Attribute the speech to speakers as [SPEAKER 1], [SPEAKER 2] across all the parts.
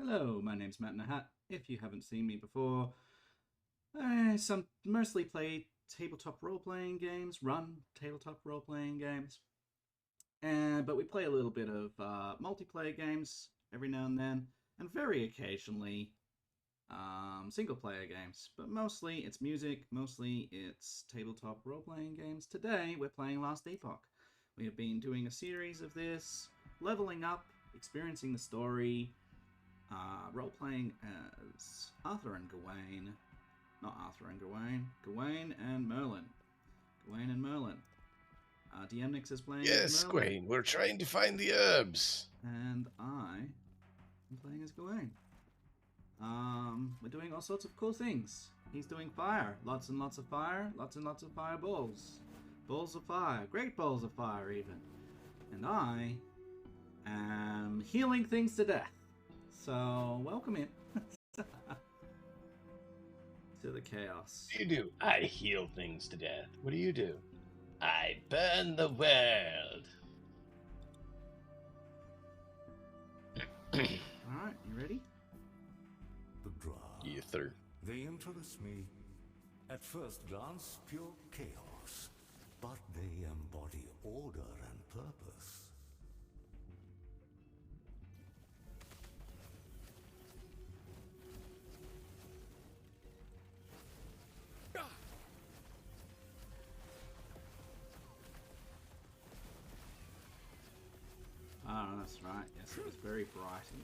[SPEAKER 1] Hello, my name's Matt in a Hat. If you haven't seen me before, I mostly play tabletop role-playing games, run tabletop role-playing games, but we play a little bit of multiplayer games every now and then, and very occasionally single-player games. But mostly it's music, mostly it's tabletop role-playing games. Today we're playing Last Epoch. We have been doing a series of this, leveling up, experiencing the story, role-playing as Arthur and Gawain. Not Arthur and Gawain. Gawain and Merlin. Gawain and Merlin. DM Nix is playing
[SPEAKER 2] Yes,
[SPEAKER 1] as Merlin.
[SPEAKER 2] Gawain, we're trying to find the herbs.
[SPEAKER 1] And I am playing as Gawain. We're doing all sorts of cool things. He's doing fire. Lots and lots of fire. Lots and lots of fireballs. Balls of fire. Great balls of fire, even. And I am healing things to death. So, welcome in to the chaos.
[SPEAKER 2] What do you do? I heal things to death. What do you do? I burn the world.
[SPEAKER 1] Alright, you ready?
[SPEAKER 3] The Dra.
[SPEAKER 2] Ether.
[SPEAKER 3] They interest me. At first glance, pure chaos. But they embody order and purpose.
[SPEAKER 1] Oh, that's right. Yes, it was very bright in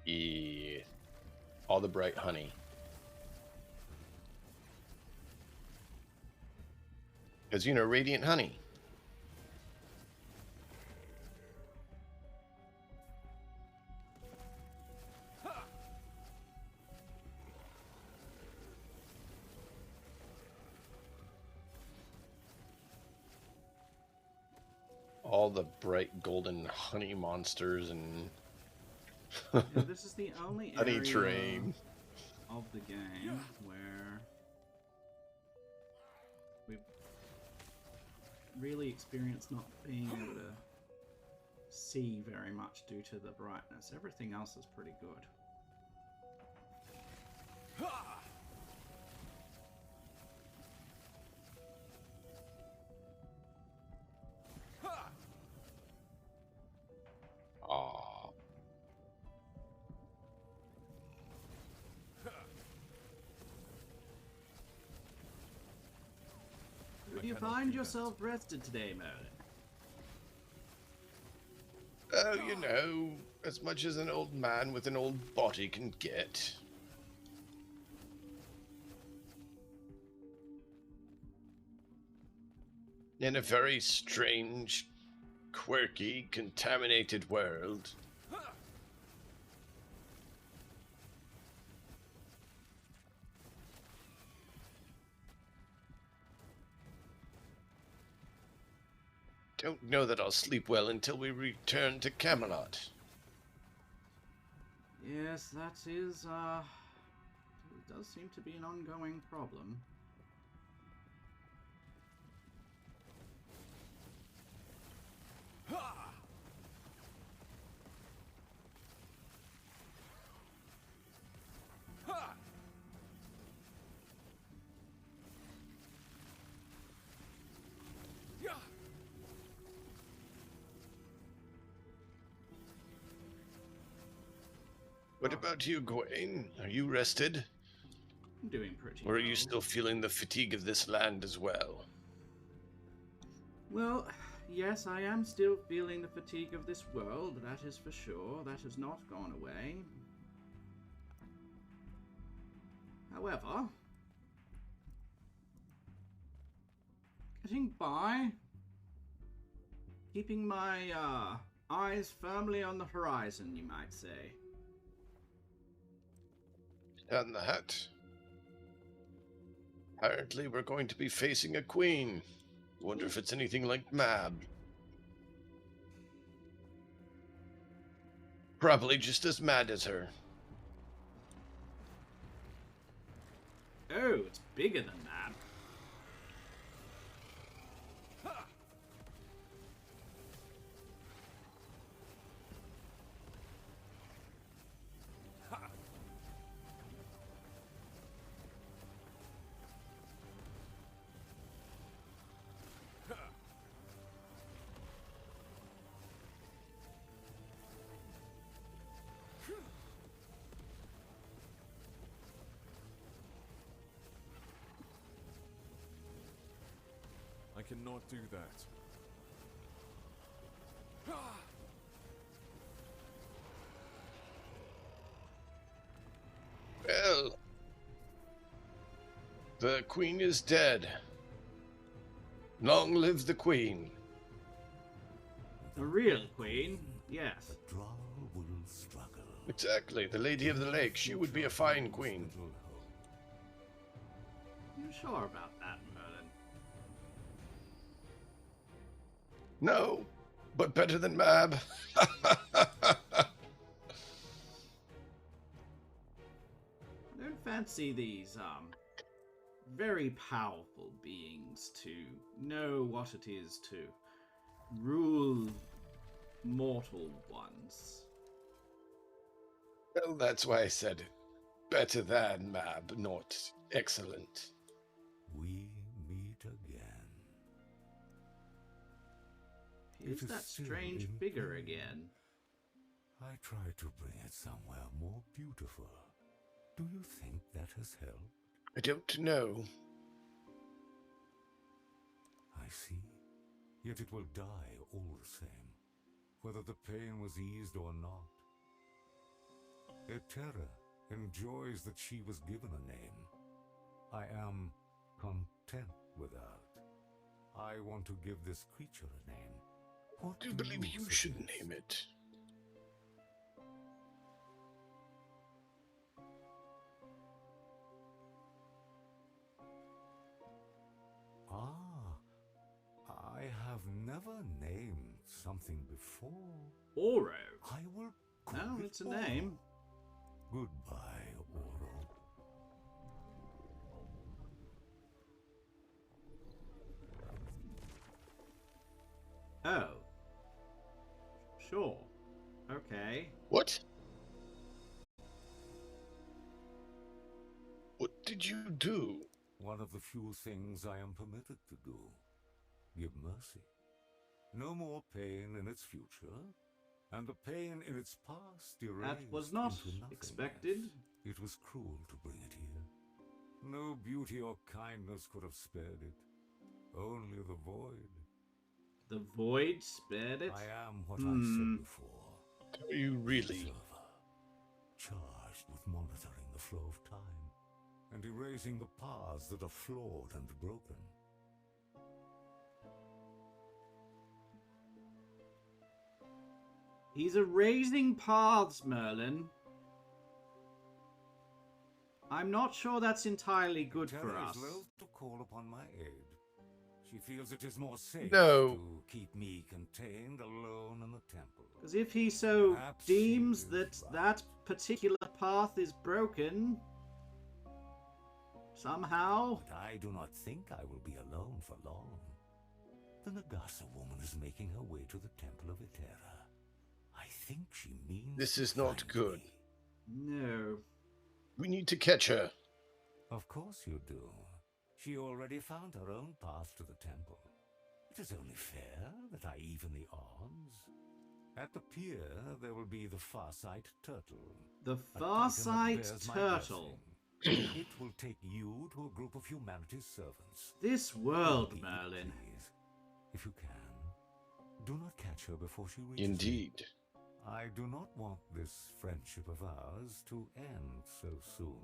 [SPEAKER 1] here.
[SPEAKER 2] Yeah. All the bright honey. Because, radiant honey. All the bright golden honey monsters and
[SPEAKER 1] Yeah, this is the only
[SPEAKER 2] honey
[SPEAKER 1] area
[SPEAKER 2] train.
[SPEAKER 1] of the game where we've really experienced not being able to see very much due to the brightness. Everything else is pretty good.
[SPEAKER 2] Aw.
[SPEAKER 1] Do you find yourself rested today, Merlin?
[SPEAKER 2] Oh, as much as an old man with an old body can get. In a very strange, quirky, contaminated world. Don't know that I'll sleep well until we return to Camelot.
[SPEAKER 1] Yes, that is, it does seem to be an ongoing problem.
[SPEAKER 2] What about you, Gawain? Are you rested?
[SPEAKER 1] I'm doing pretty
[SPEAKER 2] Or are
[SPEAKER 1] well.
[SPEAKER 2] you still feeling the fatigue of this land as well?
[SPEAKER 1] Well, yes, I am still feeling the fatigue of this world, that is for sure. That has not gone away. However, getting by, keeping my eyes firmly on the horizon, you might say.
[SPEAKER 2] And the hat. Apparently we're going to be facing a queen. Wonder if it's anything like Mab. Probably just as mad as her.
[SPEAKER 1] Oh, it's bigger than that.
[SPEAKER 4] cannot do that.
[SPEAKER 2] Well, the queen is dead. Long live the queen.
[SPEAKER 1] The real queen, yes.
[SPEAKER 3] The Drow will struggle.
[SPEAKER 2] Exactly, the Lady of the Lake. She would be a fine queen.
[SPEAKER 3] Little hope.
[SPEAKER 1] You sure about that, Merlin?
[SPEAKER 2] No, but better than Mab.
[SPEAKER 1] I don't fancy these, very powerful beings to know what it is to rule mortal ones.
[SPEAKER 2] Well, that's why I said it. Better than Mab, not excellent.
[SPEAKER 3] We meet again.
[SPEAKER 1] Here's
[SPEAKER 3] It is
[SPEAKER 1] that
[SPEAKER 3] still
[SPEAKER 1] strange
[SPEAKER 3] in
[SPEAKER 1] figure
[SPEAKER 3] pain.
[SPEAKER 1] again.
[SPEAKER 3] I tried to bring it somewhere more beautiful. Do you think that has helped?
[SPEAKER 2] I don't know.
[SPEAKER 3] I see. Yet it will die all the same, whether the pain was eased or not. Etera enjoys that she was given a name. I am content with that. I want to give this creature a name. What
[SPEAKER 2] I do believe you should
[SPEAKER 3] suggest?
[SPEAKER 2] name it.
[SPEAKER 3] Ah, I have never named something before.
[SPEAKER 1] Oro.
[SPEAKER 3] I will call
[SPEAKER 1] Oh,
[SPEAKER 3] it
[SPEAKER 1] it's a
[SPEAKER 3] Oro.
[SPEAKER 1] name.
[SPEAKER 3] Goodbye, Oro.
[SPEAKER 1] Oh. Sure. Okay.
[SPEAKER 2] What? What did you do?
[SPEAKER 3] One of the few things I am permitted to do. Give mercy. No more pain in its future, and the pain in its past erased
[SPEAKER 1] That was not
[SPEAKER 3] into nothingness.
[SPEAKER 1] expected.
[SPEAKER 3] It was cruel to bring it here. No beauty or kindness could have spared it. Only the void.
[SPEAKER 1] The void spared it.
[SPEAKER 3] I am what I said before.
[SPEAKER 2] Are you really?
[SPEAKER 3] Observer, charged with monitoring the flow of time and erasing the paths that are flawed and broken.
[SPEAKER 1] He's erasing paths, Merlin. I'm not sure that's entirely good for
[SPEAKER 3] Terra
[SPEAKER 1] us.
[SPEAKER 3] is loath to call upon my aid. She feels it is more safe
[SPEAKER 2] No.
[SPEAKER 3] to keep me contained alone in the temple.
[SPEAKER 1] Because if he so
[SPEAKER 3] Perhaps she
[SPEAKER 1] deems
[SPEAKER 3] is
[SPEAKER 1] that
[SPEAKER 3] right.
[SPEAKER 1] that particular path is broken, somehow,
[SPEAKER 3] But I do not think I will be alone for long. The Nagasa woman is making her way to the temple of Etera. I think she means
[SPEAKER 2] This
[SPEAKER 3] to
[SPEAKER 2] is not
[SPEAKER 3] find
[SPEAKER 2] good.
[SPEAKER 3] me.
[SPEAKER 1] no.
[SPEAKER 2] We need to catch her.
[SPEAKER 3] Of course you do. She already found her own path to the temple. It is only fair that I even the odds. At the pier, there will be the Farsight turtle.
[SPEAKER 1] The
[SPEAKER 3] a titan that
[SPEAKER 1] Farsight
[SPEAKER 3] bears my
[SPEAKER 1] turtle.
[SPEAKER 3] blessing. It will take you to a group of humanity's servants.
[SPEAKER 1] This world,
[SPEAKER 3] Keep it,
[SPEAKER 1] Merlin.
[SPEAKER 3] please. If you can, do not catch her before she reaches me.
[SPEAKER 2] Indeed.
[SPEAKER 3] I do not want this friendship of ours to end so soon.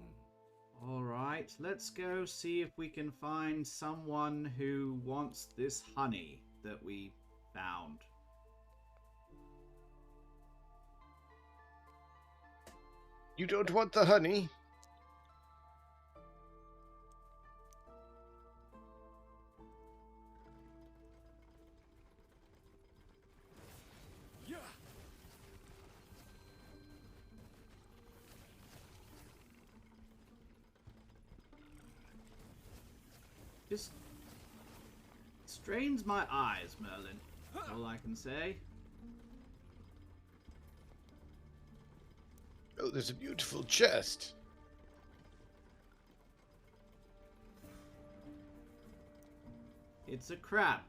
[SPEAKER 1] Alright, let's go see if we can find someone who wants this honey that we found.
[SPEAKER 2] You don't want the honey?
[SPEAKER 4] Yeah.
[SPEAKER 1] Just strains my eyes, Merlin. All I can say.
[SPEAKER 2] Oh, there's a beautiful chest.
[SPEAKER 1] It's a crab.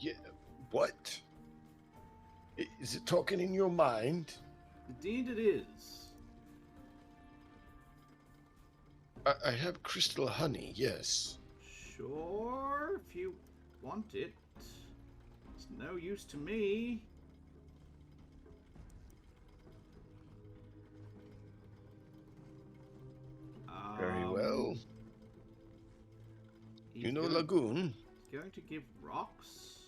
[SPEAKER 2] Yeah, what? Is it talking in your mind?
[SPEAKER 1] Indeed it is.
[SPEAKER 2] I have crystal honey, yes.
[SPEAKER 1] Sure, if you want it. It's no use to me.
[SPEAKER 2] Very well. You know
[SPEAKER 1] He's
[SPEAKER 2] Lagoon?
[SPEAKER 1] going to give rocks?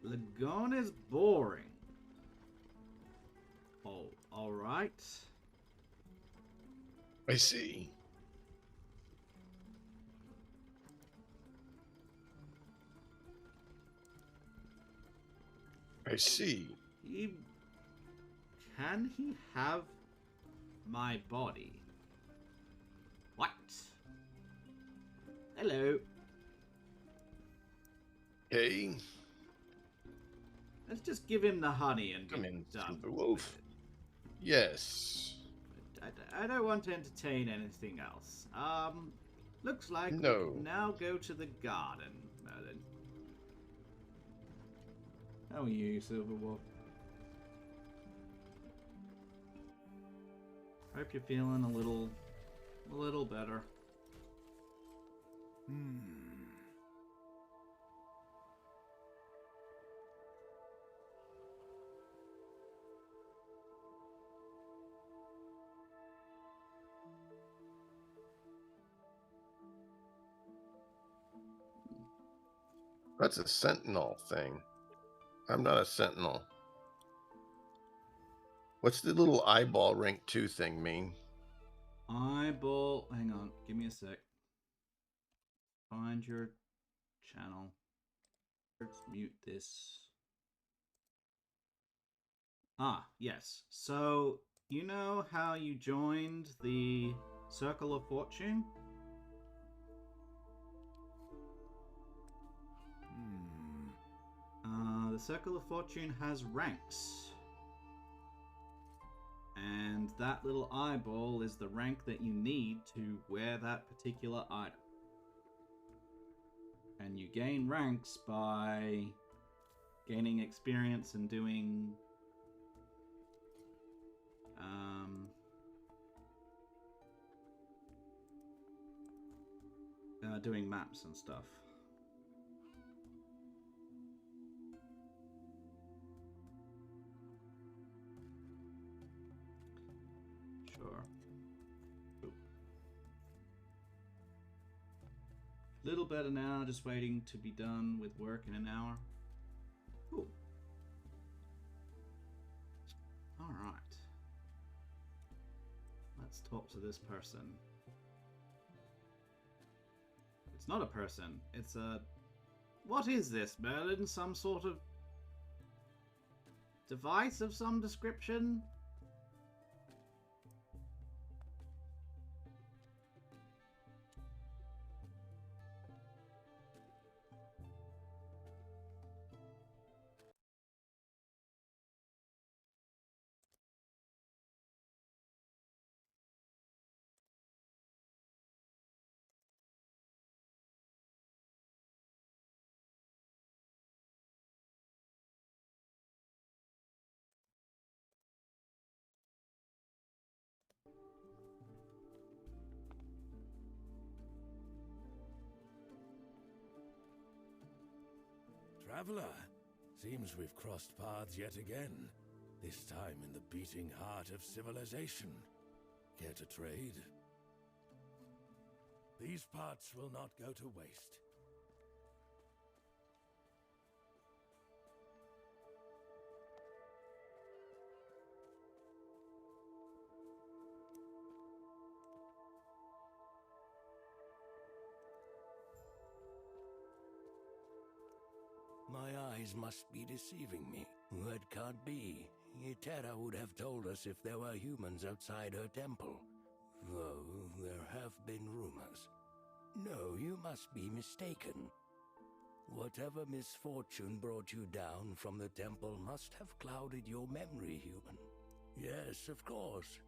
[SPEAKER 1] Lagoon is boring. Oh, alright.
[SPEAKER 2] I see. I see.
[SPEAKER 1] Can he have my body? What? Hello.
[SPEAKER 2] Hey,
[SPEAKER 1] Let's just give him the honey and
[SPEAKER 2] come
[SPEAKER 1] get
[SPEAKER 2] in,
[SPEAKER 1] done
[SPEAKER 2] Silver Wolf. Yes.
[SPEAKER 1] I don't want to entertain anything else. Looks like we
[SPEAKER 2] No.
[SPEAKER 1] can now go to the garden, Merlin. How are you, Silver Wolf? Hope you're feeling a little better.
[SPEAKER 2] That's a sentinel thing. I'm not a sentinel. What's the little eyeball rank 2 thing mean?
[SPEAKER 1] Eyeball. Hang on, give me a sec. Find your channel. Let's mute this. Ah, yes. So, you know how you joined the Circle of Fortune? The Circle of Fortune has ranks. And that little eyeball is the rank that you need to wear that particular item. And you gain ranks by gaining experience and doing doing maps and stuff. Sure. Little better now, just waiting to be done with work in an hour. Cool. Alright. Let's talk to this person. It's not a person, it's a... What is this, Merlin? Some sort of device of some description?
[SPEAKER 4] Traveler, seems we've crossed paths yet again. This time in the beating heart of civilization. Care to trade? These parts will not go to waste. My eyes must be deceiving me. That can't be. Terra would have told us if there were humans outside her temple. Though there have been rumors. No, you must be mistaken. Whatever misfortune brought you down from the temple must have clouded your memory, human. Yes, of course.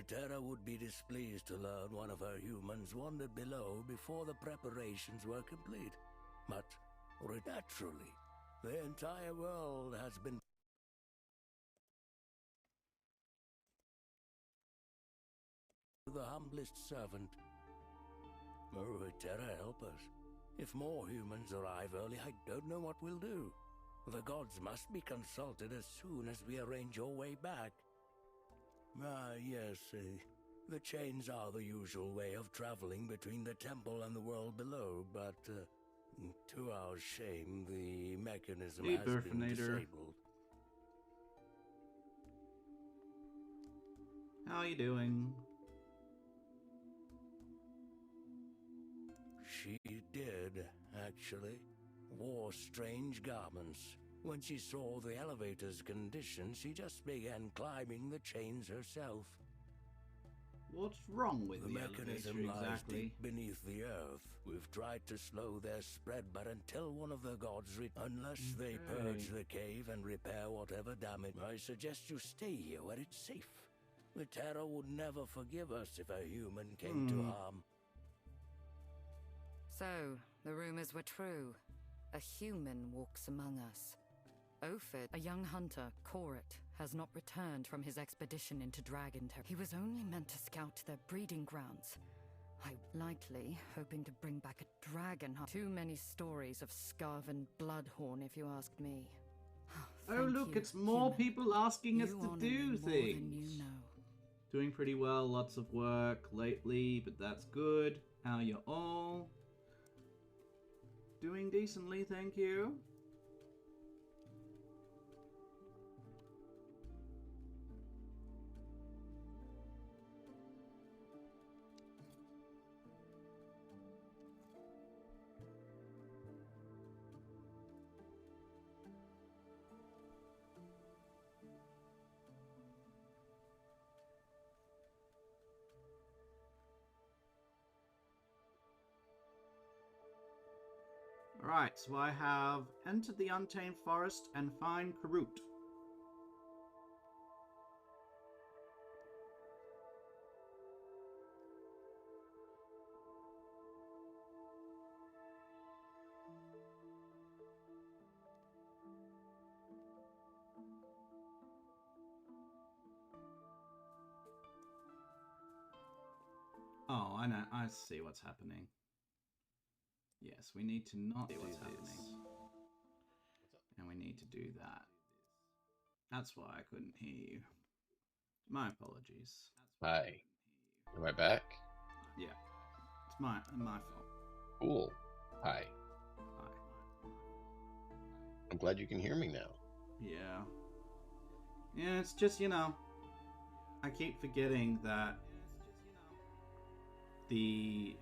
[SPEAKER 4] Terra would be displeased to learn one of her humans wandered below before the preparations were complete. But, naturally, the entire world has been your humblest servant. Oh, Terra, help us. If more humans arrive early, I don't know what we'll do. The gods must be consulted as soon as we arrange your way back. Ah, yes, the chains are the usual way of traveling between the temple and the world below, but to our shame, the mechanism
[SPEAKER 1] Hey,
[SPEAKER 4] has been
[SPEAKER 1] Burfinator.
[SPEAKER 4] disabled.
[SPEAKER 1] How are you doing?
[SPEAKER 4] She did, actually. Wore strange garments. When she saw the elevator's condition, she just began climbing the chains herself.
[SPEAKER 1] What's wrong with
[SPEAKER 4] The
[SPEAKER 1] the
[SPEAKER 4] mechanism
[SPEAKER 1] elevator
[SPEAKER 4] lies
[SPEAKER 1] exactly?
[SPEAKER 4] deep beneath the earth. We've tried to slow their spread, but until one of the gods unless they purge the cave and repair whatever damage, I suggest you stay here where it's safe. The Terror would never forgive us if a human came to harm.
[SPEAKER 5] So, the rumors were true. A human walks among us. Ophid, a young hunter, Korit, has not returned from his expedition into Dragon Territory. He was only meant to scout their breeding grounds. Likely hoping to bring back a dragon. Too many stories of Scarven Bloodhorn, if you ask me.
[SPEAKER 1] Oh,
[SPEAKER 5] Thank
[SPEAKER 1] look,
[SPEAKER 5] you,
[SPEAKER 1] it's more
[SPEAKER 5] human.
[SPEAKER 1] people asking us
[SPEAKER 5] You
[SPEAKER 1] to
[SPEAKER 5] honor
[SPEAKER 1] do
[SPEAKER 5] me more
[SPEAKER 1] things.
[SPEAKER 5] than you know.
[SPEAKER 1] Doing pretty well, lots of work lately, but that's good. How you all? Doing decently, thank you. Alright, so I have entered the Untamed Forest and find Karut. Oh, I know. I see what's happening. Yes, we need to not do this. And we need to do that. That's why I couldn't hear you. My apologies.
[SPEAKER 2] Hi. Am I back?
[SPEAKER 1] Yeah. It's my fault.
[SPEAKER 2] Cool. Hi.
[SPEAKER 1] Hi.
[SPEAKER 2] I'm glad you can hear me now.
[SPEAKER 1] Yeah. Yeah, it's just, you know, I keep forgetting that the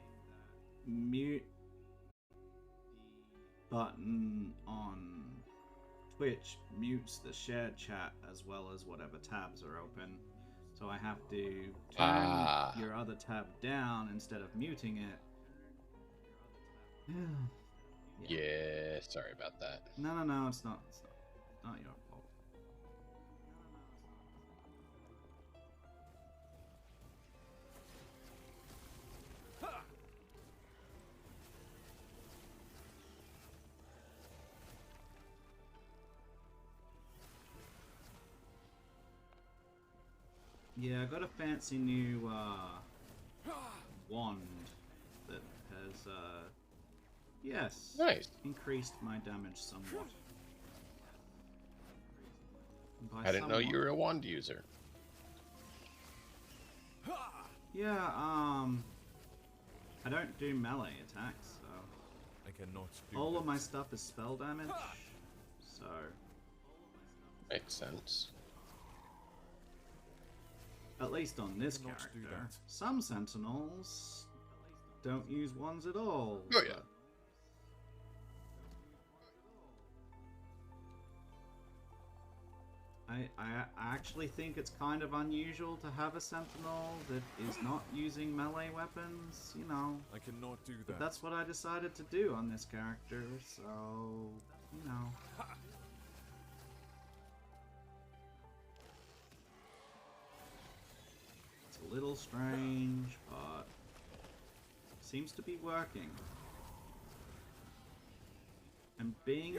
[SPEAKER 1] mute button on Twitch mutes the shared chat as well as whatever tabs are open. So I have to turn your other tab down instead of muting it.
[SPEAKER 2] Yeah, sorry about that.
[SPEAKER 1] No, it's not. It's not your fault. Yeah, I got a fancy new wand that has yes,
[SPEAKER 2] Nice.
[SPEAKER 1] increased my damage somewhat. By
[SPEAKER 2] I didn't know you
[SPEAKER 1] somewhat.
[SPEAKER 2] were a wand user.
[SPEAKER 1] Yeah, I don't do melee attacks, so
[SPEAKER 6] I cannot do
[SPEAKER 1] all of
[SPEAKER 6] this.
[SPEAKER 1] my stuff is spell damage. So
[SPEAKER 2] Makes sense.
[SPEAKER 1] at least on this
[SPEAKER 6] Cannot do
[SPEAKER 1] character,
[SPEAKER 6] that.
[SPEAKER 1] some sentinels don't use wands at all.
[SPEAKER 2] Oh, yeah.
[SPEAKER 1] but I actually think it's kind of unusual to have a sentinel that is not using melee weapons, you know.
[SPEAKER 6] I cannot do
[SPEAKER 1] But
[SPEAKER 6] that.
[SPEAKER 1] that's what I decided to do on this character, so, you know. It's a little strange, but seems to be working. And being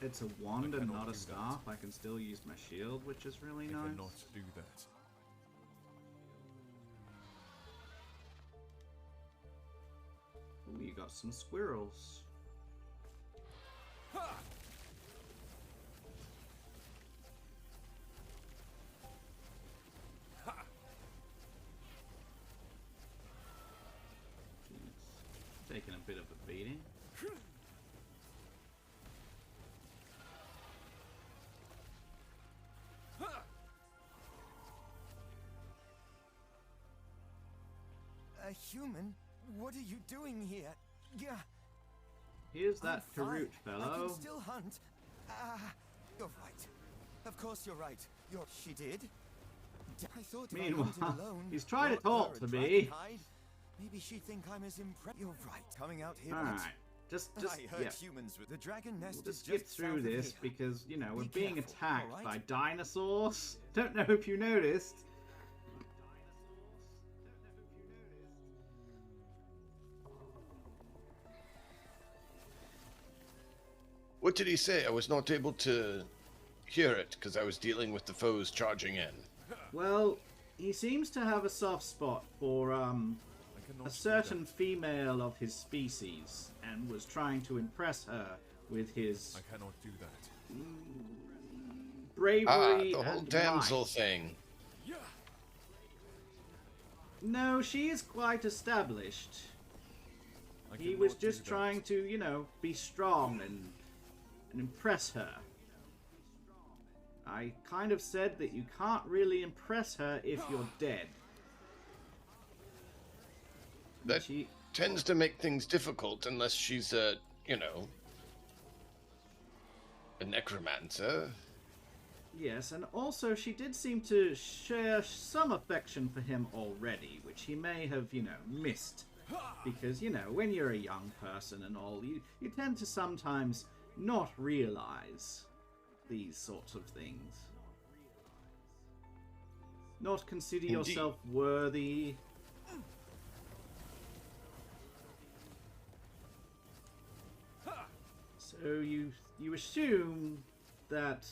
[SPEAKER 1] it's a wand and not a staff, I can still use my shield, which is really
[SPEAKER 6] I
[SPEAKER 1] nice.
[SPEAKER 6] cannot do that.
[SPEAKER 1] Ooh, you got some squirrels. Taking a bit of a beating.
[SPEAKER 7] A human? What are you doing here? Yeah.
[SPEAKER 1] Here's that
[SPEAKER 7] I'm fine.
[SPEAKER 1] Karut
[SPEAKER 7] I
[SPEAKER 1] fellow.
[SPEAKER 7] can still hunt. You're right. Of course you're right. She did. I thought if I hunted
[SPEAKER 1] Meanwhile,
[SPEAKER 7] alone,
[SPEAKER 1] he's trying to
[SPEAKER 7] brought
[SPEAKER 1] talk
[SPEAKER 7] her
[SPEAKER 1] to
[SPEAKER 7] a
[SPEAKER 1] me.
[SPEAKER 7] dragon hide, maybe she'd think I'm as impressed. You're right. Coming out here.
[SPEAKER 1] Alright, just
[SPEAKER 7] I heard
[SPEAKER 1] yeah.
[SPEAKER 7] humans with the dragon nest
[SPEAKER 1] We'll
[SPEAKER 7] is
[SPEAKER 1] just get
[SPEAKER 7] just
[SPEAKER 1] through
[SPEAKER 7] south of
[SPEAKER 1] this
[SPEAKER 7] here.
[SPEAKER 1] because, you know, we're
[SPEAKER 7] Be
[SPEAKER 1] being
[SPEAKER 7] careful,
[SPEAKER 1] attacked
[SPEAKER 7] alright?
[SPEAKER 1] by dinosaurs. Don't know if you noticed.
[SPEAKER 2] What did he say? I was not able to hear it because I was dealing with the foes charging in.
[SPEAKER 1] Well, he seems to have a soft spot for
[SPEAKER 6] I
[SPEAKER 1] a
[SPEAKER 6] cannot
[SPEAKER 1] certain female of his species and was trying to impress her with his
[SPEAKER 6] I cannot do that.
[SPEAKER 1] bravery
[SPEAKER 2] The whole
[SPEAKER 1] and
[SPEAKER 2] damsel
[SPEAKER 1] might.
[SPEAKER 2] thing.
[SPEAKER 1] No, she is quite established.
[SPEAKER 6] I
[SPEAKER 1] He was
[SPEAKER 6] cannot do
[SPEAKER 1] just
[SPEAKER 6] that.
[SPEAKER 1] trying to, you know, be strong and impress her. I kind of said that you can't really impress her if you're dead.
[SPEAKER 2] That
[SPEAKER 1] She,
[SPEAKER 2] tends to make things difficult unless she's a, you know, a necromancer.
[SPEAKER 1] yes, and also she did seem to share some affection for him already, which he may have, you know, missed. Because, you know, when you're a young person and all, you tend to sometimes not realize these sorts of things. Not consider
[SPEAKER 2] Indeed.
[SPEAKER 1] yourself worthy. So you assume that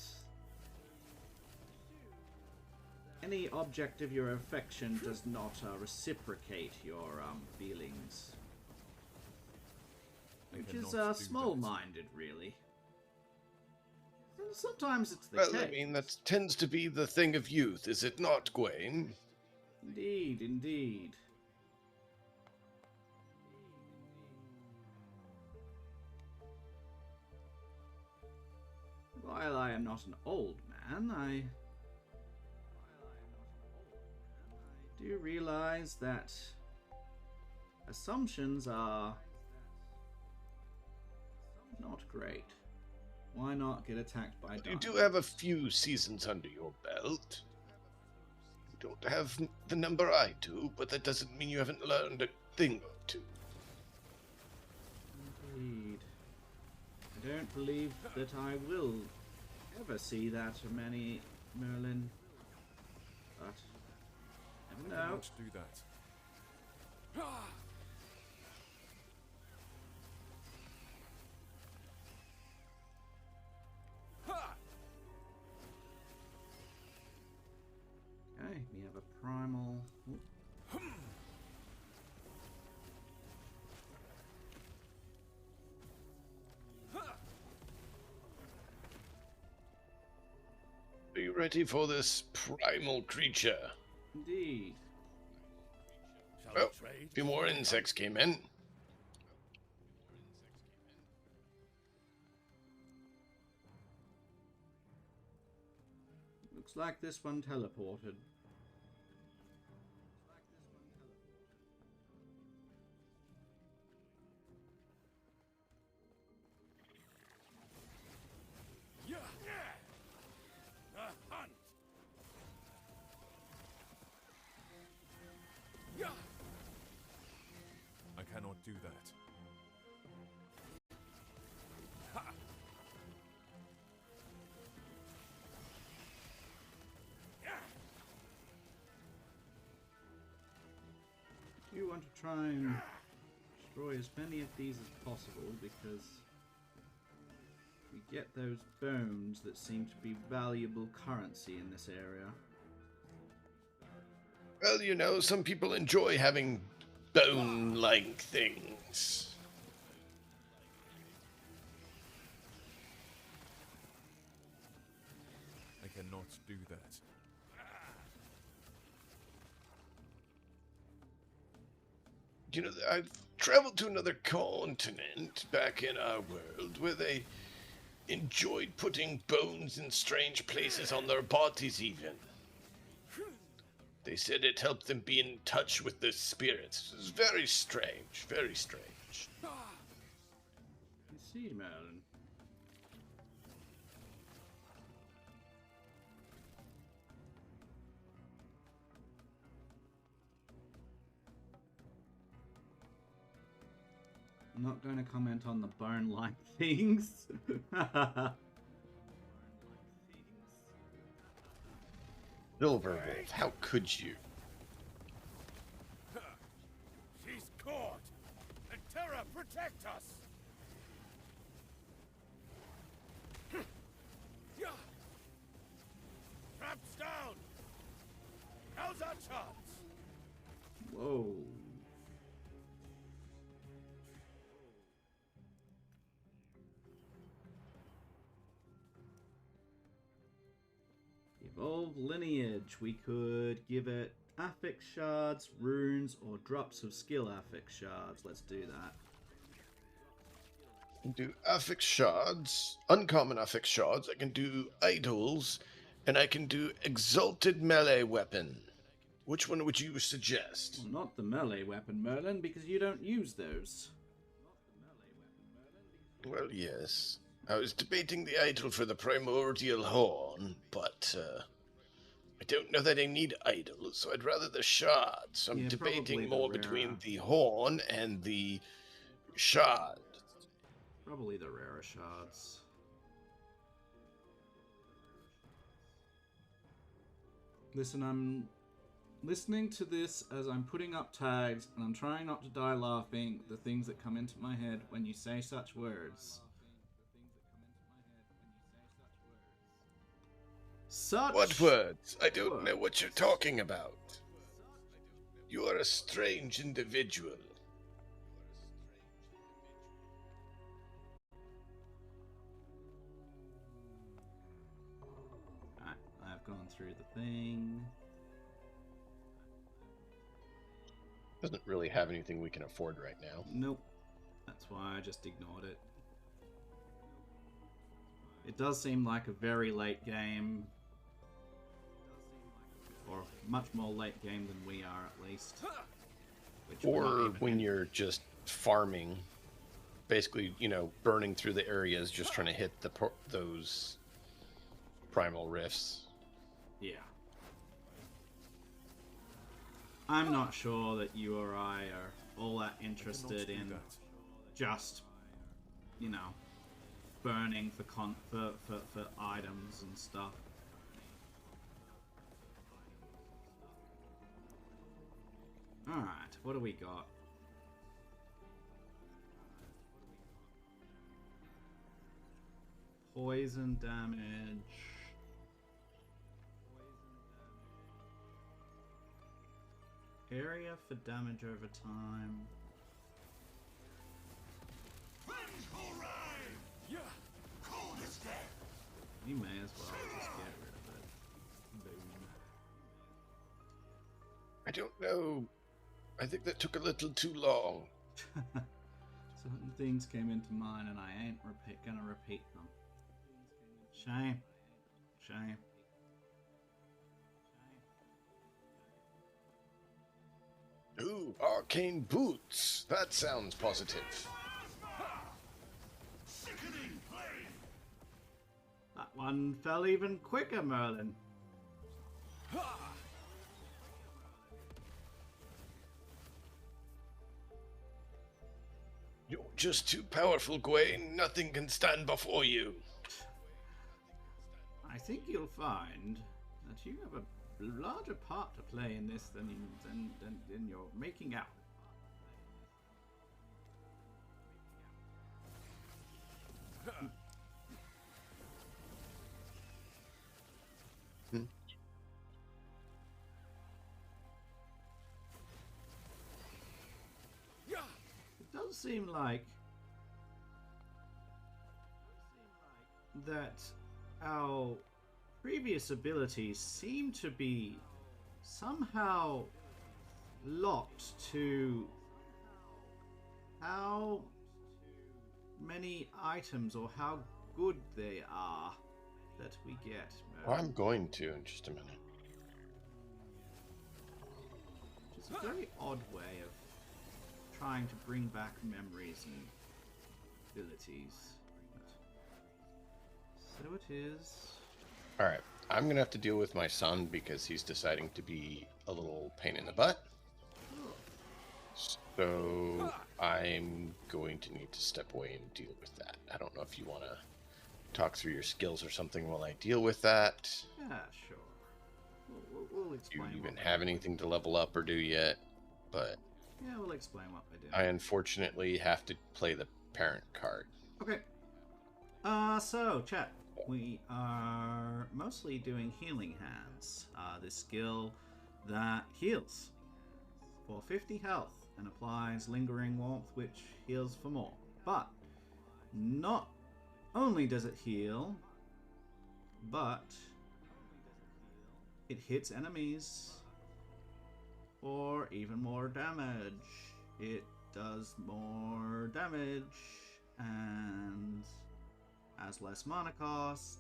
[SPEAKER 1] any object of your affection does not reciprocate your feelings.
[SPEAKER 6] I
[SPEAKER 1] Which
[SPEAKER 6] cannot
[SPEAKER 1] is
[SPEAKER 6] do that.
[SPEAKER 1] small-minded, really. And sometimes it's the
[SPEAKER 2] Well,
[SPEAKER 1] case.
[SPEAKER 2] I mean, that tends to be the thing of youth, is it not, Gawain?
[SPEAKER 1] Indeed, indeed. While I am not an old man, I do realize that assumptions are not great. Why not get attacked by
[SPEAKER 2] You
[SPEAKER 1] dinosaurs?
[SPEAKER 2] do have a few seasons under your belt. You don't have the number I do, but that doesn't mean you haven't learned a thing or two.
[SPEAKER 1] Indeed. I don't believe that I will ever see that many, Merlin. But
[SPEAKER 6] I
[SPEAKER 1] never know.
[SPEAKER 6] cannot do that.
[SPEAKER 1] Okay, we have a primal. Oop.
[SPEAKER 2] Are you ready for this primal creature?
[SPEAKER 1] Indeed.
[SPEAKER 4] Shall
[SPEAKER 2] Oh,
[SPEAKER 4] we trade?
[SPEAKER 2] a few more insects came in.
[SPEAKER 1] Looks like this one teleported.
[SPEAKER 4] Hunt!
[SPEAKER 6] I cannot do that.
[SPEAKER 1] You want to try and destroy as many of these as possible because we get those bones that seem to be valuable currency in this area.
[SPEAKER 2] Well, you know, some people enjoy having bone-like things. You know, I've traveled to another continent back in our world where they enjoyed putting bones in strange places on their bodies, even. They said it helped them be in touch with the spirits. It was very strange, very strange.
[SPEAKER 1] I see, Merlin. I'm not going to comment on the bone-like things.
[SPEAKER 2] Silverwolf, how could you?
[SPEAKER 4] She's caught! And Terra, protect us! Traps down! Now's our chance!
[SPEAKER 1] Whoa. Evolve lineage. We could give it affix shards, runes, or drops of skill affix shards. Let's do that.
[SPEAKER 2] I can do affix shards, uncommon affix shards. I can do idols, and I can do exalted melee weapon. Which one would you suggest?
[SPEAKER 1] Well, not the melee weapon, Merlin, because you don't use those.
[SPEAKER 2] Well, yes. I was debating the idol for the primordial horn, but I don't know that I need idols, so I'd rather the shards. So I'm
[SPEAKER 1] Yeah, probably
[SPEAKER 2] debating
[SPEAKER 1] the
[SPEAKER 2] more
[SPEAKER 1] rarer.
[SPEAKER 2] between the horn and the shard.
[SPEAKER 1] Probably the rarer shards. Listen, I'm listening to this as I'm putting up tags, and I'm trying not to die laughing at the things that come into my head when you say such words. Such
[SPEAKER 2] What words? I don't know
[SPEAKER 1] words.
[SPEAKER 2] what you're talking about. You are a strange individual.
[SPEAKER 1] Right, I've gone through the thing.
[SPEAKER 2] Doesn't really have anything we can afford right now.
[SPEAKER 1] Nope. That's why I just ignored it. It does seem like a very late game. Or much more late game than we are, at least. Which we're not
[SPEAKER 2] Or
[SPEAKER 1] even
[SPEAKER 2] when
[SPEAKER 1] in.
[SPEAKER 2] you're just farming, basically, you know, burning through the areas, just trying to hit those primal rifts.
[SPEAKER 1] Yeah. I'm not sure that you or I are all that interested
[SPEAKER 6] do
[SPEAKER 1] in
[SPEAKER 6] that.
[SPEAKER 1] just, you know, burning for items and stuff. Alright, what do we got? Poison damage. Area for damage over time. You may as well just get rid of it. Boom.
[SPEAKER 2] I don't know. I think that took a little too long.
[SPEAKER 1] Certain things came into mind and I ain't gonna repeat them. Shame. Shame.
[SPEAKER 2] Ooh, arcane boots. That sounds positive.
[SPEAKER 1] That one fell even quicker, Merlin.
[SPEAKER 2] You're just too powerful, Gawain. Nothing can stand before you.
[SPEAKER 1] I think you'll find that you have a larger part to play in this than you're making out. It does seem like that our previous abilities seem to be somehow locked to how many items or how good they are that we get.
[SPEAKER 2] Well, I'm going to in just a minute.
[SPEAKER 1] Which is a very odd way of trying to bring back memories and abilities. But so it is.
[SPEAKER 2] Alright, I'm going to have to deal with my son because he's deciding to be a little pain in the butt. So I'm going to need to step away and deal with that. I don't know if you want to talk through your skills or something while I deal with that.
[SPEAKER 1] Yeah, sure. We'll
[SPEAKER 2] Do you
[SPEAKER 1] explain.
[SPEAKER 2] even have anything to level up or do yet? But
[SPEAKER 1] Yeah, we'll explain what we do.
[SPEAKER 2] I unfortunately have to play the parent card.
[SPEAKER 1] Okay. So, chat. We are mostly doing Healing Hands. This skill that heals for 50 health and applies Lingering Warmth, which heals for more. But not only does it heal, but it hits enemies for even more damage. It does more damage and has less mana cost,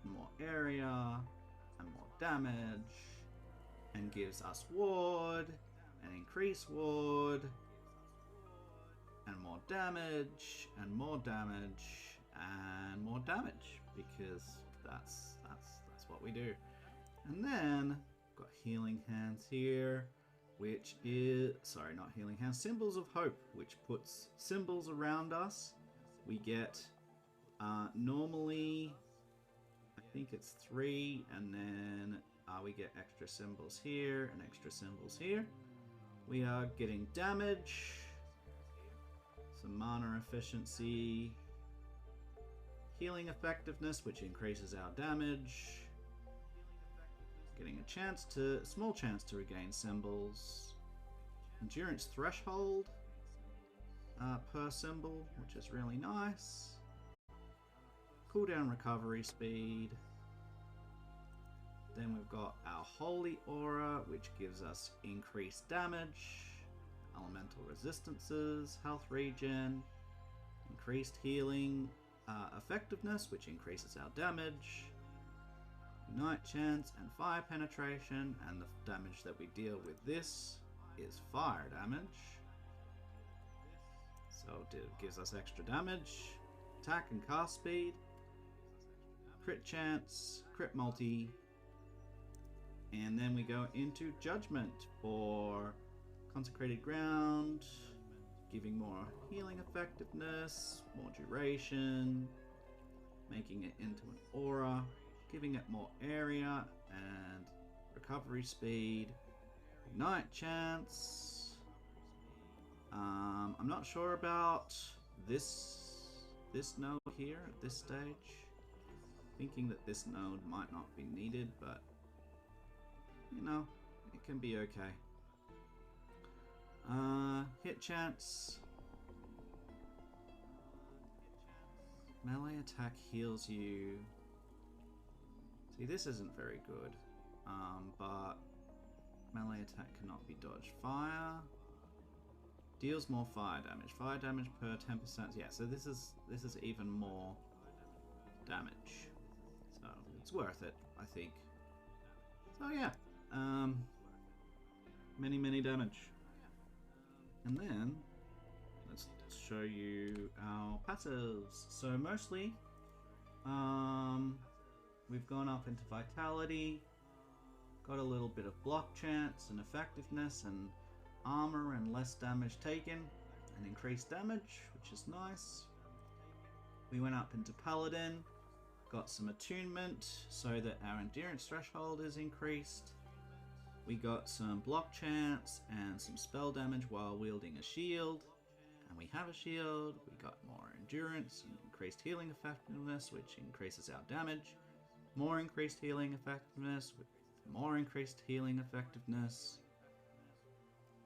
[SPEAKER 1] more area, and more damage, and gives us ward, and increased ward, and more damage, and more damage, and more damage, because that's what we do. And then got Healing Hands here, which is not Healing Hands, Symbols of Hope, which puts symbols around us. We get normally, I think it's 3, and then we get extra symbols here and extra symbols here. We are getting damage, some mana efficiency, healing effectiveness, which increases our damage, getting a small chance to regain symbols, endurance threshold per symbol, which is really nice. Cooldown recovery speed. Then we've got our Holy Aura, which gives us increased damage, elemental resistances, health regen, increased healing effectiveness, which increases our damage, Ignite chance, and fire penetration, and the damage that we deal with this is fire damage. So it gives us extra damage, attack and cast speed, crit chance, crit multi, and then we go into Judgment for Consecrated Ground, giving more healing effectiveness, more duration, making it into an aura, giving it more area and recovery speed, Ignite chance. I'm not sure about this node here at this stage. Thinking that this node might not be needed, but you know, it can be okay. Hit chance. Melee attack heals you. See, this isn't very good. But melee attack cannot be dodged. Fire deals more fire damage. Fire damage per 10%. Yeah, so this is even more damage. So it's worth it, I think. So yeah, many damage. And then let's show you our passives. So mostly, we've gone up into vitality, got a little bit of block chance and effectiveness and armor and less damage taken and increased damage, which is nice. We went up into paladin, got some attunement so that our endurance threshold is increased. We got some block chance and some spell damage while wielding a shield. And we have a shield. We got more endurance and increased healing effectiveness, which increases our damage. More increased healing effectiveness with more increased healing effectiveness.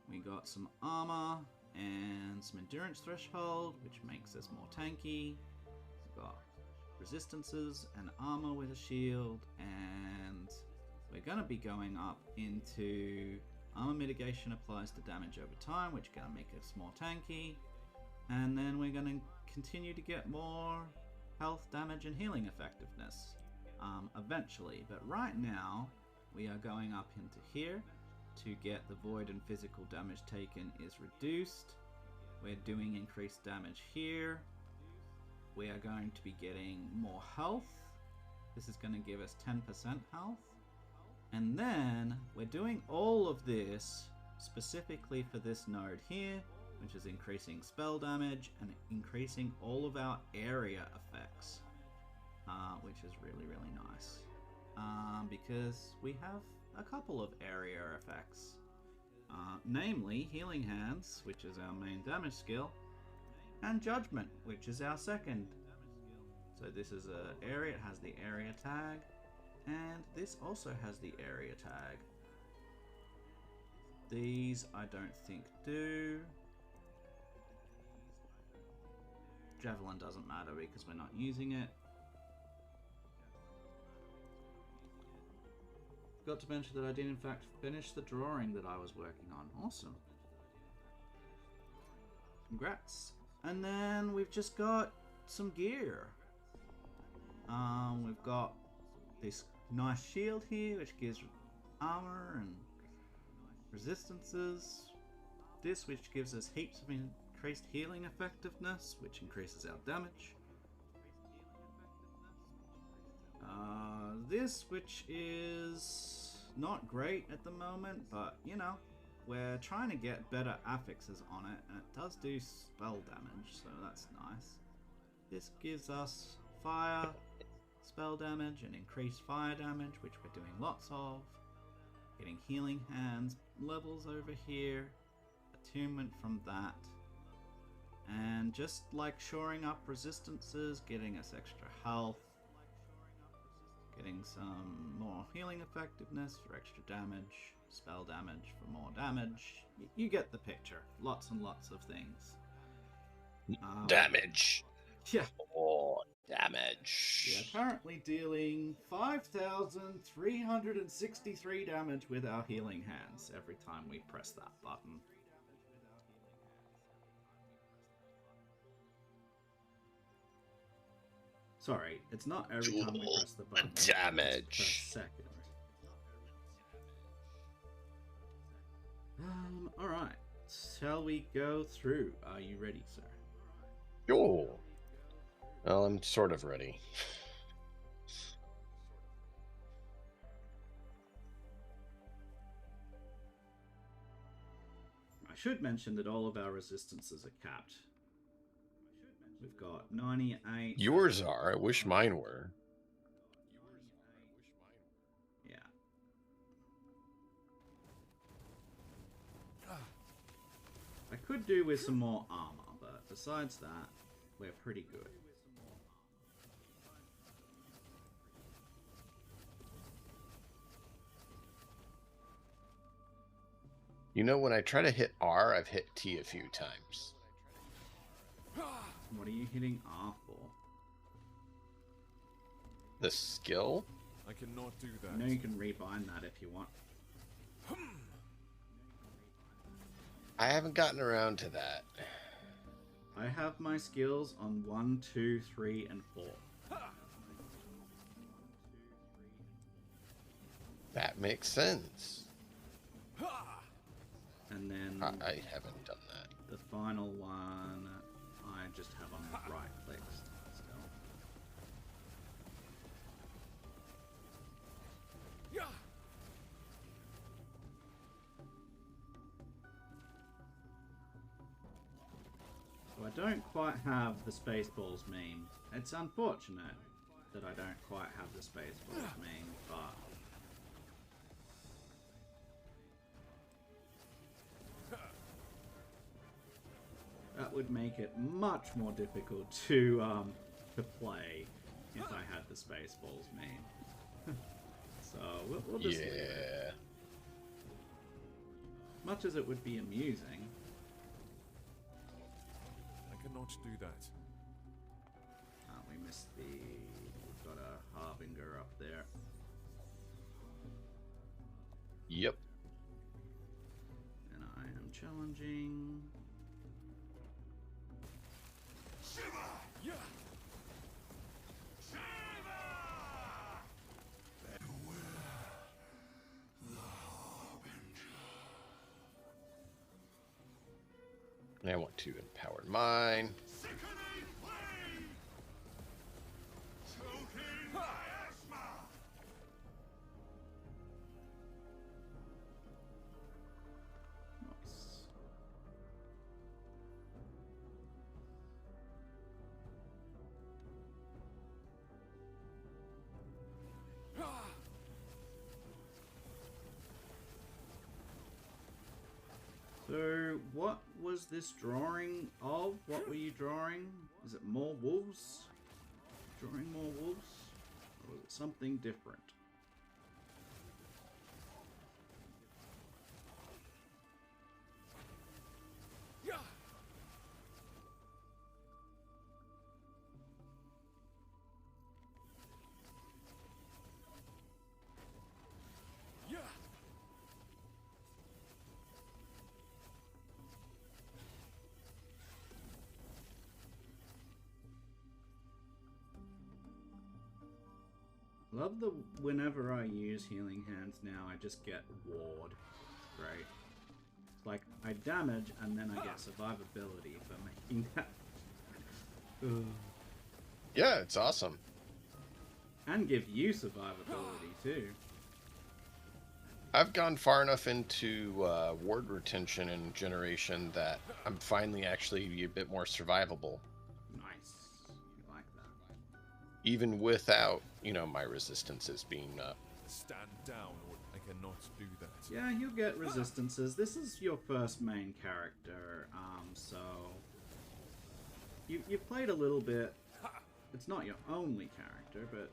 [SPEAKER 1] We got some armor and some endurance threshold, which makes us more tanky. We've got resistances and armor with a shield, and we're going to be going up into armor mitigation applies to damage over time, which is going to make us more tanky. And then we're going to continue to get more health, damage, and healing effectiveness eventually. But right now, we are going up into here to get the void and physical damage taken is reduced. We're doing increased damage here. We are going to be getting more health. This is going to give us 10% health. And then we're doing all of this specifically for this node here, which is increasing spell damage and increasing all of our area effects, which is really, really nice. Because we have a couple of area effects. Namely, Healing Hands, which is our main damage skill, and Judgment, which is our second. So this is an area, it has the area tag, and this also has the area tag. These I don't think do. Javelin doesn't matter because we're not using it. Forgot to mention that I did in fact finish the drawing that I was working on. Awesome. Congrats. And then we've just got some gear. We've got this nice shield here, which gives armor and resistances. This, which gives us heaps of increased healing effectiveness, which increases our damage. This, which is not great at the moment, but you know, we're trying to get better affixes on it, and it does do spell damage, so that's nice. This gives us fire spell damage and increased fire damage, which we're doing lots of. Getting healing hands levels over here, attunement from that, and just like shoring up resistances, getting us extra health, getting some more healing effectiveness for extra damage, spell damage for more damage. You get the picture. Lots and lots of things.
[SPEAKER 2] Damage.
[SPEAKER 1] Yeah.
[SPEAKER 2] More damage.
[SPEAKER 1] We are currently dealing 5,363 damage with our healing hands every time we press that button. Sorry, it's not every time we press the button.
[SPEAKER 2] Damage.
[SPEAKER 1] It's per second. Alright. Shall we go through? Are you ready, sir?
[SPEAKER 2] Sure. Well, I'm sort of ready.
[SPEAKER 1] I should mention that all of our resistances are capped. We've got 98.
[SPEAKER 2] Yours are. I wish mine were.
[SPEAKER 1] Yeah. I could do with some more armor, but besides that, we're pretty good.
[SPEAKER 2] You know, when I try to hit R, I've hit T a few times.
[SPEAKER 1] What are you hitting R for?
[SPEAKER 2] The skill?
[SPEAKER 6] I cannot do that.
[SPEAKER 1] I know you can rebind that if you want.
[SPEAKER 2] I haven't gotten around to that.
[SPEAKER 1] I have my skills on 1, 2, 3, and 4.
[SPEAKER 2] That makes sense.
[SPEAKER 1] And then
[SPEAKER 2] I haven't done that.
[SPEAKER 1] the final one, I just have on right clicks still. So I don't quite have the Spaceballs meme. It's unfortunate that I don't quite have the Spaceballs meme, but that would make it much more difficult to play if I had the Spaceballs meme. So we'll just leave it. Much as it would be amusing.
[SPEAKER 6] I cannot do that.
[SPEAKER 1] We missed the... We've got a Harbinger up there.
[SPEAKER 2] Yep.
[SPEAKER 1] And I am challenging...
[SPEAKER 2] And I want to empower mine.
[SPEAKER 1] Nice. So, what was this drawing of? What were you drawing? Is it more wolves? Drawing more wolves? Or was it something different? Love the whenever I use healing hands now, I just get ward. Great. It's like I damage and then I get survivability for making that. Ugh.
[SPEAKER 2] Yeah, it's awesome.
[SPEAKER 1] And give you survivability too.
[SPEAKER 2] I've gone far enough into ward retention and generation that I'm finally actually a bit more survivable.
[SPEAKER 1] Nice. You like that.
[SPEAKER 2] Even without, you know, my resistances being up.
[SPEAKER 6] Stand down, or I cannot do that.
[SPEAKER 1] Yeah, you'll get resistances. This is your first main character, so you've played a little bit. It's not your only character, but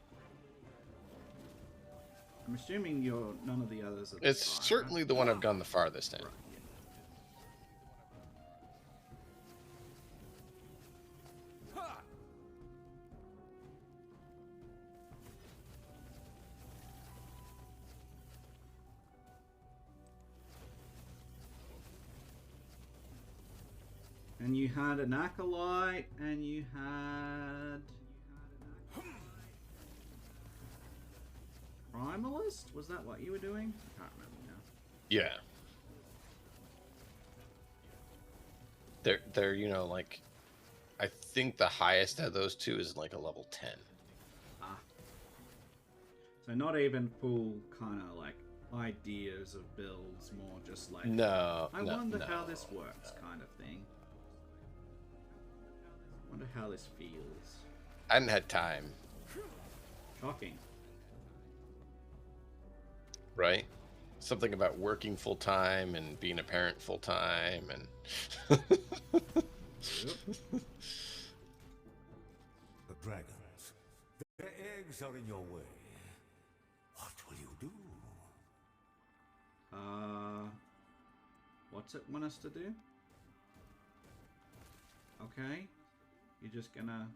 [SPEAKER 1] I'm assuming you're none of the others. Are
[SPEAKER 2] It's certainly the one I've gone the farthest in.
[SPEAKER 1] Right, yeah. And you had an acolyte, and you had primalist. Was that what you were doing? I can't remember now.
[SPEAKER 2] Yeah. They're you know, like, I think the highest of those two is like a level 10.
[SPEAKER 1] Ah. So not even full kind of like ideas of builds, more just like I wonder how this works kind of thing. Wonder how this feels.
[SPEAKER 2] I hadn't had time.
[SPEAKER 1] Shocking.
[SPEAKER 2] Right? Something about working full time and being a parent full time and
[SPEAKER 3] The dragons. Their eggs are in your way. What will you do?
[SPEAKER 1] What's it want us to do? Okay. You're just gonna...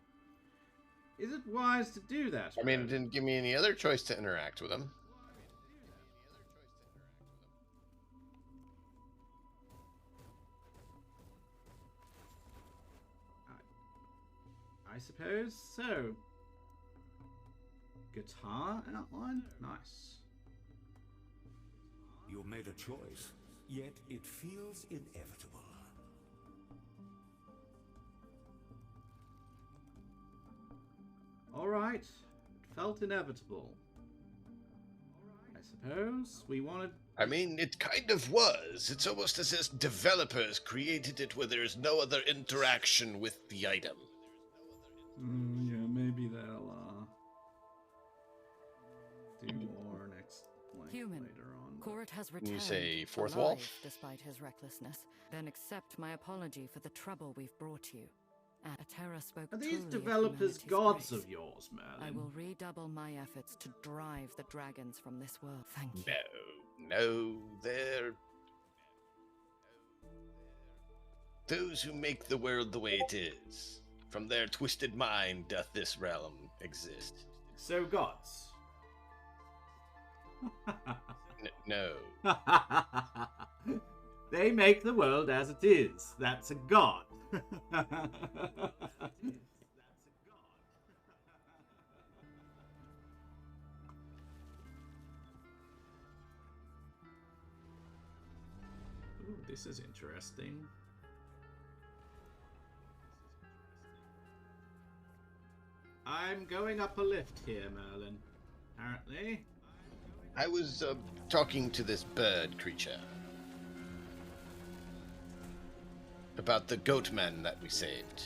[SPEAKER 1] Is it wise to do that?
[SPEAKER 2] I mean, it didn't give me any other choice to interact with them.
[SPEAKER 1] I suppose so. Guitar outline? Nice.
[SPEAKER 3] You made a choice, yet it feels inevitable.
[SPEAKER 1] Alright. It felt inevitable. I suppose we wanted...
[SPEAKER 2] I mean, it kind of was. It's almost as if developers created it where there's no other interaction with the item.
[SPEAKER 1] yeah, maybe they'll do more next
[SPEAKER 5] Human.
[SPEAKER 1] later on.
[SPEAKER 5] Court has returned.
[SPEAKER 2] You say fourth wall?
[SPEAKER 5] alive despite his recklessness. Then accept my apology for the trouble we've brought you. Atera spoke
[SPEAKER 1] Are these
[SPEAKER 5] truly of
[SPEAKER 1] developers
[SPEAKER 5] humanity's
[SPEAKER 1] gods
[SPEAKER 5] grace.
[SPEAKER 1] of yours, Merlin?
[SPEAKER 5] I will redouble my efforts to drive the dragons from this world. Thank you.
[SPEAKER 2] No, they're those who make the world the way it is. From their twisted mind doth this realm exist.
[SPEAKER 1] So gods.
[SPEAKER 2] No.
[SPEAKER 1] They make the world as it is. That's a god. Ooh, this is interesting. I'm going up a lift here, Merlin. Apparently.
[SPEAKER 2] I was talking to this bird creature about the goat man that we saved.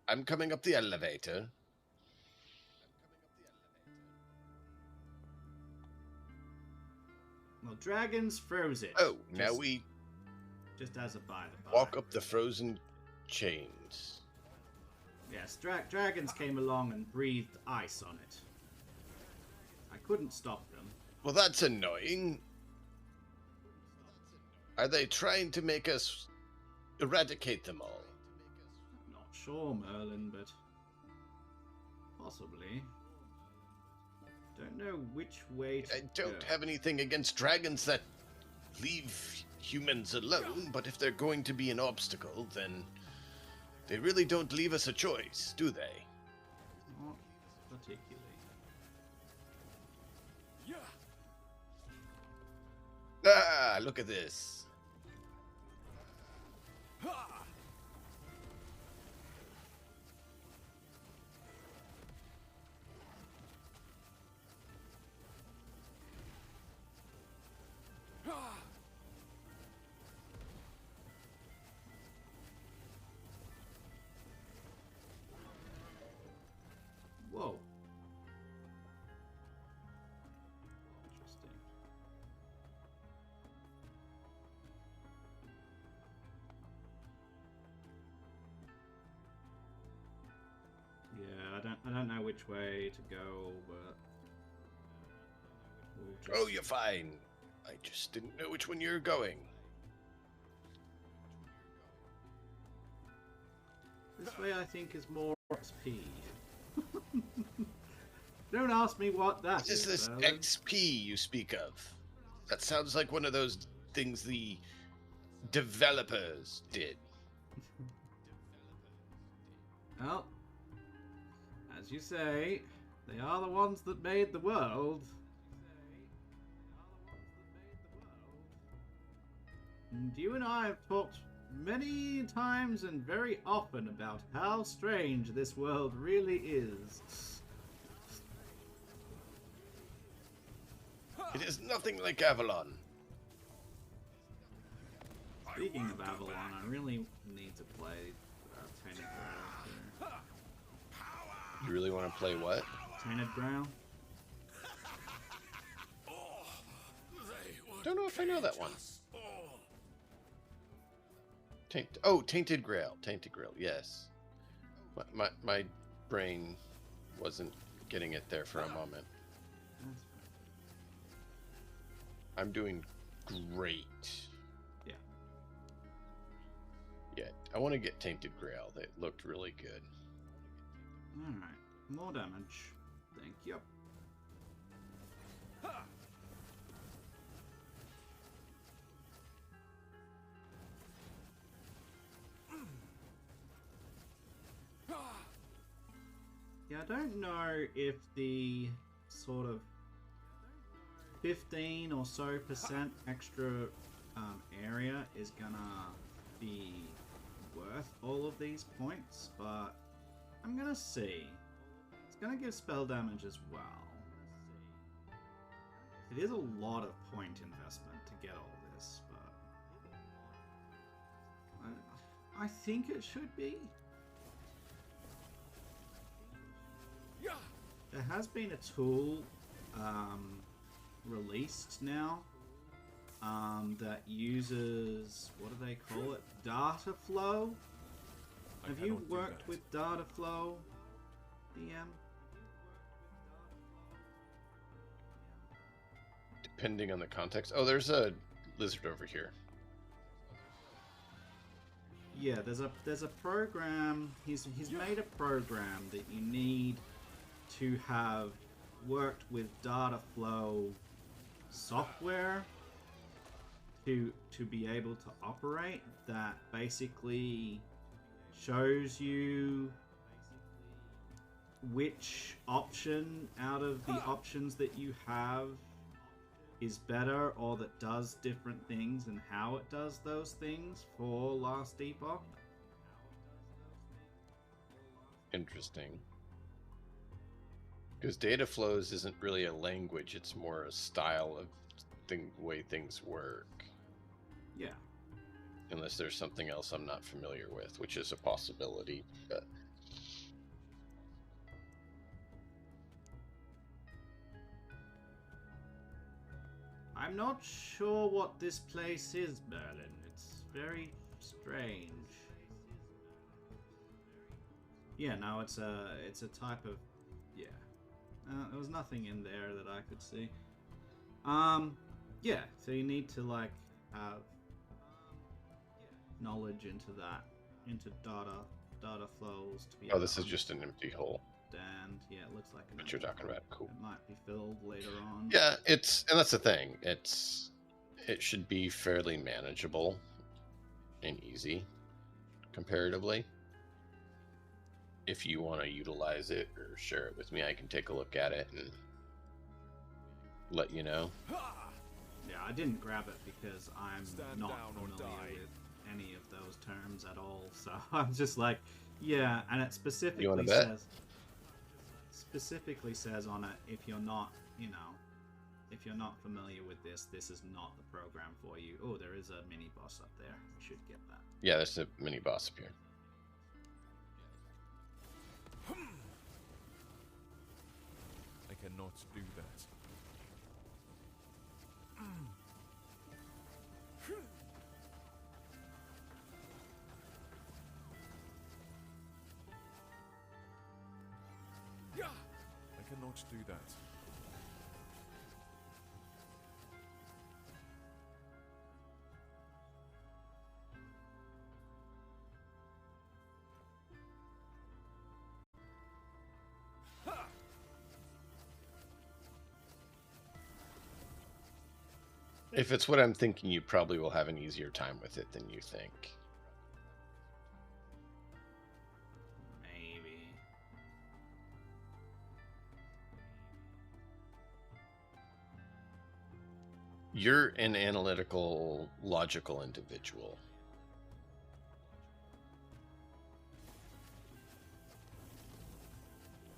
[SPEAKER 2] I'm coming up the elevator.
[SPEAKER 1] Well, dragons froze it.
[SPEAKER 2] Oh, now we
[SPEAKER 1] just as a by the by.
[SPEAKER 2] walk up the frozen chains.
[SPEAKER 1] Yes, dragons came along and breathed ice on it. I couldn't stop them.
[SPEAKER 2] Well, that's annoying. Are they trying to make us eradicate them all?
[SPEAKER 1] Not sure, Merlin, but possibly. Don't know which way to
[SPEAKER 2] I don't have anything against dragons that leave humans alone, but if they're going to be an obstacle, then they really don't leave us a choice, do they?
[SPEAKER 1] Not particularly.
[SPEAKER 2] Ah, look at this.
[SPEAKER 1] Whoa. Interesting. Yeah, I don't know which way to go, but we'll just...
[SPEAKER 2] Oh, you're fine. I just didn't know which one you're going.
[SPEAKER 1] This way I think is more XP. Don't ask me what that
[SPEAKER 2] What is this
[SPEAKER 1] Merlin.
[SPEAKER 2] XP you speak of? That sounds like one of those things the developers did.
[SPEAKER 1] Well, as you say, they are the ones that made the world. And you and I have talked many times and very often about how strange this world really is.
[SPEAKER 2] It is nothing like Avalon.
[SPEAKER 1] Speaking of Avalon, I really need to play Tainted Grail.
[SPEAKER 2] You really want to play what?
[SPEAKER 1] Tainted Grail?
[SPEAKER 2] Don't know if I know that one. Tainted Grail. Tainted Grail, yes. My brain wasn't getting it there for a moment. I'm doing great.
[SPEAKER 1] Yeah.
[SPEAKER 2] Yeah, I want to get Tainted Grail. They looked really good.
[SPEAKER 1] Alright, more damage. Thank you. Yeah, I don't know if the sort of 15 or so % extra area is gonna be worth all of these points, but I'm gonna see. It's gonna give spell damage as well. It is a lot of point investment to get all this, but I think it should be. There has been a tool released now that uses, what do they call it? Data flow? Have you worked with data flow, DM?
[SPEAKER 2] Depending on the context. Oh, there's a lizard over here.
[SPEAKER 1] Yeah, there's a program. He's made a program that you need to have worked with data flow software to be able to operate that basically shows you which option out of the options that you have is better or that does different things and how it does those things for Last Epoch.
[SPEAKER 2] Interesting. Because data flows isn't really a language, it's more a style of the way things work.
[SPEAKER 1] Yeah.
[SPEAKER 2] Unless there's something else I'm not familiar with, which is a possibility. But
[SPEAKER 1] I'm not sure what this place is, Merlin. It's very strange. Yeah, no, it's a type of, yeah. There was nothing in there that I could see. Yeah, so you need to like have knowledge into that, into data flows to be.
[SPEAKER 2] oh, this is just an empty hole.
[SPEAKER 1] And yeah, it looks like an
[SPEAKER 2] What you're
[SPEAKER 1] empty
[SPEAKER 2] talking
[SPEAKER 1] hole.
[SPEAKER 2] about, cool.
[SPEAKER 1] It might be filled later on.
[SPEAKER 2] Yeah, and that's the thing. It should be fairly manageable and easy comparatively. If you want to utilize it or share it with me, I can take a look at it and let you know.
[SPEAKER 1] Yeah, I didn't grab it because I'm
[SPEAKER 6] Stand
[SPEAKER 1] not
[SPEAKER 6] down or
[SPEAKER 1] familiar
[SPEAKER 6] die.
[SPEAKER 1] with any of those terms at all. So I'm just like, yeah, and it
[SPEAKER 2] You wanna bet?
[SPEAKER 1] specifically says on it, if you're not, you know, if you're not familiar with this, this is not the program for you. Oh, there is a mini boss up there. We should get that.
[SPEAKER 2] Yeah, there's a mini boss up here.
[SPEAKER 6] I cannot do that. I cannot do that.
[SPEAKER 2] If it's what I'm thinking, you probably will have an easier time with it than you think.
[SPEAKER 1] Maybe.
[SPEAKER 2] You're an analytical, logical individual.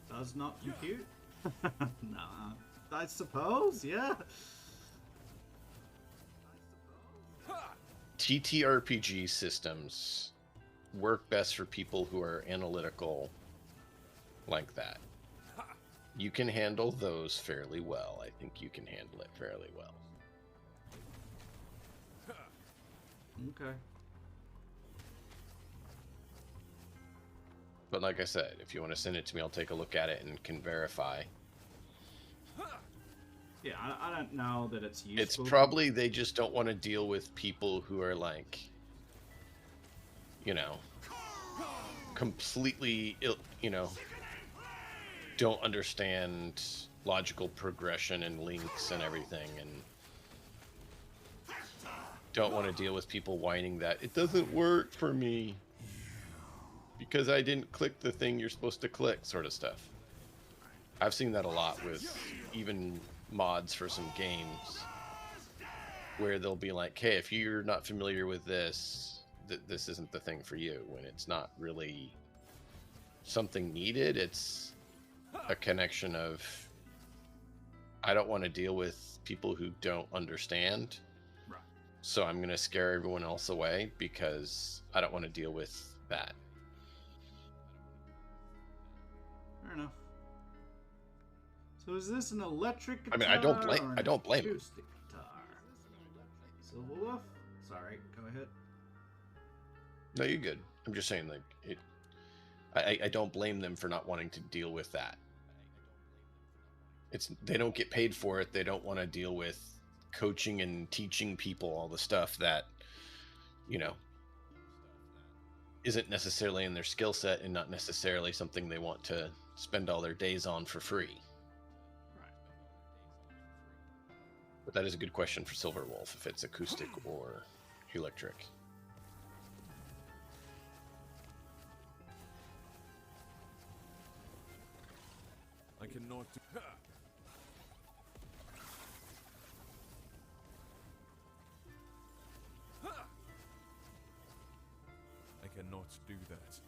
[SPEAKER 1] Does not compute? No, I suppose, yeah.
[SPEAKER 2] TTRPG systems work best for people who are analytical like that. You can handle those fairly well. I think you can handle it fairly well.
[SPEAKER 1] Okay.
[SPEAKER 2] But like I said, if you want to send it to me, I'll take a look at it and can verify.
[SPEAKER 1] Yeah, I don't know that it's useful.
[SPEAKER 2] It's probably they just don't want to deal with people who are like, you know, completely, you know, don't understand logical progression and links and everything, and don't want to deal with people whining that it doesn't work for me because I didn't click the thing you're supposed to click, sort of stuff. I've seen that a lot with even mods for some games where they'll be like, hey, if you're not familiar with this, this isn't the thing for you, when it's not really something needed. It's a connection of, I don't want to deal with people who don't understand,
[SPEAKER 1] Right.
[SPEAKER 2] so I'm going to scare everyone else away because I don't want to deal with that.
[SPEAKER 1] Fair enough. So is this an electric guitar?
[SPEAKER 2] I mean, I don't blame him.
[SPEAKER 1] acoustic guitar? Silver Wolf? Sorry, go ahead.
[SPEAKER 2] No, you're good. I'm just saying, like, I don't blame them for not wanting to deal with that. They don't get paid for it. They don't want to deal with coaching and teaching people all the stuff that, you know, isn't necessarily in their skill set and not necessarily something they want to spend all their days on for free. But that is a good question for Silverwolf, if it's acoustic or electric.
[SPEAKER 6] I cannot do... I cannot do that.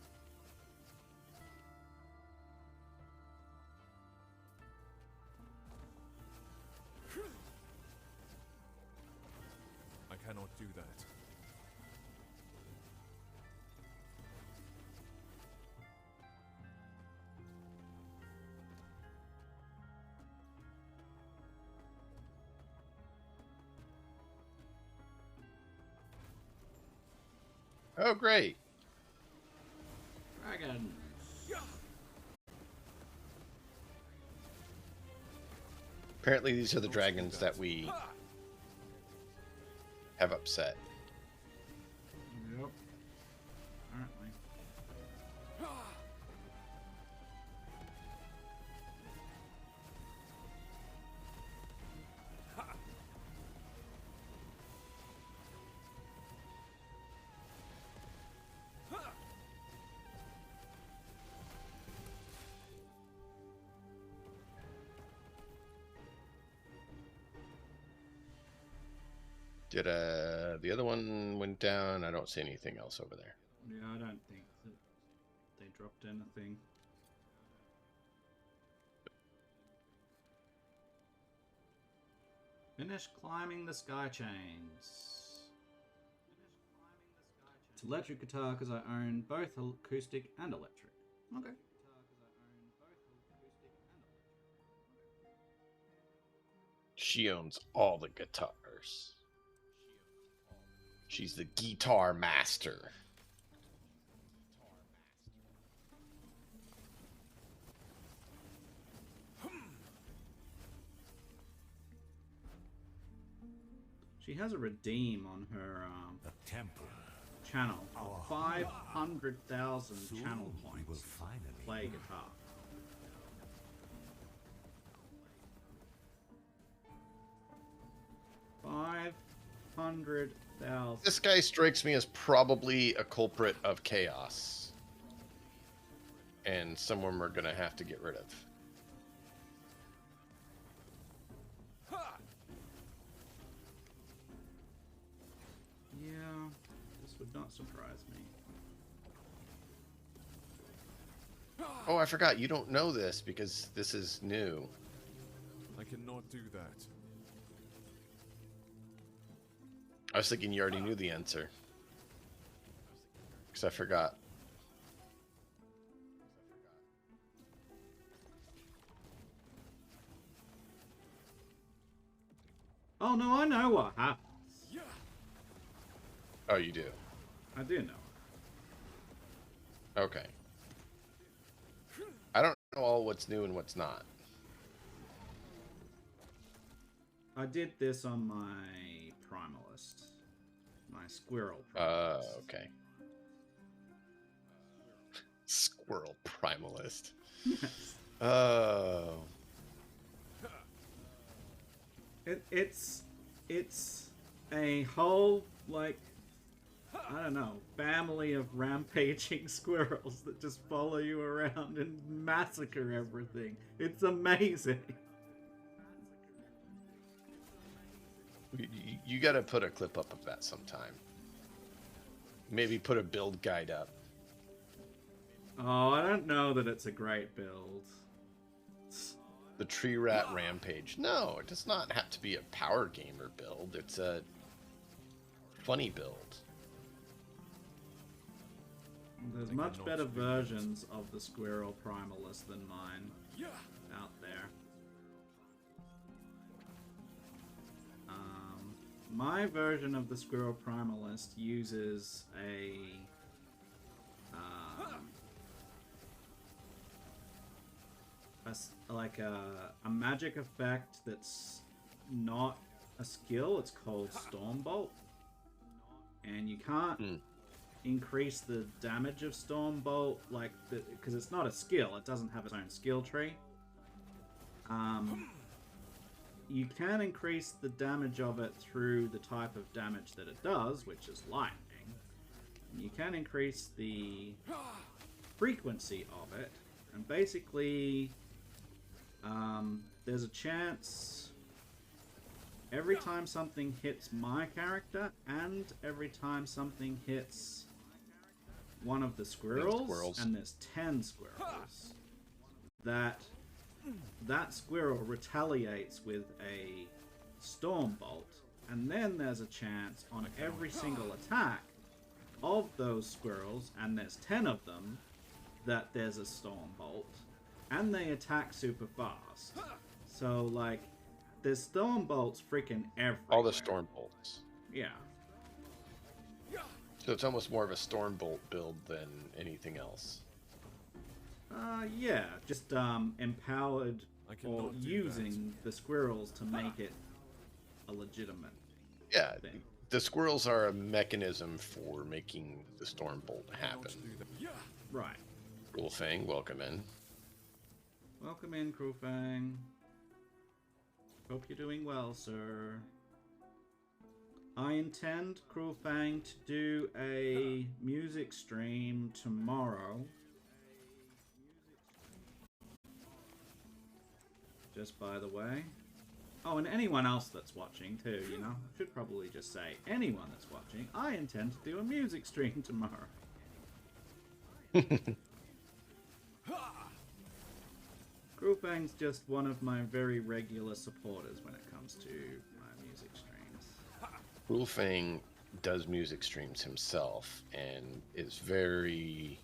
[SPEAKER 6] I cannot do that.
[SPEAKER 2] Oh, great.
[SPEAKER 1] Dragon.
[SPEAKER 2] Apparently these are the dragons that we have upset.
[SPEAKER 1] Yep. Apparently.
[SPEAKER 2] Did the other one went down? I don't see anything else over there.
[SPEAKER 1] Yeah, I don't think that they dropped anything. Finish climbing the sky chains. It's electric guitar because I own both acoustic and electric. Okay.
[SPEAKER 2] She owns all the guitars. She's the guitar master.
[SPEAKER 1] She has a redeem on her
[SPEAKER 3] The temple.
[SPEAKER 1] channel of 500,000 channel
[SPEAKER 3] Soon we will
[SPEAKER 1] points.
[SPEAKER 3] finally
[SPEAKER 1] Play guitar. 500,000.
[SPEAKER 2] This guy strikes me as probably a culprit of chaos. And someone we're going to have to get rid of.
[SPEAKER 1] Yeah, this would not surprise me.
[SPEAKER 2] Oh, I forgot. You don't know this because this is new.
[SPEAKER 6] I cannot do that.
[SPEAKER 2] I was thinking you already knew the answer. Because I forgot.
[SPEAKER 1] Oh no, I know what happens.
[SPEAKER 2] Oh, you do?
[SPEAKER 1] I do know.
[SPEAKER 2] Okay. I don't know all what's new and what's not.
[SPEAKER 1] I did this on my Primalist. My Squirrel Primalist.
[SPEAKER 2] Okay. Squirrel Primalist.
[SPEAKER 1] Yes.
[SPEAKER 2] Oh.
[SPEAKER 1] It's a whole, like, I don't know, family of rampaging squirrels that just follow you around and massacre everything. It's amazing.
[SPEAKER 2] You gotta put a clip up of that sometime. Maybe put a build guide up.
[SPEAKER 1] Oh, I don't know that it's a great build.
[SPEAKER 2] The Tree Rat Rampage. No, it does not have to be a power gamer build. It's a funny build.
[SPEAKER 1] There's much better versions of the Squirrel Primalist than mine out there. My version of the Squirrel Primalist uses a magic effect that's not a skill. It's called Stormbolt, and you can't increase the damage of Stormbolt because it's not a skill. It doesn't have its own skill tree. you can increase the damage of it through the type of damage that it does, which is lightning. You can increase the frequency of it, and basically there's a chance every time something hits my character and every time something hits one of the squirrels, and there's 10 squirrels, that squirrel retaliates with a storm bolt, and then there's a chance on every single attack of those squirrels, and there's 10 of them, that there's a storm bolt, and they attack super fast. So, like, there's storm bolts freaking everywhere.
[SPEAKER 2] All the storm bolts.
[SPEAKER 1] Yeah.
[SPEAKER 2] So it's almost more of a storm bolt build than anything else.
[SPEAKER 1] Yeah, just empowered or using the squirrels to make it a legitimate thing.
[SPEAKER 2] The squirrels are a mechanism for making the storm bolt happen.
[SPEAKER 1] Right.
[SPEAKER 2] Wolfang, welcome in.
[SPEAKER 1] Welcome in, Crewfang. Hope you're doing well, sir. I intend, Crewfang, to do a music stream tomorrow. Just by the way. Oh, and anyone else that's watching too, you know. I should probably just say, anyone that's watching, I intend to do a music stream tomorrow. Crewfang's just one of my very regular supporters when it comes to my music streams.
[SPEAKER 2] Wolfang does music streams himself and is very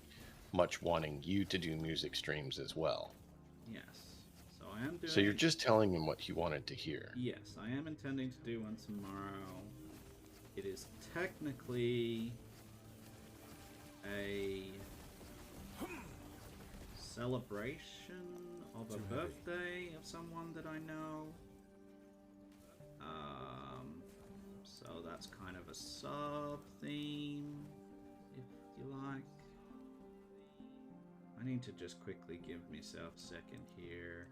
[SPEAKER 2] much wanting you to do music streams as well.
[SPEAKER 1] Yes. So I am doing...
[SPEAKER 2] So you're just telling him what he wanted to hear.
[SPEAKER 1] Yes, I am intending to do one tomorrow. It is technically a celebration of a birthday of someone that I know. So that's kind of a sub-theme, if you like. I need to just quickly give myself a second here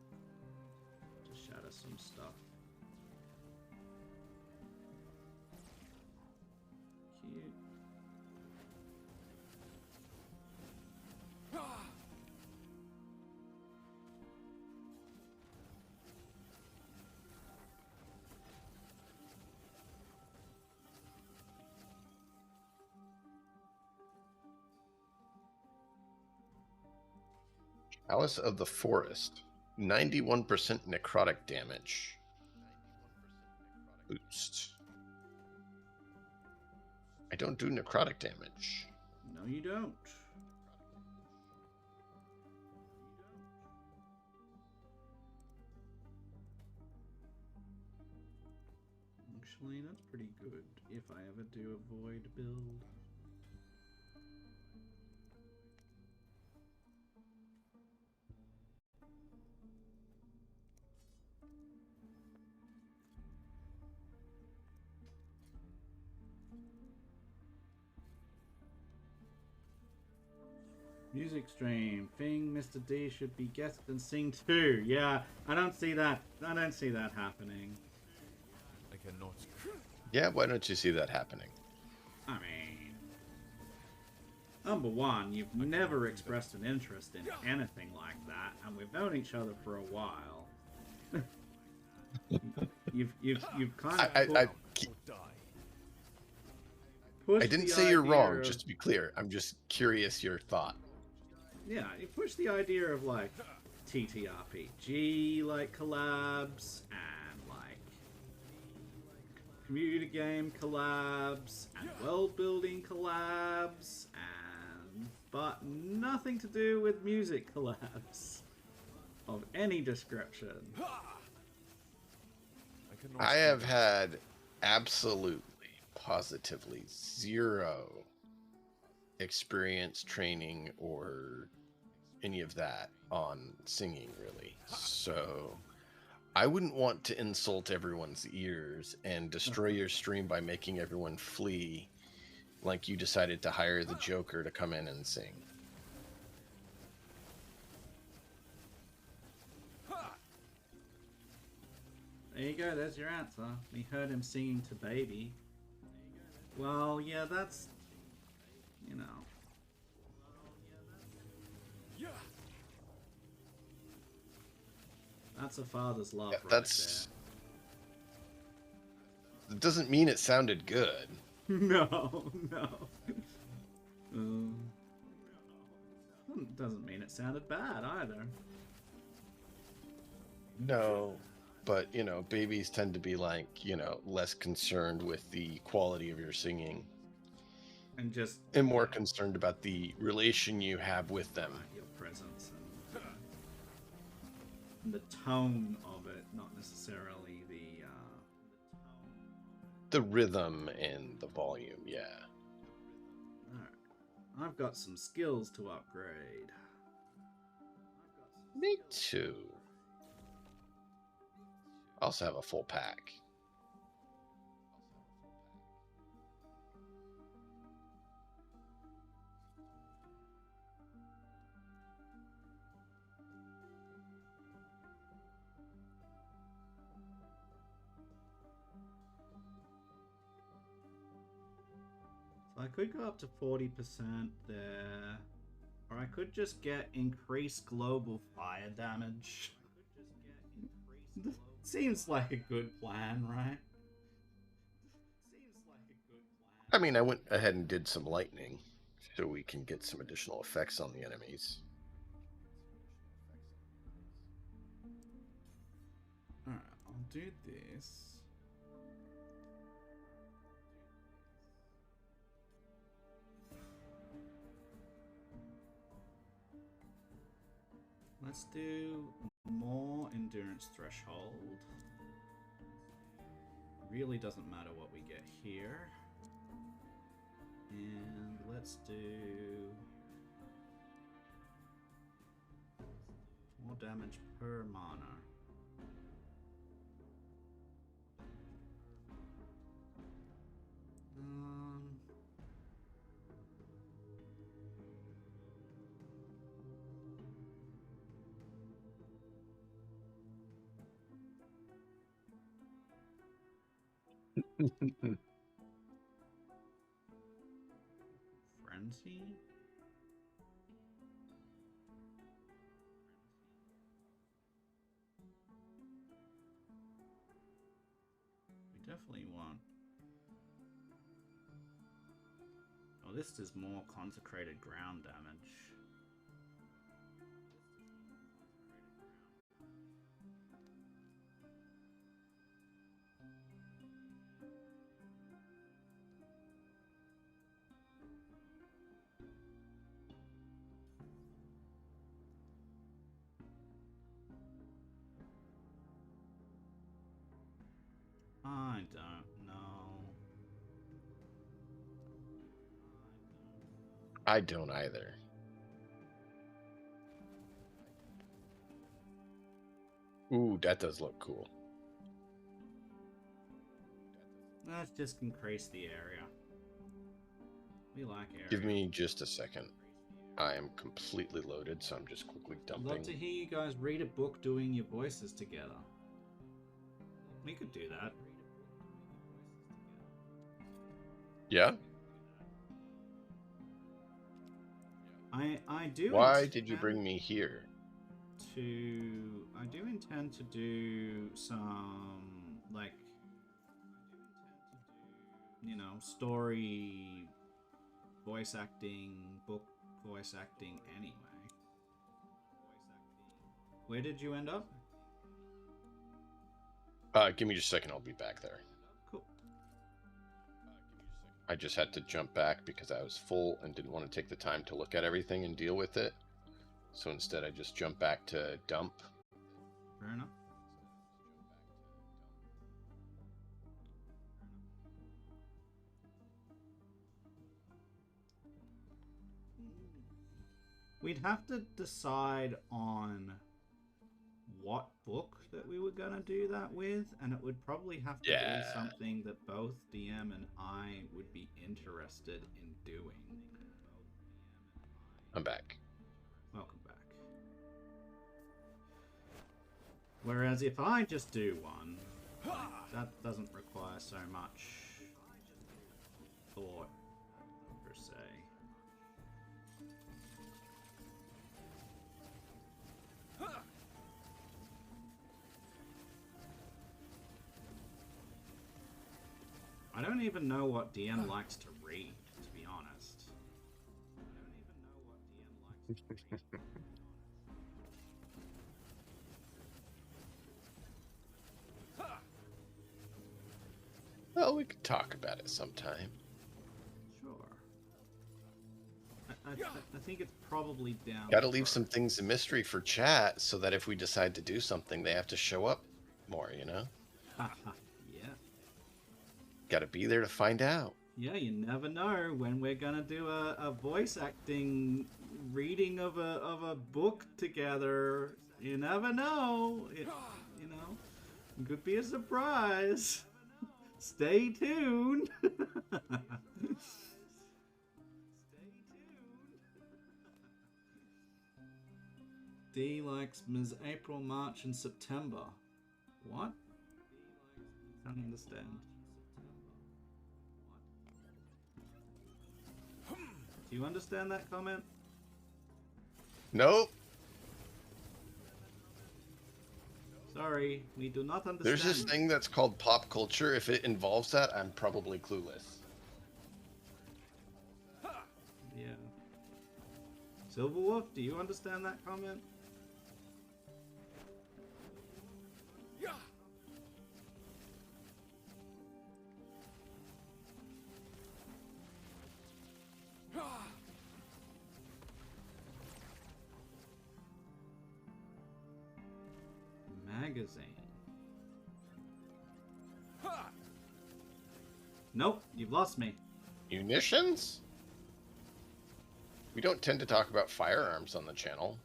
[SPEAKER 1] to shatter some stuff. Cute.
[SPEAKER 2] Alice of the Forest, 91% necrotic damage. Boost. I don't do necrotic damage.
[SPEAKER 1] No, you don't. Actually, that's pretty good if I ever do a void build. Music stream. Fing, Mr. D should be guest and sing too. Yeah, I don't see that. I don't see that happening.
[SPEAKER 6] I cannot.
[SPEAKER 2] Yeah, why don't you see that happening?
[SPEAKER 1] I mean, number one, you've never expressed an interest in anything like that, and we've known each other for a while. you've kind of
[SPEAKER 2] I didn't say you're wrong, just to be clear. I'm just curious your thought.
[SPEAKER 1] Yeah, you push the idea of like TTRPG like collabs and like computer game collabs and world building collabs but nothing to do with music collabs of any description.
[SPEAKER 2] I have had absolutely, positively zero experience, training, or any of that on singing, really. So I wouldn't want to insult everyone's ears and destroy your stream by making everyone flee like you decided to hire the Joker to come in and sing.
[SPEAKER 1] There you go, there's your answer. We heard him singing to Baby. Well, yeah, that's... You know... That's a father's love right
[SPEAKER 2] That's... It doesn't mean it sounded good.
[SPEAKER 1] there. No, no. Doesn't mean it sounded bad either.
[SPEAKER 2] No, but, you know, babies tend to be like, you know, less concerned with the quality of your singing.
[SPEAKER 1] And just...
[SPEAKER 2] And more concerned about the relation you have with them.
[SPEAKER 1] Your presence and the tone of it, not necessarily
[SPEAKER 2] the rhythm and the volume, yeah.
[SPEAKER 1] Alright. I've got some skills to upgrade.
[SPEAKER 2] Me too. I also have a full pack.
[SPEAKER 1] So I could go up to 40% there. Or I could just get increased global fire damage. Seems like a good plan, right?
[SPEAKER 2] I mean, I went ahead and did some lightning so we can get some additional effects on the enemies.
[SPEAKER 1] Alright, I'll do this. Let's do more endurance threshold. Really doesn't matter what we get here. And let's do more damage per mana. Frenzy? We definitely want... Oh, this does more consecrated ground damage. I don't know.
[SPEAKER 2] I don't either. Ooh, that does look cool.
[SPEAKER 1] Let's just increase the area. We like area.
[SPEAKER 2] Give me just a second. I am completely loaded, so I'm just quickly dumping.
[SPEAKER 1] I'd love to hear you guys read a book doing your voices together. We could do that.
[SPEAKER 2] Yeah?
[SPEAKER 1] I do.
[SPEAKER 2] Why did you bring me here?
[SPEAKER 1] I do intend to do some, like, you know, story voice acting, book voice acting anyway. Where did you end up?
[SPEAKER 2] Give me just a second, I'll be back there.
[SPEAKER 1] Cool.
[SPEAKER 2] I just had to jump back because I was full and didn't want to take the time to look at everything and deal with it. So instead I just jumped back to dump.
[SPEAKER 1] Fair enough. We'd have to decide on what book that we were gonna do that with, and it would probably have to be something that both DM and I would be interested in doing.
[SPEAKER 2] I'm back.
[SPEAKER 1] Welcome back. Whereas if I just do one, That doesn't require so much thought, per se. I don't even know what DM likes to read, to be honest.
[SPEAKER 2] Well, we could talk about it sometime.
[SPEAKER 1] Sure. I think it's probably down.
[SPEAKER 2] Gotta leave some things a mystery for chat so that if we decide to do something, they have to show up more, you know?
[SPEAKER 1] Yeah.
[SPEAKER 2] Gotta be there to find out.
[SPEAKER 1] Yeah, you never know when we're gonna do a voice acting reading of a book together. You never know. It could be a surprise. Stay tuned. D likes Ms. April, March, and September. What? Can't understand. Do you understand that comment?
[SPEAKER 2] Nope.
[SPEAKER 1] Sorry, we do not understand.
[SPEAKER 2] There's this thing that's called pop culture. If it involves that, I'm probably clueless.
[SPEAKER 1] Yeah. Silverwolf, do you understand that comment? Magazine. Nope, you've lost me.
[SPEAKER 2] Munitions? We don't tend to talk about firearms on the channel.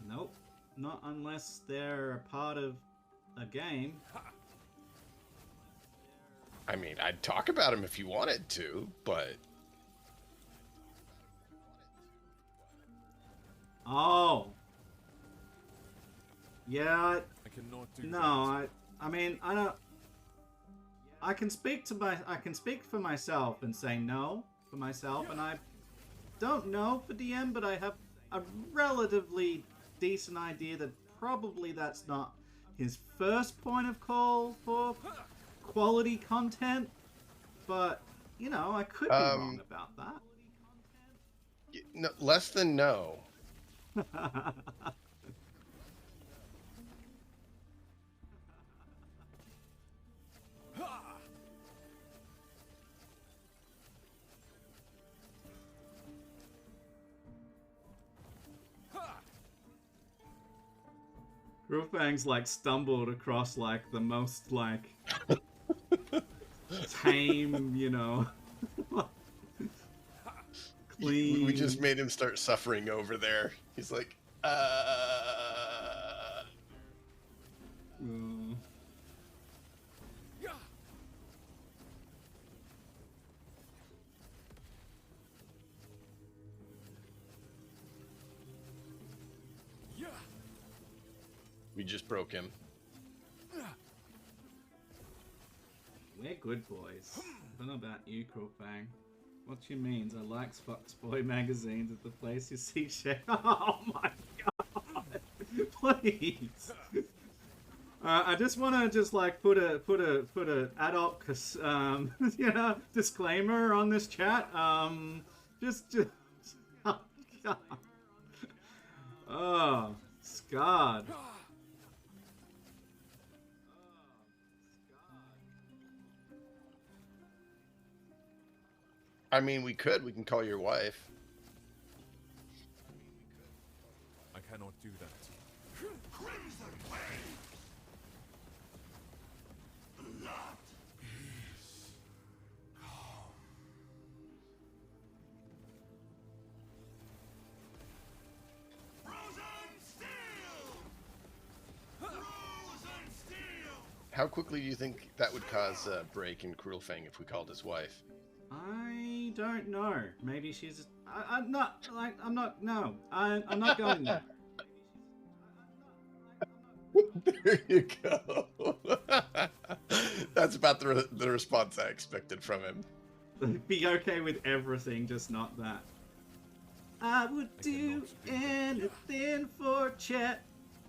[SPEAKER 1] Nope, not unless they're a part of a game.
[SPEAKER 2] I mean, I'd talk about them if you wanted to, but...
[SPEAKER 1] Oh. Yeah.
[SPEAKER 6] I cannot do that.
[SPEAKER 1] I mean, I don't. I can speak for myself and say no for myself, and I don't know for DM, but I have a relatively decent idea that probably that's not his first point of call for quality content. But I could be wrong about that.
[SPEAKER 2] No, less than no.
[SPEAKER 1] Roofbang's stumbled across the most tame, clean.
[SPEAKER 2] We just made him start suffering over there. He's like, We just broke him.
[SPEAKER 1] We're good boys. I don't know about you, Crowfang. What you means? I likes Foxboy magazines at the place you see shit. Oh my god! Please. I just want to put a adult disclaimer on this chat. Just oh god. Oh, scarred.
[SPEAKER 2] I mean, we can call your wife.
[SPEAKER 6] I cannot do that.
[SPEAKER 2] How quickly do you think that would cause a break in Crulefang if we called his wife?
[SPEAKER 1] I don't know. Maybe she's. I'm not. I'm not. No. I'm not going there.
[SPEAKER 2] There you go. That's about the response I expected from him.
[SPEAKER 1] Be okay with everything, just not that. I would do anything for Chet,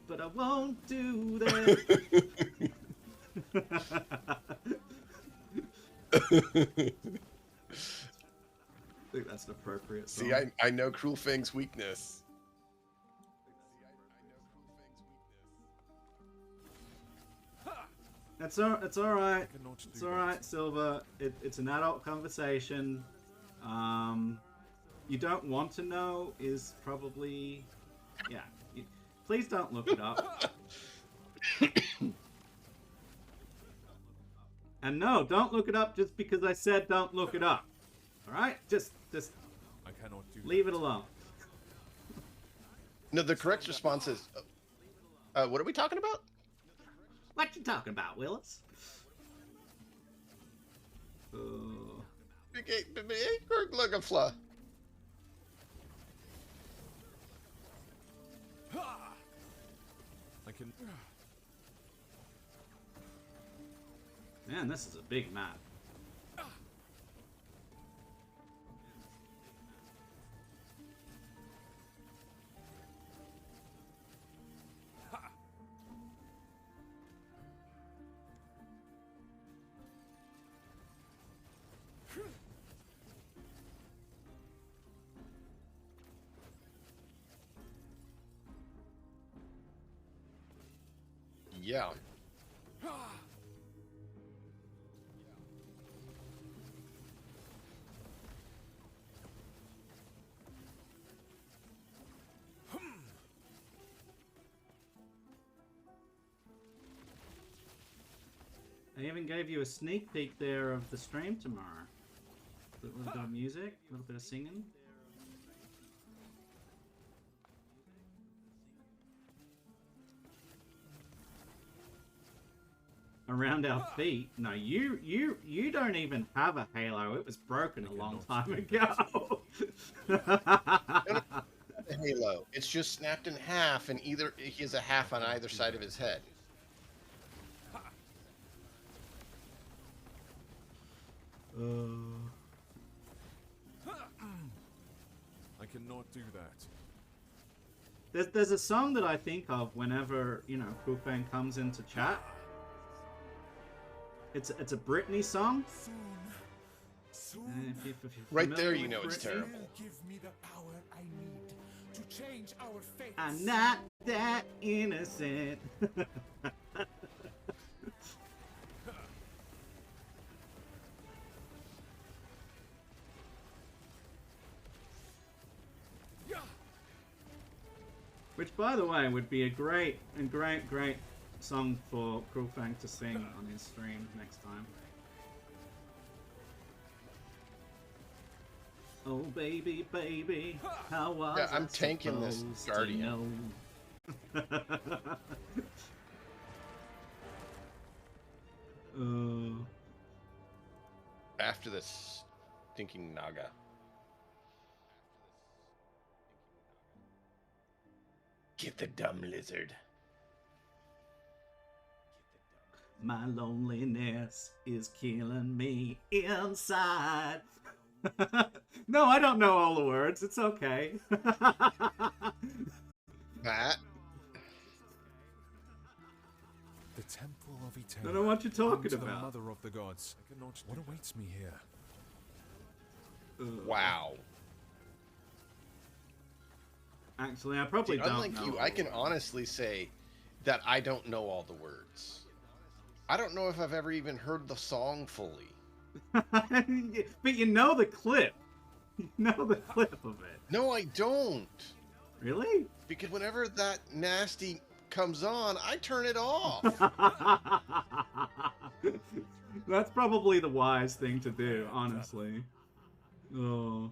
[SPEAKER 1] but I won't do that. I think that's an appropriate song.
[SPEAKER 2] See, I know Cruel Fang's weakness.
[SPEAKER 1] It's all right. It's all right, Silver. It's an adult conversation. You don't want to know is probably, yeah. Please don't look it up. And no, don't look it up just because I said don't look it up. All right, just
[SPEAKER 6] I cannot do
[SPEAKER 1] leave it alone.
[SPEAKER 2] No, the correct response is, what are we talking about?
[SPEAKER 1] What you talking about, Willis?
[SPEAKER 2] Look a flaw.
[SPEAKER 6] I can.
[SPEAKER 1] Man, this is a big map.
[SPEAKER 2] Yeah.
[SPEAKER 1] I even gave you a sneak peek there of the stream tomorrow. A little bit of music, a little bit of singing. Around our feet? No, you don't even have a halo. It was broken a long time ago.
[SPEAKER 2] A halo. It's just snapped in half, and he has a half on either side of his head.
[SPEAKER 6] I cannot do that.
[SPEAKER 1] There's a song that I think of whenever, you know, Kufang comes into chat. It's a Britney song. If you're
[SPEAKER 2] Right there,
[SPEAKER 1] familiar
[SPEAKER 2] you know
[SPEAKER 1] with
[SPEAKER 2] it's
[SPEAKER 1] Britney.
[SPEAKER 2] terrible.
[SPEAKER 7] Give me the power I need to change our fate.
[SPEAKER 1] I'm not that innocent. Which, by the way, would be a great song for Krulfang to sing on his stream next time. Oh baby, baby, how was
[SPEAKER 2] Yeah, I'm
[SPEAKER 1] I
[SPEAKER 2] tanking this
[SPEAKER 1] supposed
[SPEAKER 2] Guardian.
[SPEAKER 1] to know?
[SPEAKER 2] After this stinking Naga. Get the dumb lizard.
[SPEAKER 1] My loneliness is killing me inside. No, I don't know all the words. It's okay.
[SPEAKER 2] Matt?
[SPEAKER 6] The Temple of Eternity.
[SPEAKER 1] I don't know what you're talking
[SPEAKER 6] The
[SPEAKER 1] about.
[SPEAKER 6] Mother of the Gods. I cannot. What awaits me here?
[SPEAKER 2] Wow.
[SPEAKER 1] Actually, I probably
[SPEAKER 2] See,
[SPEAKER 1] don't
[SPEAKER 2] unlike
[SPEAKER 1] know.
[SPEAKER 2] you, I can honestly say that I don't know all the words. I don't know if I've ever even heard the song fully.
[SPEAKER 1] But you know the clip. You know the clip of it.
[SPEAKER 2] No, I don't.
[SPEAKER 1] Really?
[SPEAKER 2] Because whenever that nasty comes on, I turn it off.
[SPEAKER 1] That's probably the wise thing to do, honestly. Oh.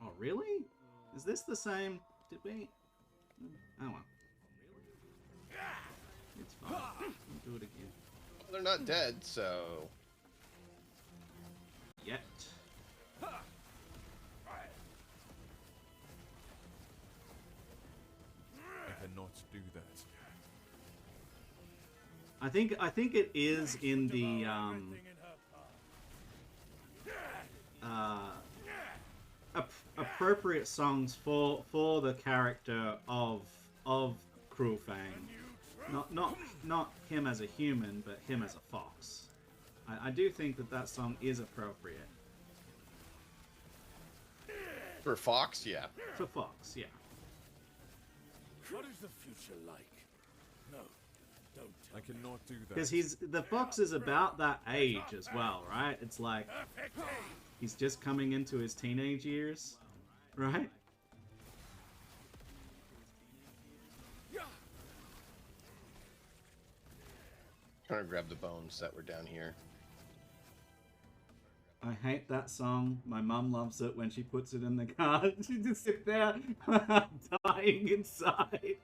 [SPEAKER 1] Oh, really? Is this the same? Did we? Oh well. It's fine. We'll do it again.
[SPEAKER 2] They're not dead, so...
[SPEAKER 1] Yet.
[SPEAKER 6] I do that.
[SPEAKER 1] I think it is in the appropriate songs for the character of Crewfang. Not him as a human, but him as a fox. I do think that song is appropriate.
[SPEAKER 2] For Fox, yeah.
[SPEAKER 1] For Fox, yeah.
[SPEAKER 4] What is the future like? No, don't.
[SPEAKER 6] I cannot do that.
[SPEAKER 1] Because the fox is about that age as well, right? It's like he's just coming into his teenage years, right?
[SPEAKER 2] Trying to grab the bones that were down here.
[SPEAKER 1] I hate that song. My mum loves it when she puts it in the car. She just sits there dying inside.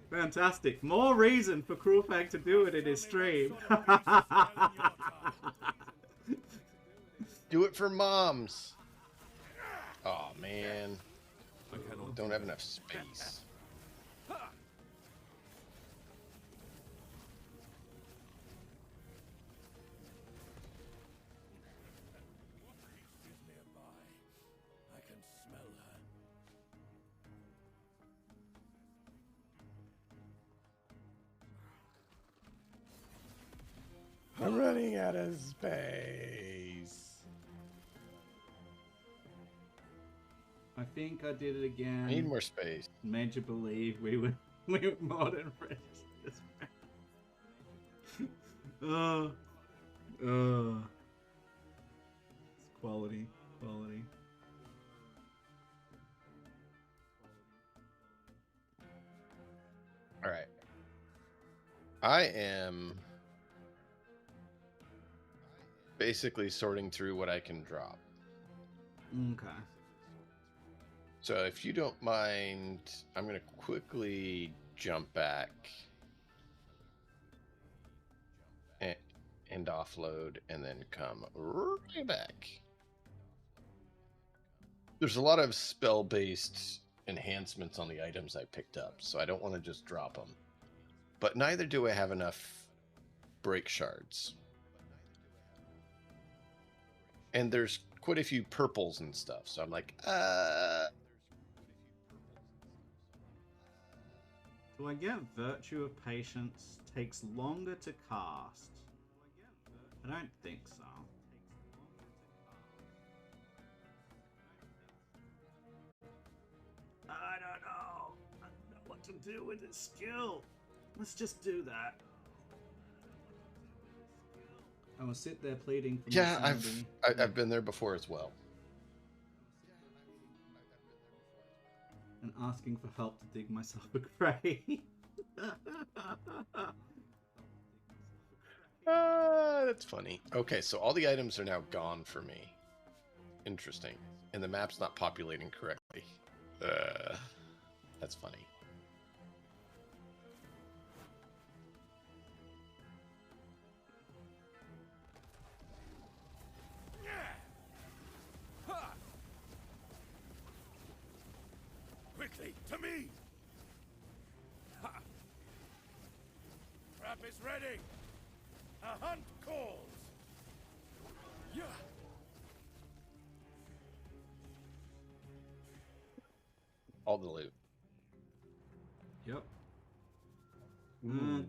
[SPEAKER 1] Fantastic. More reason for Crewfang to do it in his stream.
[SPEAKER 2] Do it for moms. Oh man.
[SPEAKER 6] I cannot
[SPEAKER 2] Don't have enough space. I'm running out of space.
[SPEAKER 1] I think I did it again.
[SPEAKER 2] I need more space.
[SPEAKER 1] Made you believe we were modern friends. It's quality.
[SPEAKER 2] All right. I am basically sorting through what I can drop.
[SPEAKER 1] Okay.
[SPEAKER 2] So if you don't mind, I'm going to quickly jump back and offload and then come right back. There's a lot of spell-based enhancements on the items I picked up, so I don't want to just drop them. But neither do I have enough break shards. And there's quite a few purples and stuff, so I'm like,
[SPEAKER 1] Do I get Virtue of Patience? Takes longer to cast. I don't think so. I don't know. I don't know what to do with this skill. Let's just do that. I will sit there pleading for
[SPEAKER 2] yeah,
[SPEAKER 1] my sanity.
[SPEAKER 2] I've been there before as well.
[SPEAKER 1] And asking for help to dig myself a grave.
[SPEAKER 2] That's funny. Okay, so all the items are now gone for me. Interesting. And the map's not populating correctly. That's funny.
[SPEAKER 4] Quickly, to me! Ha! Trap is ready! A hunt calls! Yeah!
[SPEAKER 2] All the loot.
[SPEAKER 1] Yep.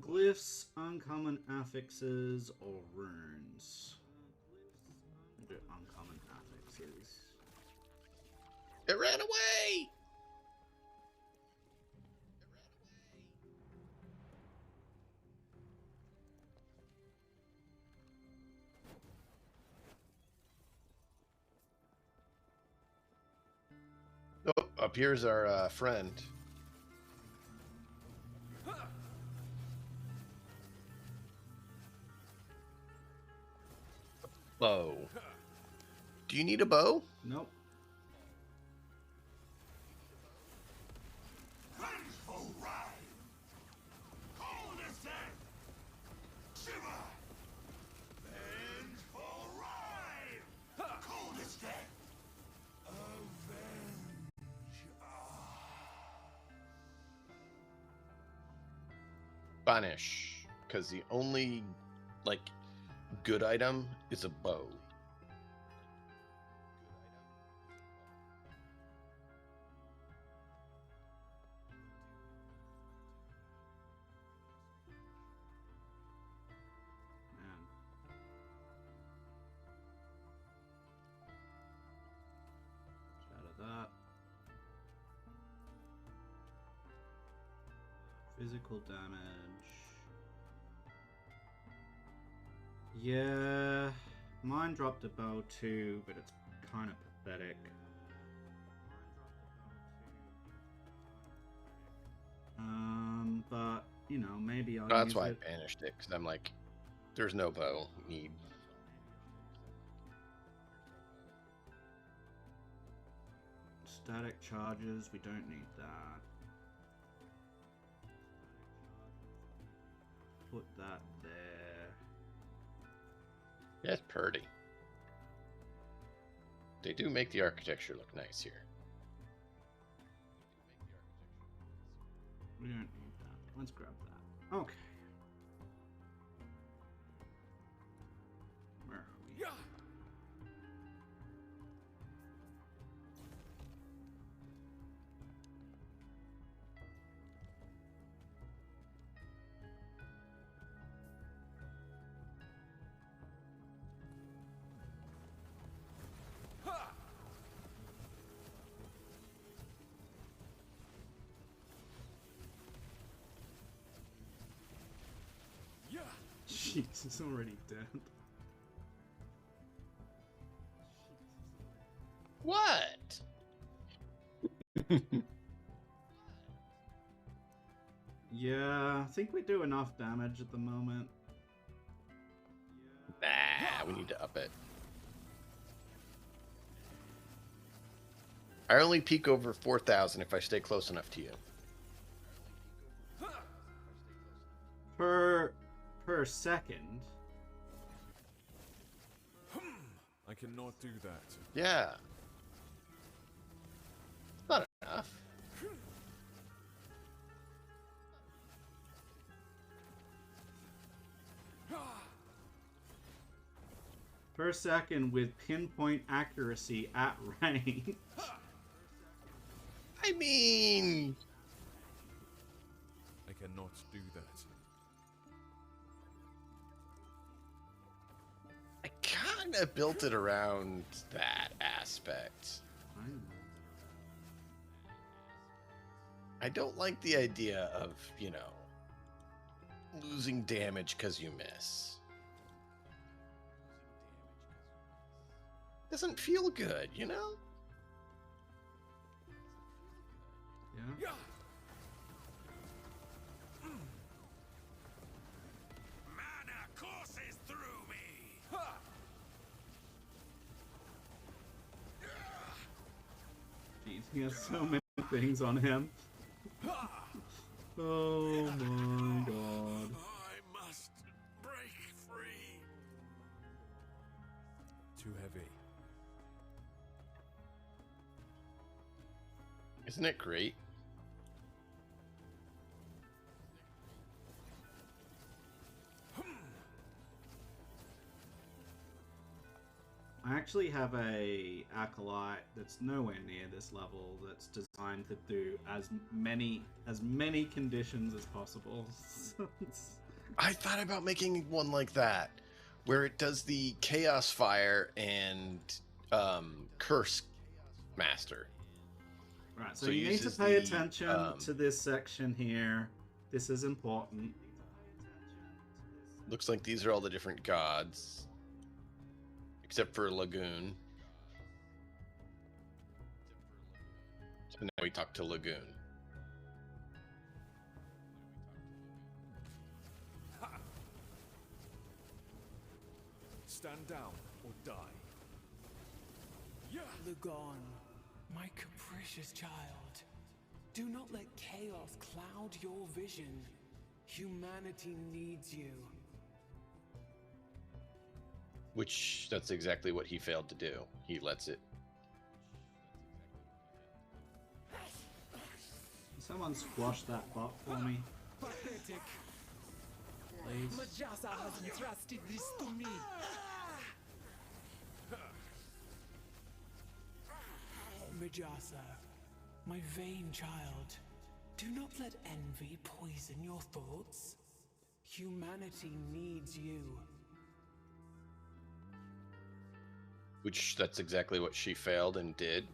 [SPEAKER 1] Glyphs, uncommon affixes, or runes. The uncommon affixes.
[SPEAKER 2] It ran away! Oh, up here's our friend. Bow. Do you need a bow?
[SPEAKER 1] Nope.
[SPEAKER 2] Banish, because the only like good item is a bow.
[SPEAKER 1] Man. Out of that. Physical damage. Yeah, mine dropped a bow too, but it's kind of pathetic. But you know, maybe I'll
[SPEAKER 2] That's
[SPEAKER 1] use
[SPEAKER 2] why
[SPEAKER 1] it.
[SPEAKER 2] I banished it, because I'm like, there's no bow need.
[SPEAKER 1] Static charges, we don't need that. Put that there.
[SPEAKER 2] Yeah, it's pretty. They do make the architecture look nice here.
[SPEAKER 1] We don't need that. Let's grab that. Okay. Where are we? Jeez, he's already dead.
[SPEAKER 2] What?
[SPEAKER 1] Yeah, I think we do enough damage at the moment.
[SPEAKER 2] Nah, we need to up it. I only peak over 4,000 if I stay close enough to you.
[SPEAKER 1] Per second.
[SPEAKER 6] I cannot do that.
[SPEAKER 2] Yeah. Not enough.
[SPEAKER 1] Per second with pinpoint accuracy at range.
[SPEAKER 2] I mean,
[SPEAKER 6] I cannot do that.
[SPEAKER 2] I kind of built it around that aspect. I don't like the idea of, you know, losing damage because you miss. Doesn't feel good, you know?
[SPEAKER 1] Yeah.
[SPEAKER 4] Mana courses through me.
[SPEAKER 1] Jeez, he has so many things on him. Oh my god.
[SPEAKER 4] I must break free.
[SPEAKER 6] Too heavy.
[SPEAKER 2] Isn't it great?
[SPEAKER 1] I actually have a acolyte that's nowhere near this level that's designed to do as many conditions as possible.
[SPEAKER 2] I thought about making one like that, where it does the Chaos Fire and Curse Master.
[SPEAKER 1] Right, so
[SPEAKER 2] So
[SPEAKER 1] you
[SPEAKER 2] it
[SPEAKER 1] need to
[SPEAKER 2] uses
[SPEAKER 1] pay
[SPEAKER 2] the,
[SPEAKER 1] attention to this section here. This is important.
[SPEAKER 2] Looks like these are all the different gods, except for Lagoon. So now we talk to Lagoon.
[SPEAKER 6] Stand down or die.
[SPEAKER 8] Lagon, my capricious child. Do not let chaos cloud your vision. Humanity needs you.
[SPEAKER 2] Which, that's exactly what he failed to do. He lets it.
[SPEAKER 1] Someone squash that bot for me.
[SPEAKER 8] Pathetic.
[SPEAKER 1] please.
[SPEAKER 8] Majasa has entrusted this to me. Majasa, my vain child, do not let envy poison your thoughts. Humanity needs you.
[SPEAKER 2] Which, that's exactly what she failed and did.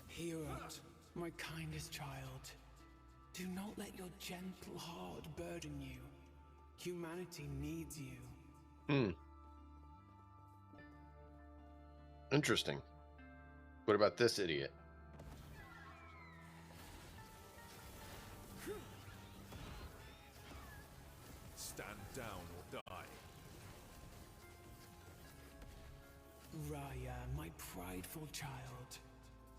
[SPEAKER 8] Hear out, my kindest child. Do not let your gentle heart burden you. Humanity needs you.
[SPEAKER 2] Hmm. Interesting. What about this idiot?
[SPEAKER 6] Stand down or die.
[SPEAKER 8] Raya, my prideful child.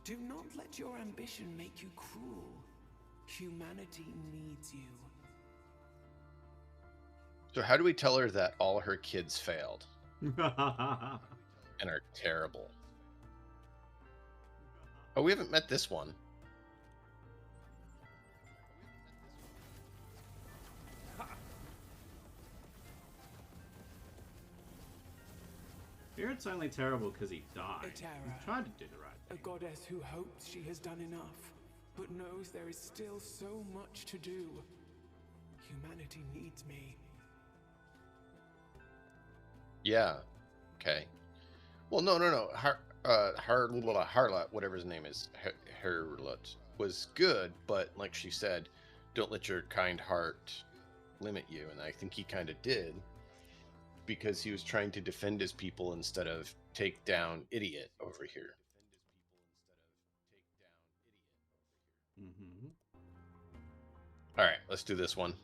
[SPEAKER 8] Do not let your ambition make you cruel. Humanity needs you.
[SPEAKER 2] So how do we tell her that all her kids failed and are terrible? Oh, we haven't met this one.
[SPEAKER 1] Here it's only terrible because he died.
[SPEAKER 8] Atara,
[SPEAKER 1] He tried to do the right
[SPEAKER 8] a
[SPEAKER 1] thing.
[SPEAKER 8] goddess who hopes she has done enough, but knows there is still so much to do. Humanity needs me.
[SPEAKER 2] Yeah. Okay. Well, no. Harlot, whatever his name is, Harlot, was good, but like she said, don't let your kind heart limit you. And I think he kind of did, because he was trying to defend his people instead of take down idiot over here.
[SPEAKER 1] Mm-hmm.
[SPEAKER 2] All right, let's do this one.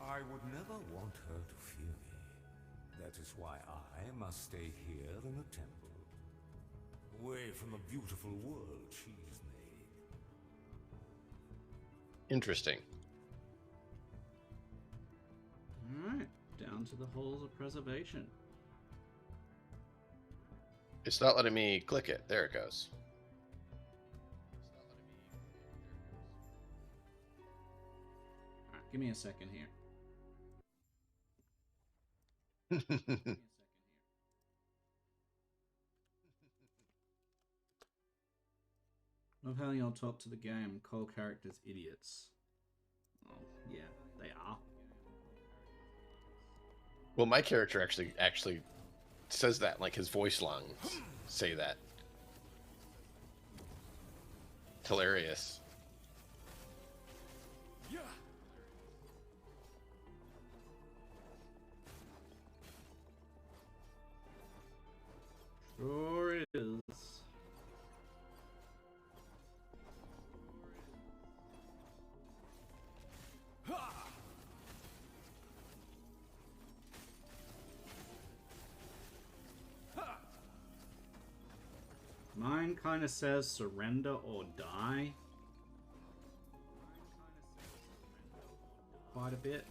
[SPEAKER 3] I would never want her to fear me. That is why I must stay here in the temple, away from the beautiful world she's made.
[SPEAKER 2] Interesting.
[SPEAKER 1] Alright, down to the halls of preservation.
[SPEAKER 2] It's not letting me click it. There it goes.
[SPEAKER 1] Alright, give me a second here. Love how y'all talk to the game and call characters idiots. Oh, yeah, they are.
[SPEAKER 2] Well, my character actually says that, like his voice lines say that. It's hilarious.
[SPEAKER 1] Sure is. Mine kind of says surrender or die. Quite a bit.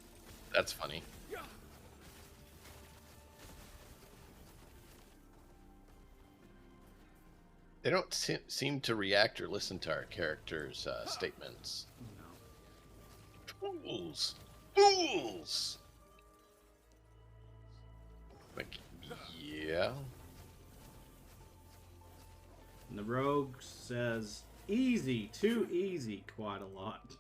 [SPEAKER 2] That's funny. They don't seem to react or listen to our characters' statements.
[SPEAKER 1] No.
[SPEAKER 2] Fools! Fools! Like, yeah.
[SPEAKER 1] And the rogue says easy, too easy, quite a lot.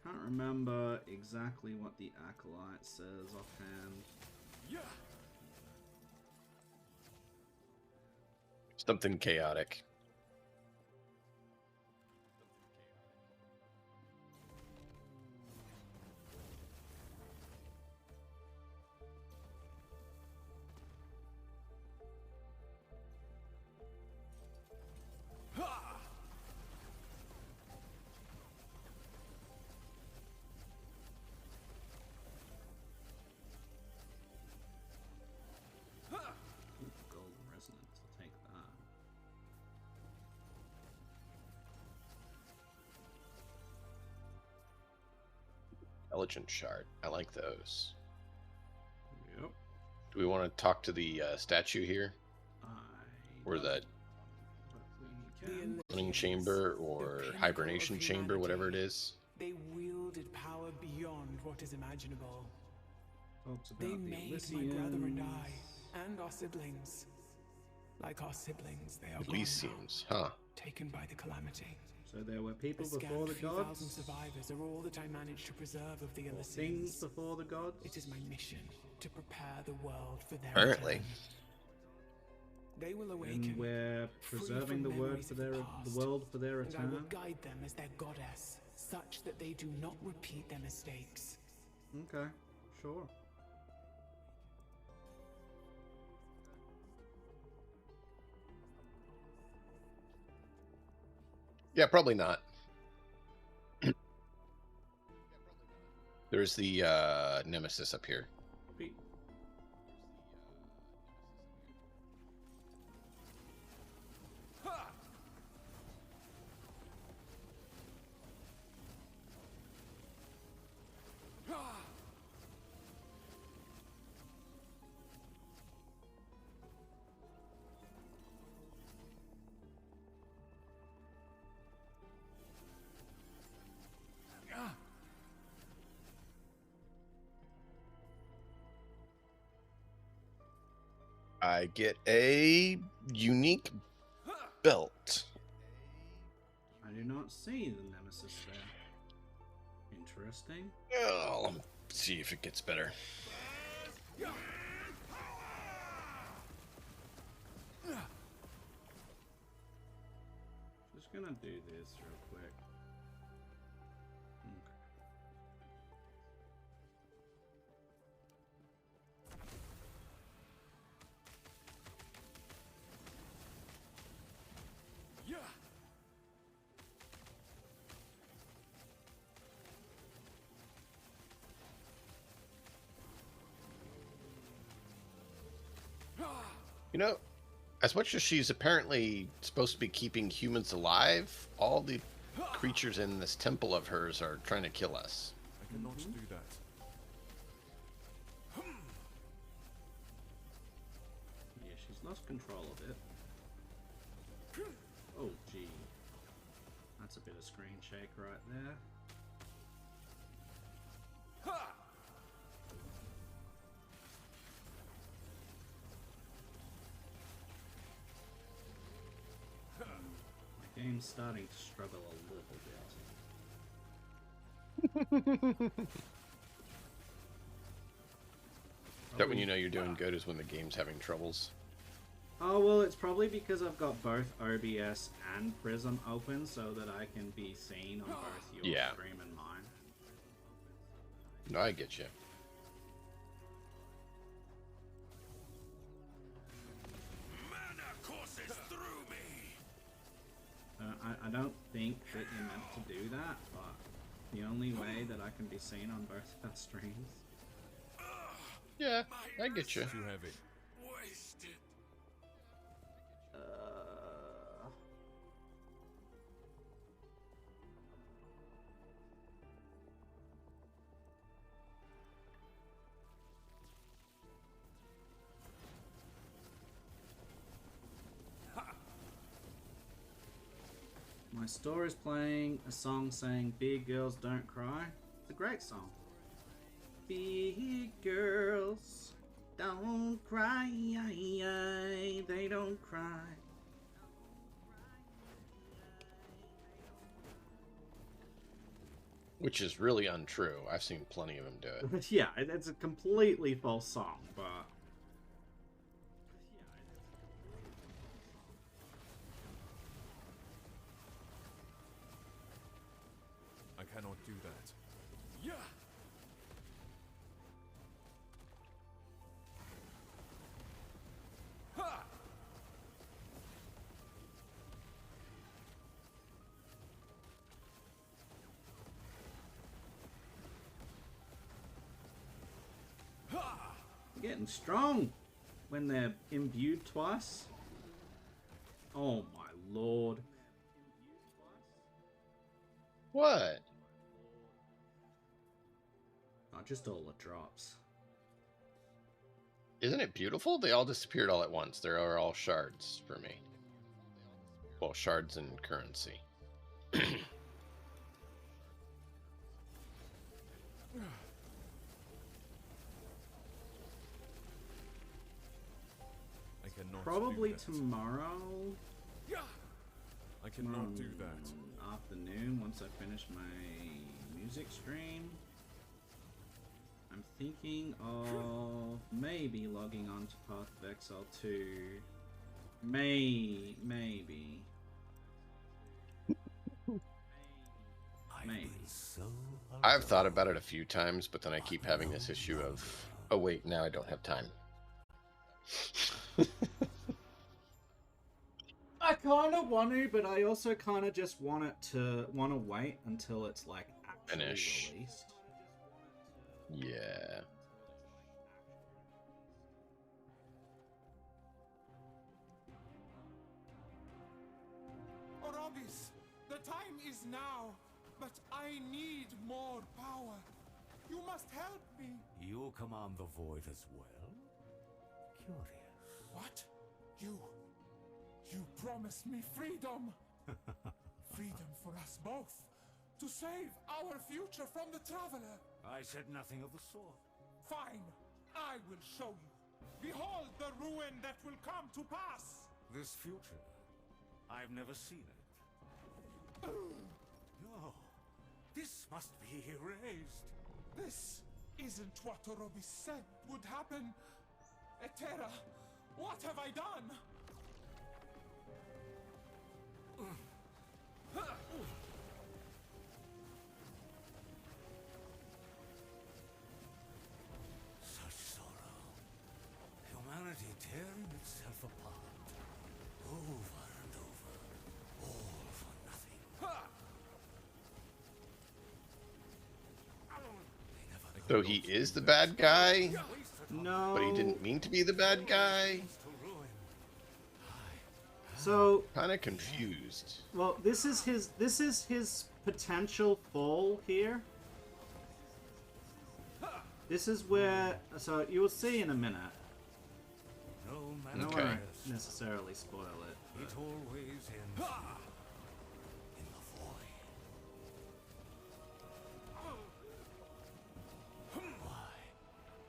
[SPEAKER 1] Can't remember exactly what the acolyte says offhand.
[SPEAKER 2] Something chaotic. Intelligence shard. I like those.
[SPEAKER 1] Yep.
[SPEAKER 2] Do we want to talk to the statue here? Or the cloning chamber or hibernation chamber, whatever it is?
[SPEAKER 8] They wielded power beyond what is imaginable.
[SPEAKER 1] Talks about
[SPEAKER 8] They
[SPEAKER 1] the
[SPEAKER 8] made my
[SPEAKER 1] Elysians.
[SPEAKER 8] brother and I, and our siblings. Like our siblings, they are gone now,
[SPEAKER 2] Elysians, huh?
[SPEAKER 8] taken by the calamity.
[SPEAKER 1] So there were people
[SPEAKER 8] The
[SPEAKER 1] before the
[SPEAKER 8] scant few thousand
[SPEAKER 1] gods,
[SPEAKER 8] survivors are all that I managed to preserve of the
[SPEAKER 1] or
[SPEAKER 8] Elysians.
[SPEAKER 1] things before the gods.
[SPEAKER 8] It is my mission to prepare the world for their
[SPEAKER 2] Apparently.
[SPEAKER 8] return. They will awaken,
[SPEAKER 1] And we're
[SPEAKER 8] free
[SPEAKER 1] preserving
[SPEAKER 8] from
[SPEAKER 1] the word
[SPEAKER 8] memories
[SPEAKER 1] for
[SPEAKER 8] of
[SPEAKER 1] their
[SPEAKER 8] past,
[SPEAKER 1] the world for their
[SPEAKER 8] and I will
[SPEAKER 1] return.
[SPEAKER 8] guide them as their goddess, such that they do not repeat their mistakes.
[SPEAKER 1] Okay, sure.
[SPEAKER 2] Yeah, probably not. There's the Nemesis up here.
[SPEAKER 1] Be-
[SPEAKER 2] I get a unique belt.
[SPEAKER 1] I do not see the Nemesis there. Interesting.
[SPEAKER 2] Oh, let me see if it gets better.
[SPEAKER 1] Just gonna do this real quick. Okay.
[SPEAKER 2] You know, as much as she's apparently supposed to be keeping humans alive, all the creatures in this temple of hers are trying to kill us.
[SPEAKER 6] I cannot do that.
[SPEAKER 1] Yeah, she's lost control of it. Oh, gee. That's a bit of screen shake right there. My game's starting to struggle a little bit.
[SPEAKER 2] That when you know you're doing good is when the game's having troubles.
[SPEAKER 1] Oh, well, it's probably because I've got both OBS and Prism open so that I can be seen on both your
[SPEAKER 2] Yeah.
[SPEAKER 1] stream and mine.
[SPEAKER 2] No, I get you.
[SPEAKER 4] Mana courses through me.
[SPEAKER 1] I don't think that you're meant to do that, but the only way that I can be seen on both our streams.
[SPEAKER 2] Yeah, I get you.
[SPEAKER 6] Too heavy.
[SPEAKER 4] Wasted.
[SPEAKER 1] My store is playing a song saying "Big girls don't cry." It's a great song. Big girls don't cry, they don't cry.
[SPEAKER 2] Which is really untrue. I've seen plenty of them do it.
[SPEAKER 1] Yeah, it's a completely false song, but
[SPEAKER 6] I cannot do that.
[SPEAKER 4] Yeah. Ha!
[SPEAKER 1] getting strong when they're imbued twice. Oh my lord.
[SPEAKER 2] What?
[SPEAKER 1] just all the drops.
[SPEAKER 2] Isn't it beautiful? They all disappeared all at once. They are all shards for me. Well, shards and currency.
[SPEAKER 6] I cannot
[SPEAKER 1] Probably
[SPEAKER 6] do that.
[SPEAKER 1] tomorrow.
[SPEAKER 6] I cannot do that.
[SPEAKER 1] Afternoon, once I finish my music stream. I'm thinking of maybe logging on to Path of Exile 2. Maybe. Maybe.
[SPEAKER 2] I've thought about it a few times, but then I keep having this issue of, oh wait, now I don't have time.
[SPEAKER 1] I kind of want to, but I also kind of just want to wait until it's like actually
[SPEAKER 2] Finish.
[SPEAKER 1] released.
[SPEAKER 2] Yeah.
[SPEAKER 9] Orobis, the time is now, but I need more power. You must help me.
[SPEAKER 3] You command the void as well? Curious.
[SPEAKER 9] What? You promised me freedom. Freedom for us both. To save our future from the Traveler.
[SPEAKER 3] I said nothing of the sort.
[SPEAKER 9] Fine. I will show you. Behold the ruin that will come to pass.
[SPEAKER 3] This future, I've never seen it. No, this must be erased.
[SPEAKER 9] This isn't what Orobis said would happen. Etera, what have I done?
[SPEAKER 3] Such sorrow. Humanity tearing itself apart. Over and over. All for nothing.
[SPEAKER 2] So he is the bad guy,
[SPEAKER 1] No.
[SPEAKER 2] but he didn't mean to be the bad guy?
[SPEAKER 1] So,
[SPEAKER 2] Kind of confused.
[SPEAKER 1] well, this is his potential fall here. This is where, so you'll see in a minute.
[SPEAKER 3] No
[SPEAKER 1] I don't
[SPEAKER 2] Okay.
[SPEAKER 1] want to necessarily spoil it.
[SPEAKER 3] It always ends in the void.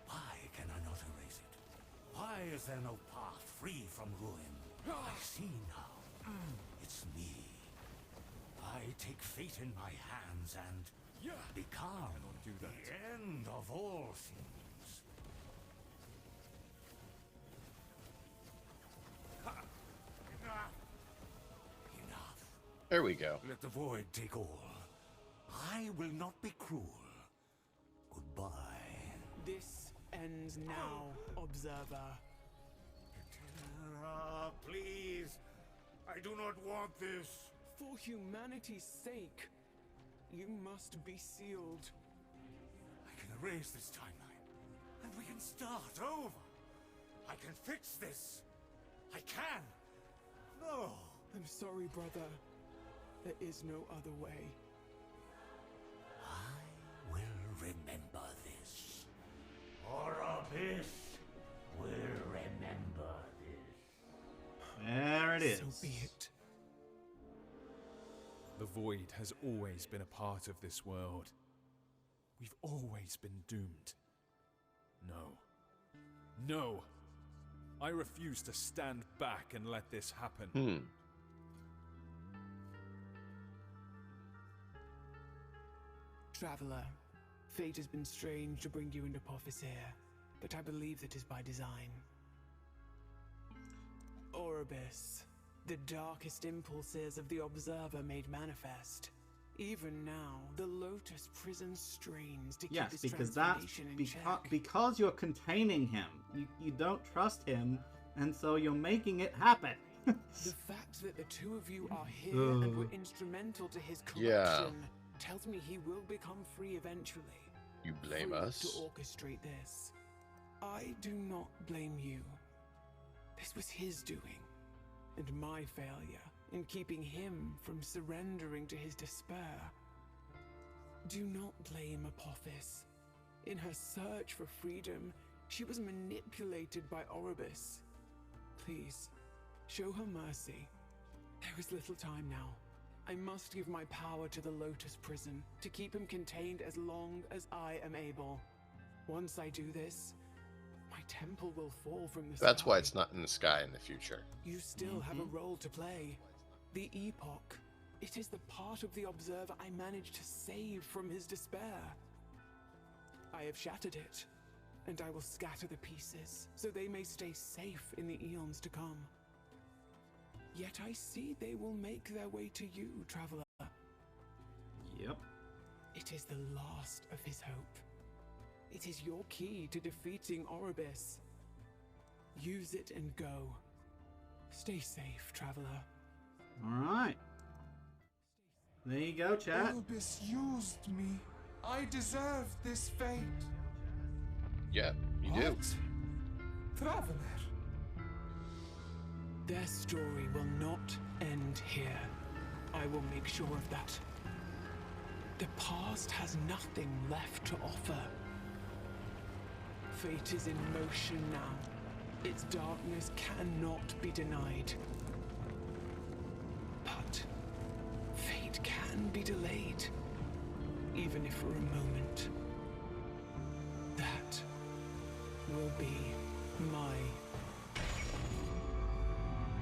[SPEAKER 3] Why can I not erase it? Why is there no path free from ruin? I see now. It's me. I take fate in my hands and become
[SPEAKER 6] do that.
[SPEAKER 3] the end of all things. Enough.
[SPEAKER 2] There we go.
[SPEAKER 3] Let the void take all. I will not be cruel. Goodbye.
[SPEAKER 8] This ends now, Observer.
[SPEAKER 3] Terra, please. I do not want this.
[SPEAKER 8] For humanity's sake, you must be sealed.
[SPEAKER 3] I can erase this timeline, and we can start over. I can fix this. I can. No.
[SPEAKER 8] I'm sorry, brother. There is no other way.
[SPEAKER 3] I will remember this. Apophis will remember this.
[SPEAKER 1] There it is.
[SPEAKER 8] So be it.
[SPEAKER 6] The void has always been a part of this world. We've always been doomed. No. No! I refuse to stand back and let this happen.
[SPEAKER 8] Traveler, fate has been strange to bring you into Apophis here, but I believe that is by design. Orobis, the darkest impulses of the Observer made manifest. Even now, the Lotus prison strains to keep
[SPEAKER 1] Yes,
[SPEAKER 8] his
[SPEAKER 1] because that's
[SPEAKER 8] transformation in check.
[SPEAKER 1] because you're containing him. You don't trust him, and so you're making it happen.
[SPEAKER 8] The fact that the two of you are here and were instrumental to his corruption
[SPEAKER 2] Yeah.
[SPEAKER 8] tells me he will become free eventually.
[SPEAKER 2] You blame
[SPEAKER 8] Free
[SPEAKER 2] us?
[SPEAKER 8] to orchestrate this. I do not blame you. This was his doing, and my failure in keeping him from surrendering to his despair. Do not blame Apophis. In her search for freedom, she was manipulated by Oribus. Please, show her mercy. There is little time now. I must give my power to the Lotus Prison to keep him contained as long as I am able. Once I do this, my temple will fall from the sky.
[SPEAKER 2] That's why it's not in the sky in the future.
[SPEAKER 8] You still have a role to play. The Epoch. It is the part of the Observer I managed to save from his despair. I have shattered it, and I will scatter the pieces so they may stay safe in the eons to come. Yet I see they will make their way to you, Traveler.
[SPEAKER 1] Yep.
[SPEAKER 8] It is the last of his hope. It is your key to defeating Oribus. Use it and go. Stay safe, Traveler.
[SPEAKER 1] Alright. There you go, chat.
[SPEAKER 9] Oribus used me. I deserve this fate.
[SPEAKER 2] Yeah, you do.
[SPEAKER 9] What? Traveler.
[SPEAKER 8] Their story will not end here. I will make sure of that. The past has nothing left to offer. Fate is in motion now. Its darkness cannot be denied. But fate can be delayed, even if for a moment. That will be my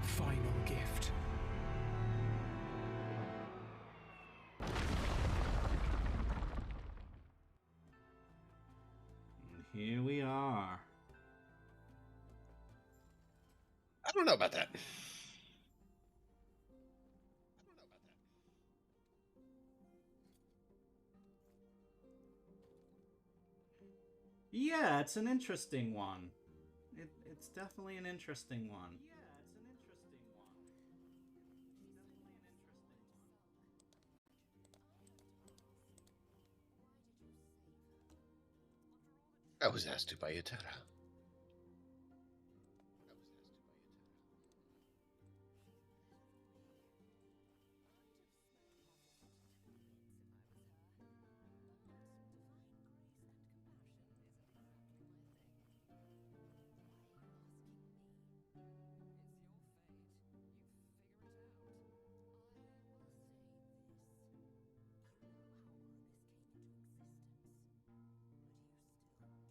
[SPEAKER 8] final gift.
[SPEAKER 1] And here we are.
[SPEAKER 2] I don't know about that.
[SPEAKER 1] Yeah, it's an interesting one. It's definitely an interesting one.
[SPEAKER 2] I was asked to by Yetera.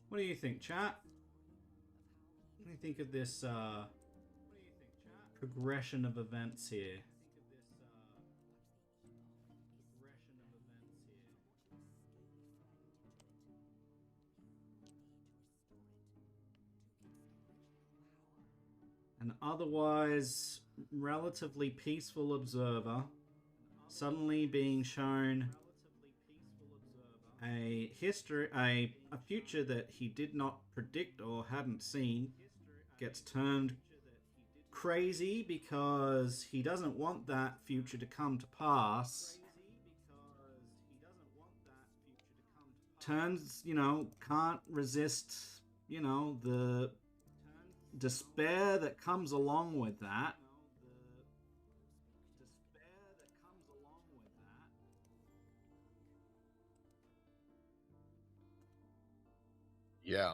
[SPEAKER 1] What do you think, chat? What do you think of this progression of events here? An otherwise relatively peaceful observer suddenly being shown a future that he did not predict or hadn't seen, gets turned crazy because he doesn't want that future to come to pass. Turns, can't resist, the despair that comes along with that.
[SPEAKER 2] Yeah.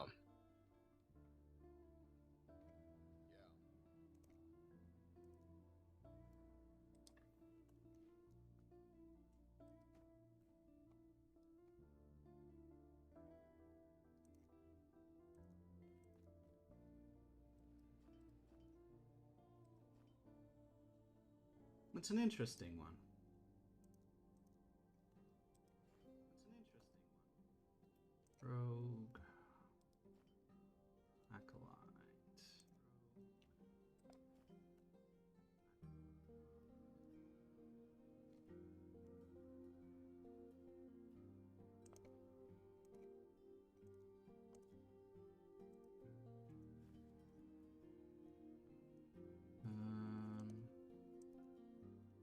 [SPEAKER 1] It's an interesting one. Rogue. Acolyte.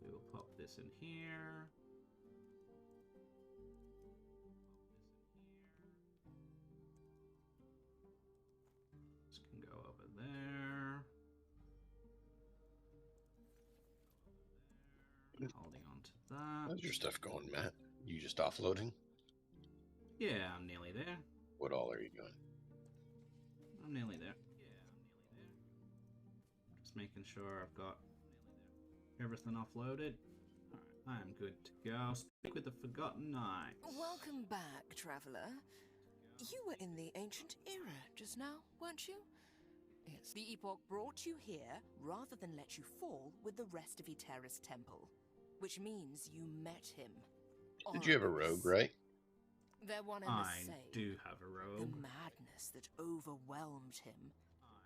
[SPEAKER 1] We will pop this in here. This can go over there. Holding on to that.
[SPEAKER 2] How's your stuff going, Matt? You just offloading?
[SPEAKER 1] Yeah, I'm nearly there.
[SPEAKER 2] What all are you doing?
[SPEAKER 1] I'm nearly there. Just making sure I've got everything offloaded. Alright, I am good to go. Speak with the Forgotten Knights.
[SPEAKER 10] Welcome back, traveler. You were in the ancient era just now, weren't you? Yes. The Epoch brought you here rather than let you fall with the rest of Eterra's temple, which means you met him.
[SPEAKER 2] Did you have a rogue, right?
[SPEAKER 10] They're one and
[SPEAKER 1] I
[SPEAKER 10] the same.
[SPEAKER 1] do have a rogue.
[SPEAKER 10] The madness that overwhelmed him,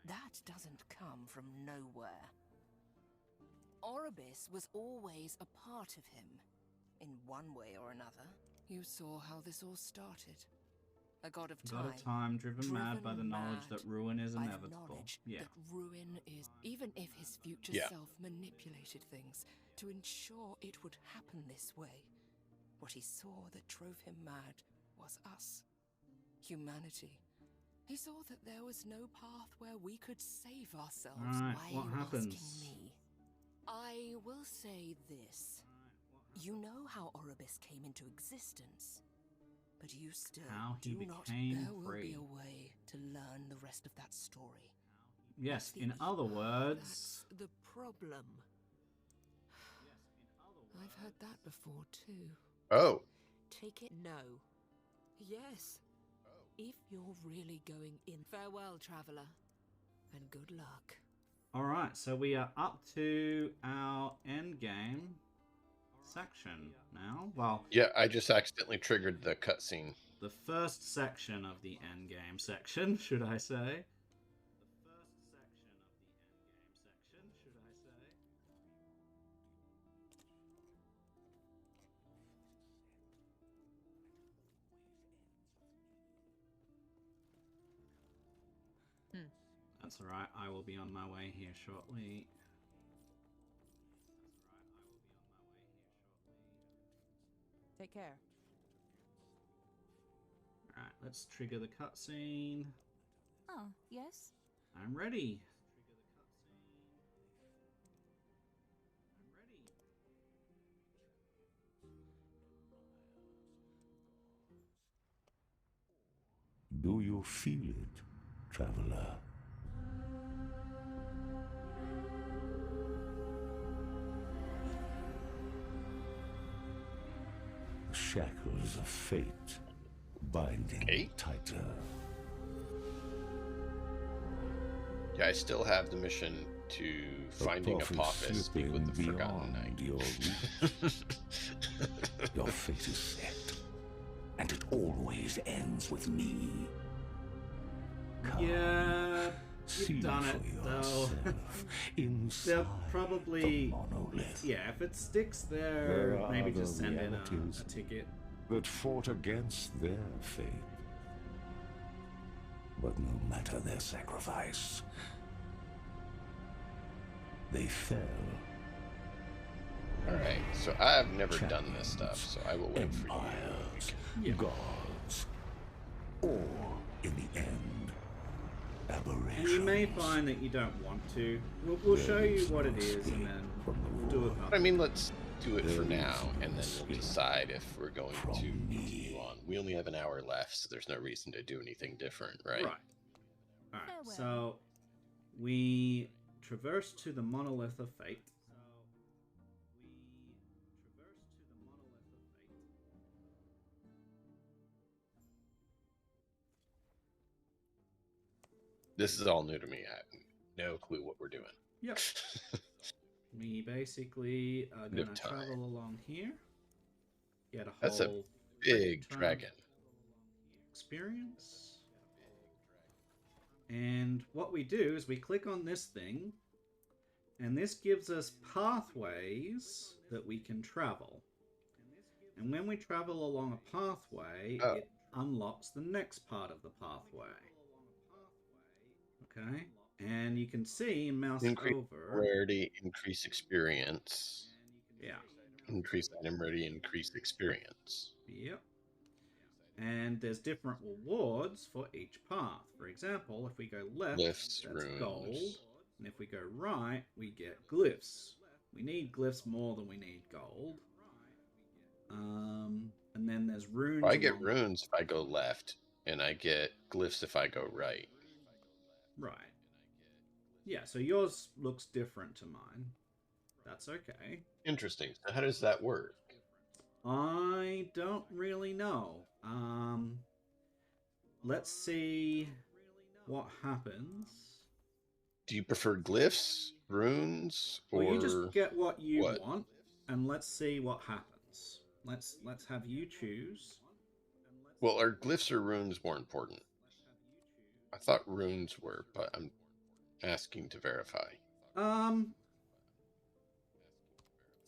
[SPEAKER 10] that doesn't come from nowhere. Oribis was always a part of him, in one way or another. You saw how this all started. A god of time.
[SPEAKER 1] God of time, driven mad by the knowledge that ruin is
[SPEAKER 10] by
[SPEAKER 1] inevitable.
[SPEAKER 10] The knowledge
[SPEAKER 1] Yeah.
[SPEAKER 10] that ruin is... Even if his future self manipulated things to ensure it would happen this way, what he saw that drove him mad was us. Humanity. He saw that there was no path where we could save ourselves.
[SPEAKER 1] Alright,
[SPEAKER 10] Why
[SPEAKER 1] what
[SPEAKER 10] are you
[SPEAKER 1] happens?
[SPEAKER 10] asking me? I will say this. You know how Oribis came into existence. But you still
[SPEAKER 1] How he
[SPEAKER 10] do not.
[SPEAKER 1] became
[SPEAKER 10] There will
[SPEAKER 1] free.
[SPEAKER 10] be a way to learn the rest of that story.
[SPEAKER 1] Yes,
[SPEAKER 10] The
[SPEAKER 1] in other
[SPEAKER 10] Epoch,
[SPEAKER 1] words...
[SPEAKER 10] that's the problem. I've heard that before too.
[SPEAKER 2] Oh.
[SPEAKER 10] Take it? No. Yes. If you're really going in. Farewell, traveler. And good luck.
[SPEAKER 1] Alright, so we are up to our endgame section now. Well,
[SPEAKER 2] Yeah, I just accidentally triggered the cutscene.
[SPEAKER 1] the first section of the endgame section, should I say. That's alright, I will be on my way here shortly.
[SPEAKER 11] Take care.
[SPEAKER 1] Alright, let's trigger the cutscene.
[SPEAKER 11] Oh, yes?
[SPEAKER 1] I'm ready.
[SPEAKER 3] Do you feel it, traveler? The shackles of fate binding tighter.
[SPEAKER 2] Yeah, I still have the mission to finding Apophis, speak with the Forgotten Knight.
[SPEAKER 3] Your fate is set, and it always ends with me. Come,
[SPEAKER 1] Yeah, you've done it, though. They'll probably... Yeah, if it sticks there, maybe just send in a ticket.
[SPEAKER 3] That fought against their fate. But no matter their sacrifice, they fell.
[SPEAKER 2] Alright, so I've never done this stuff, so I will wait for you.
[SPEAKER 3] Gods, or in the end, aberration.
[SPEAKER 1] And you may find that you don't want to. We'll show you what it is and then do a couple.
[SPEAKER 2] I mean, let's do it for now, and then we'll decide if we're going to continue on. We only have an hour left, so there's no reason to do anything different, right?
[SPEAKER 1] Right. Alright, so we traverse to the Monolith of Fate.
[SPEAKER 2] This is all new to me. I have no clue what we're doing.
[SPEAKER 1] Yep. We basically are
[SPEAKER 2] Bit
[SPEAKER 1] going
[SPEAKER 2] of
[SPEAKER 1] to
[SPEAKER 2] time.
[SPEAKER 1] travel along here. Get a
[SPEAKER 2] That's a
[SPEAKER 1] whole
[SPEAKER 2] big
[SPEAKER 1] time
[SPEAKER 2] dragon.
[SPEAKER 1] experience. And what we do is we click on this thing, and this gives us pathways that we can travel. And when we travel along a pathway, it unlocks the next part of the pathway. Okay? And you can see, mouse
[SPEAKER 2] Increase
[SPEAKER 1] over.
[SPEAKER 2] rarity, increase experience.
[SPEAKER 1] Yeah.
[SPEAKER 2] Increase item rarity, increase experience.
[SPEAKER 1] Yep. And there's different rewards for each path. For example, if we go left,
[SPEAKER 2] Glyphs,
[SPEAKER 1] that's
[SPEAKER 2] runes.
[SPEAKER 1] gold. And if we go right, we get glyphs. We need glyphs more than we need gold. And then there's runes.
[SPEAKER 2] I get
[SPEAKER 1] along-
[SPEAKER 2] runes if I go left. and I get glyphs if I go right.
[SPEAKER 1] Right. Yeah, so yours looks different to mine. That's okay.
[SPEAKER 2] Interesting. So how does that work?
[SPEAKER 1] I don't really know. Let's see what happens.
[SPEAKER 2] Do you prefer glyphs, runes, or
[SPEAKER 1] Well, you just get what you
[SPEAKER 2] what?
[SPEAKER 1] want, and let's see what happens. Let's have you choose.
[SPEAKER 2] Well, are glyphs or runes more important? I thought runes were, but I'm asking to verify.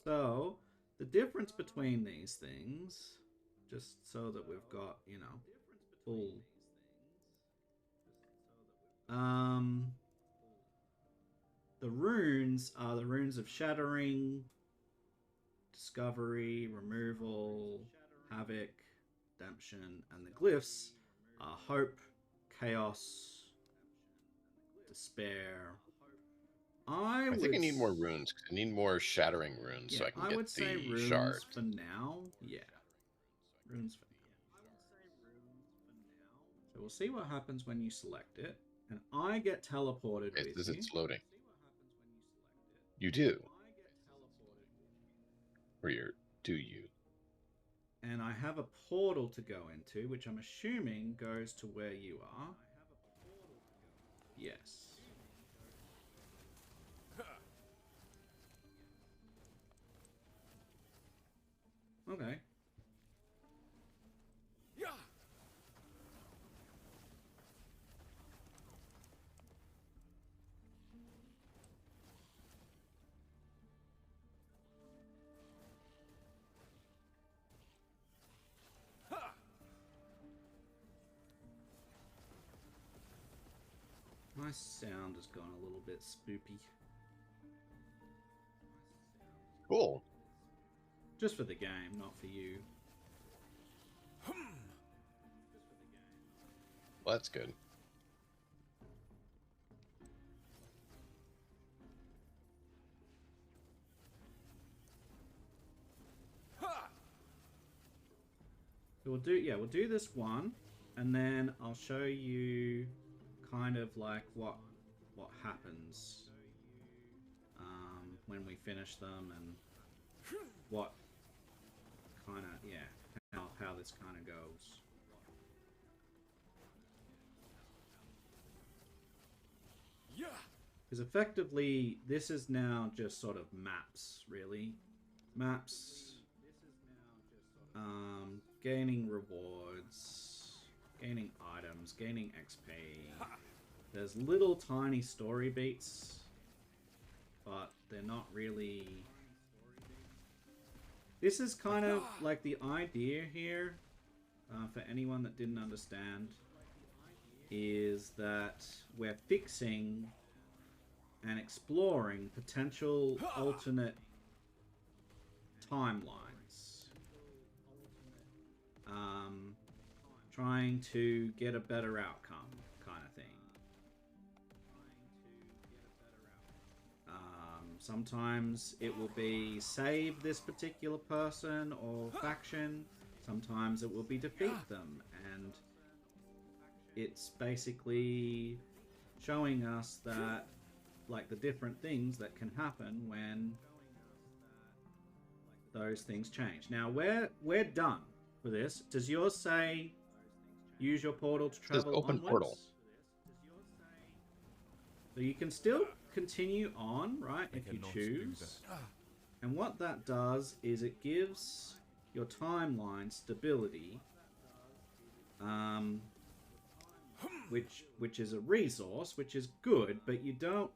[SPEAKER 1] So the difference between these things, just so that we've got, you know, full. The runes are the runes of shattering, discovery, removal, havoc, redemption, and the glyphs are hope, chaos, despair. I
[SPEAKER 2] think I need more runes. I need more shattering runes so I can get
[SPEAKER 1] say
[SPEAKER 2] the
[SPEAKER 1] runes
[SPEAKER 2] shard.
[SPEAKER 1] for now. Yeah, runes for now. So we'll see what happens when you select it, and I get teleported
[SPEAKER 2] It
[SPEAKER 1] with
[SPEAKER 2] says
[SPEAKER 1] you.
[SPEAKER 2] it's loading. You do. Or do you?
[SPEAKER 1] And I have a portal to go into, which I'm assuming goes to where you are. Yes. Okay. My sound has gone a little bit spoopy.
[SPEAKER 2] Cool.
[SPEAKER 1] Just for the game, not for you.
[SPEAKER 2] Well, that's good.
[SPEAKER 1] So we'll do this one, and then I'll show you kind of like what happens when we finish them, and what kind of how this kind of goes. Because effectively, this is now just sort of maps, really. Maps, gaining rewards, gaining items, gaining XP. There's little tiny story beats, but they're not really... This is kind of like the idea here, for anyone that didn't understand, is that we're fixing and exploring potential alternate timelines. Trying to get a better outcome, kind of thing. Sometimes it will be save this particular person or faction. Sometimes it will be defeat them. And it's basically showing us that, like, the different things that can happen when those things change. Now, we're done for this. Does yours say use your portal to travel
[SPEAKER 2] open
[SPEAKER 1] onwards?
[SPEAKER 2] portal.
[SPEAKER 1] So you can still continue on, right, if you choose. And what that does is it gives your timeline stability, which is a resource, which is good, but we don't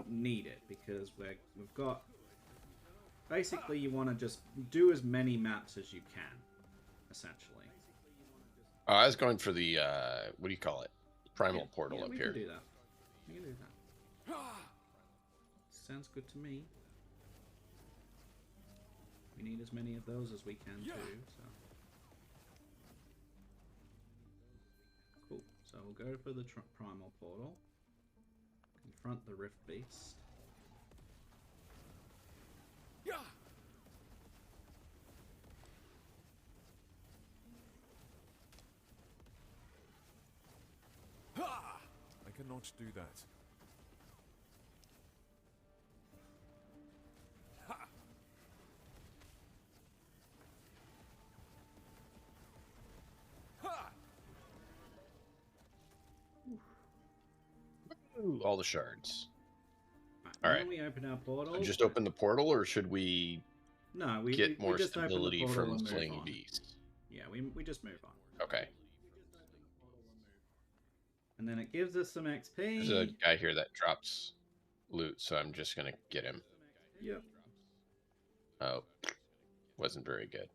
[SPEAKER 1] need it, because we've got... Basically, you want to just do as many maps as you can, essentially.
[SPEAKER 2] I was going for the, what do you call it? Primal portal up here.
[SPEAKER 1] We can do that. We can do that. Sounds good to me. We need as many of those as we can too, so... Cool. So we'll go for the primal portal. Confront the Rift Beast.
[SPEAKER 6] cannot do that. Ha! Ha!
[SPEAKER 2] Ooh, all the shards.
[SPEAKER 1] All
[SPEAKER 2] All
[SPEAKER 1] right.
[SPEAKER 2] right.
[SPEAKER 1] We open our portal.
[SPEAKER 2] So just open the portal, or should we
[SPEAKER 1] No,
[SPEAKER 2] get
[SPEAKER 1] we
[SPEAKER 2] more
[SPEAKER 1] just open the
[SPEAKER 2] stability
[SPEAKER 1] portal
[SPEAKER 2] from
[SPEAKER 1] and move
[SPEAKER 2] slaying
[SPEAKER 1] on.
[SPEAKER 2] beasts?
[SPEAKER 1] Yeah, we just move on.
[SPEAKER 2] Okay.
[SPEAKER 1] And then it gives us some XP.
[SPEAKER 2] There's a guy here that drops loot, so I'm just gonna get him.
[SPEAKER 1] Yep.
[SPEAKER 2] Oh, wasn't very good.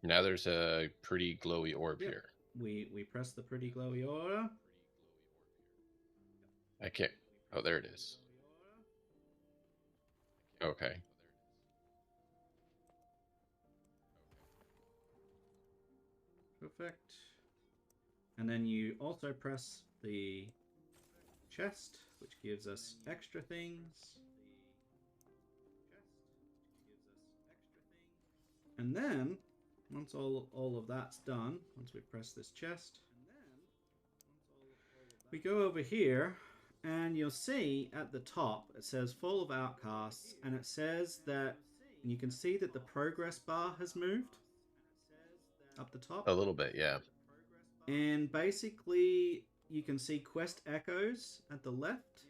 [SPEAKER 2] Now there's a pretty glowy orb
[SPEAKER 1] Yep.
[SPEAKER 2] here.
[SPEAKER 1] We press the pretty glowy aura.
[SPEAKER 2] I can't. Oh, there it is. Okay.
[SPEAKER 1] Perfect. And then you also press the chest, which gives us extra things. And then, once all of that's done, once we press this chest, we go over here, and you'll see at the top, it says Fall of Outcasts, and it says that, and you can see that the progress bar has moved up the top.
[SPEAKER 2] A little bit, yeah.
[SPEAKER 1] And basically, you can see quest echoes at the left.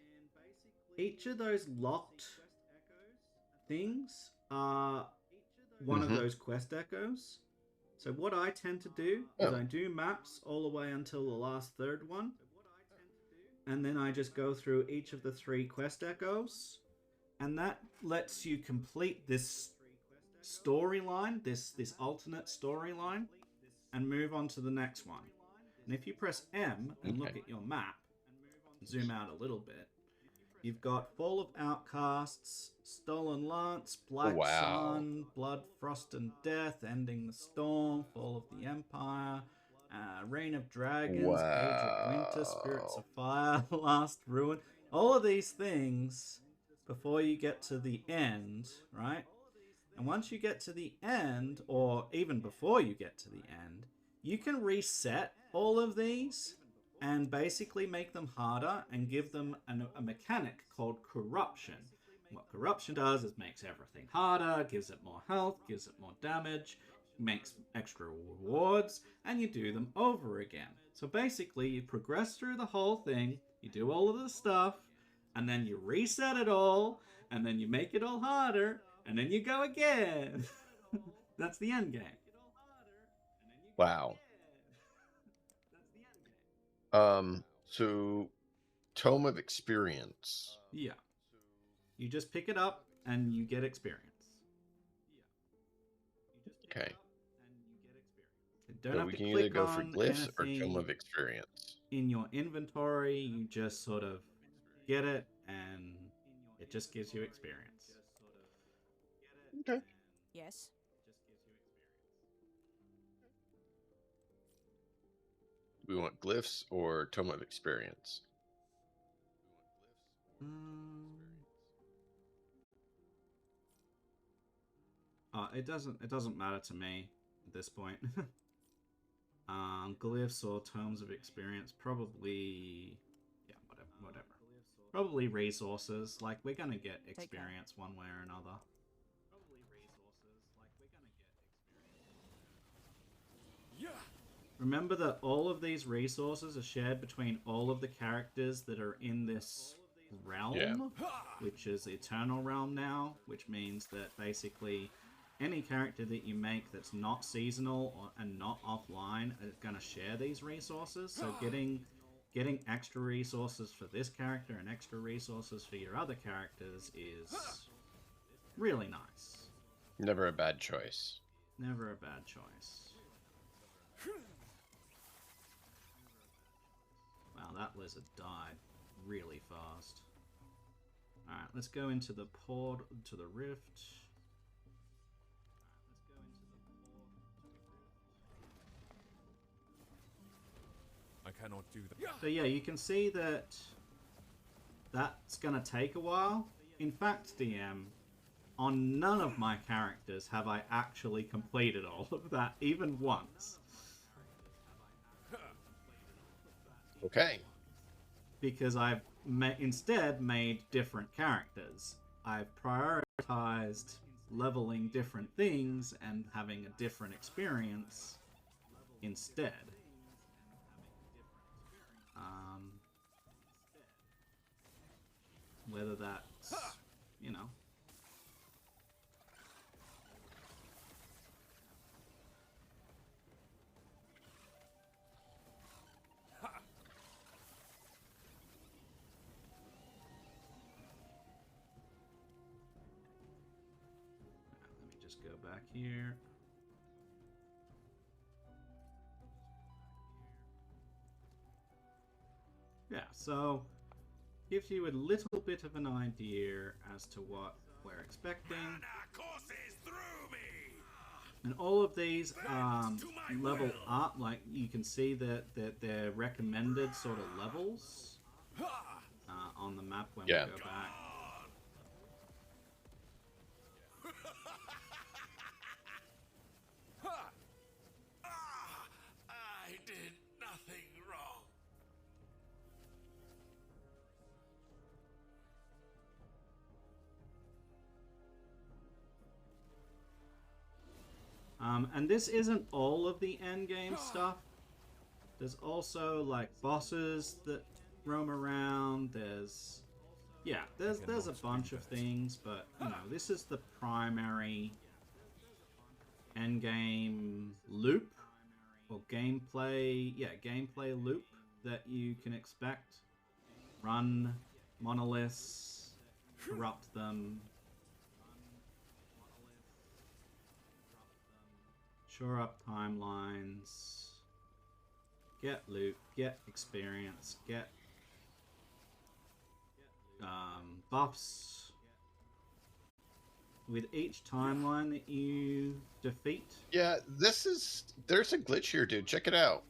[SPEAKER 1] Each of those locked things are one of those quest echoes. So what I tend to do is I do maps all the way until the last third one. And then I just go through each of the 3 quest echoes. And that lets you complete this storyline, this alternate storyline, and move on to the next one. And if you press M and look at your map, zoom out a little bit, you've got Fall of Outcasts, Stolen Lance, Black Sun, Blood, Frost and Death, Ending the Storm, Fall of the Empire, Reign of Dragons, Age of Winter, Spirits of Fire, Last Ruin. All of these things before you get to the end, right? And once you get to the end, or even before you get to the end, you can reset all of these and basically make them harder and give them a mechanic called corruption. What corruption does is makes everything harder, gives it more health, gives it more damage, makes extra rewards, and you do them over again. So basically, you progress through the whole thing, you do all of the stuff, and then you reset it all, and then you make it all harder, and then you go again. That's the end game.
[SPEAKER 2] Wow. So Tome of Experience.
[SPEAKER 1] Yeah. You just pick it up and you get experience.
[SPEAKER 2] Okay.
[SPEAKER 1] Don't
[SPEAKER 2] So
[SPEAKER 1] have
[SPEAKER 2] we
[SPEAKER 1] to
[SPEAKER 2] can
[SPEAKER 1] click
[SPEAKER 2] either go for
[SPEAKER 1] on
[SPEAKER 2] glyphs or
[SPEAKER 1] anything
[SPEAKER 2] Tome of Experience.
[SPEAKER 1] in your inventory. You just sort of get it and it just gives you experience.
[SPEAKER 2] Okay.
[SPEAKER 11] Yes.
[SPEAKER 2] We want glyphs or Tome of Experience.
[SPEAKER 1] It doesn't matter to me at this point. Glyphs or Tomes of Experience, probably, yeah, whatever. Probably resources. Like, we're gonna get experience one way or another. Remember that all of these resources are shared between all of the characters that are in this realm, which is Eternal Realm now, which means that basically any character that you make that's not seasonal and not offline is going to share these resources. So getting extra resources for this character and extra resources for your other characters is really nice.
[SPEAKER 2] Never a bad choice.
[SPEAKER 1] Never a bad choice. Wow, that lizard died really fast. Alright, let's go into the port, to the rift.
[SPEAKER 6] I cannot do that.
[SPEAKER 1] So yeah, you can see that that's gonna take a while. In fact, DM, on none of my characters have I actually completed all of that, even once.
[SPEAKER 2] Okay.
[SPEAKER 1] Because I've instead made different characters. I've prioritized leveling different things and having a different experience instead. Whether that's, you know... Let me just go back here. Yeah, so gives you a little bit of an idea as to what we're expecting. And all of these level up, like you can see that they're recommended sort of levels on the map when we go back.
[SPEAKER 4] I did nothing wrong.
[SPEAKER 1] And this isn't all of the endgame stuff. There's also like bosses that roam around. There's a bunch of things, but you know, this is the primary endgame loop or gameplay loop that you can expect. Run monoliths, corrupt them, shore up timelines, get loot, get experience, get buffs with each timeline that you defeat.
[SPEAKER 2] Yeah, there's a glitch here, dude. Check it out.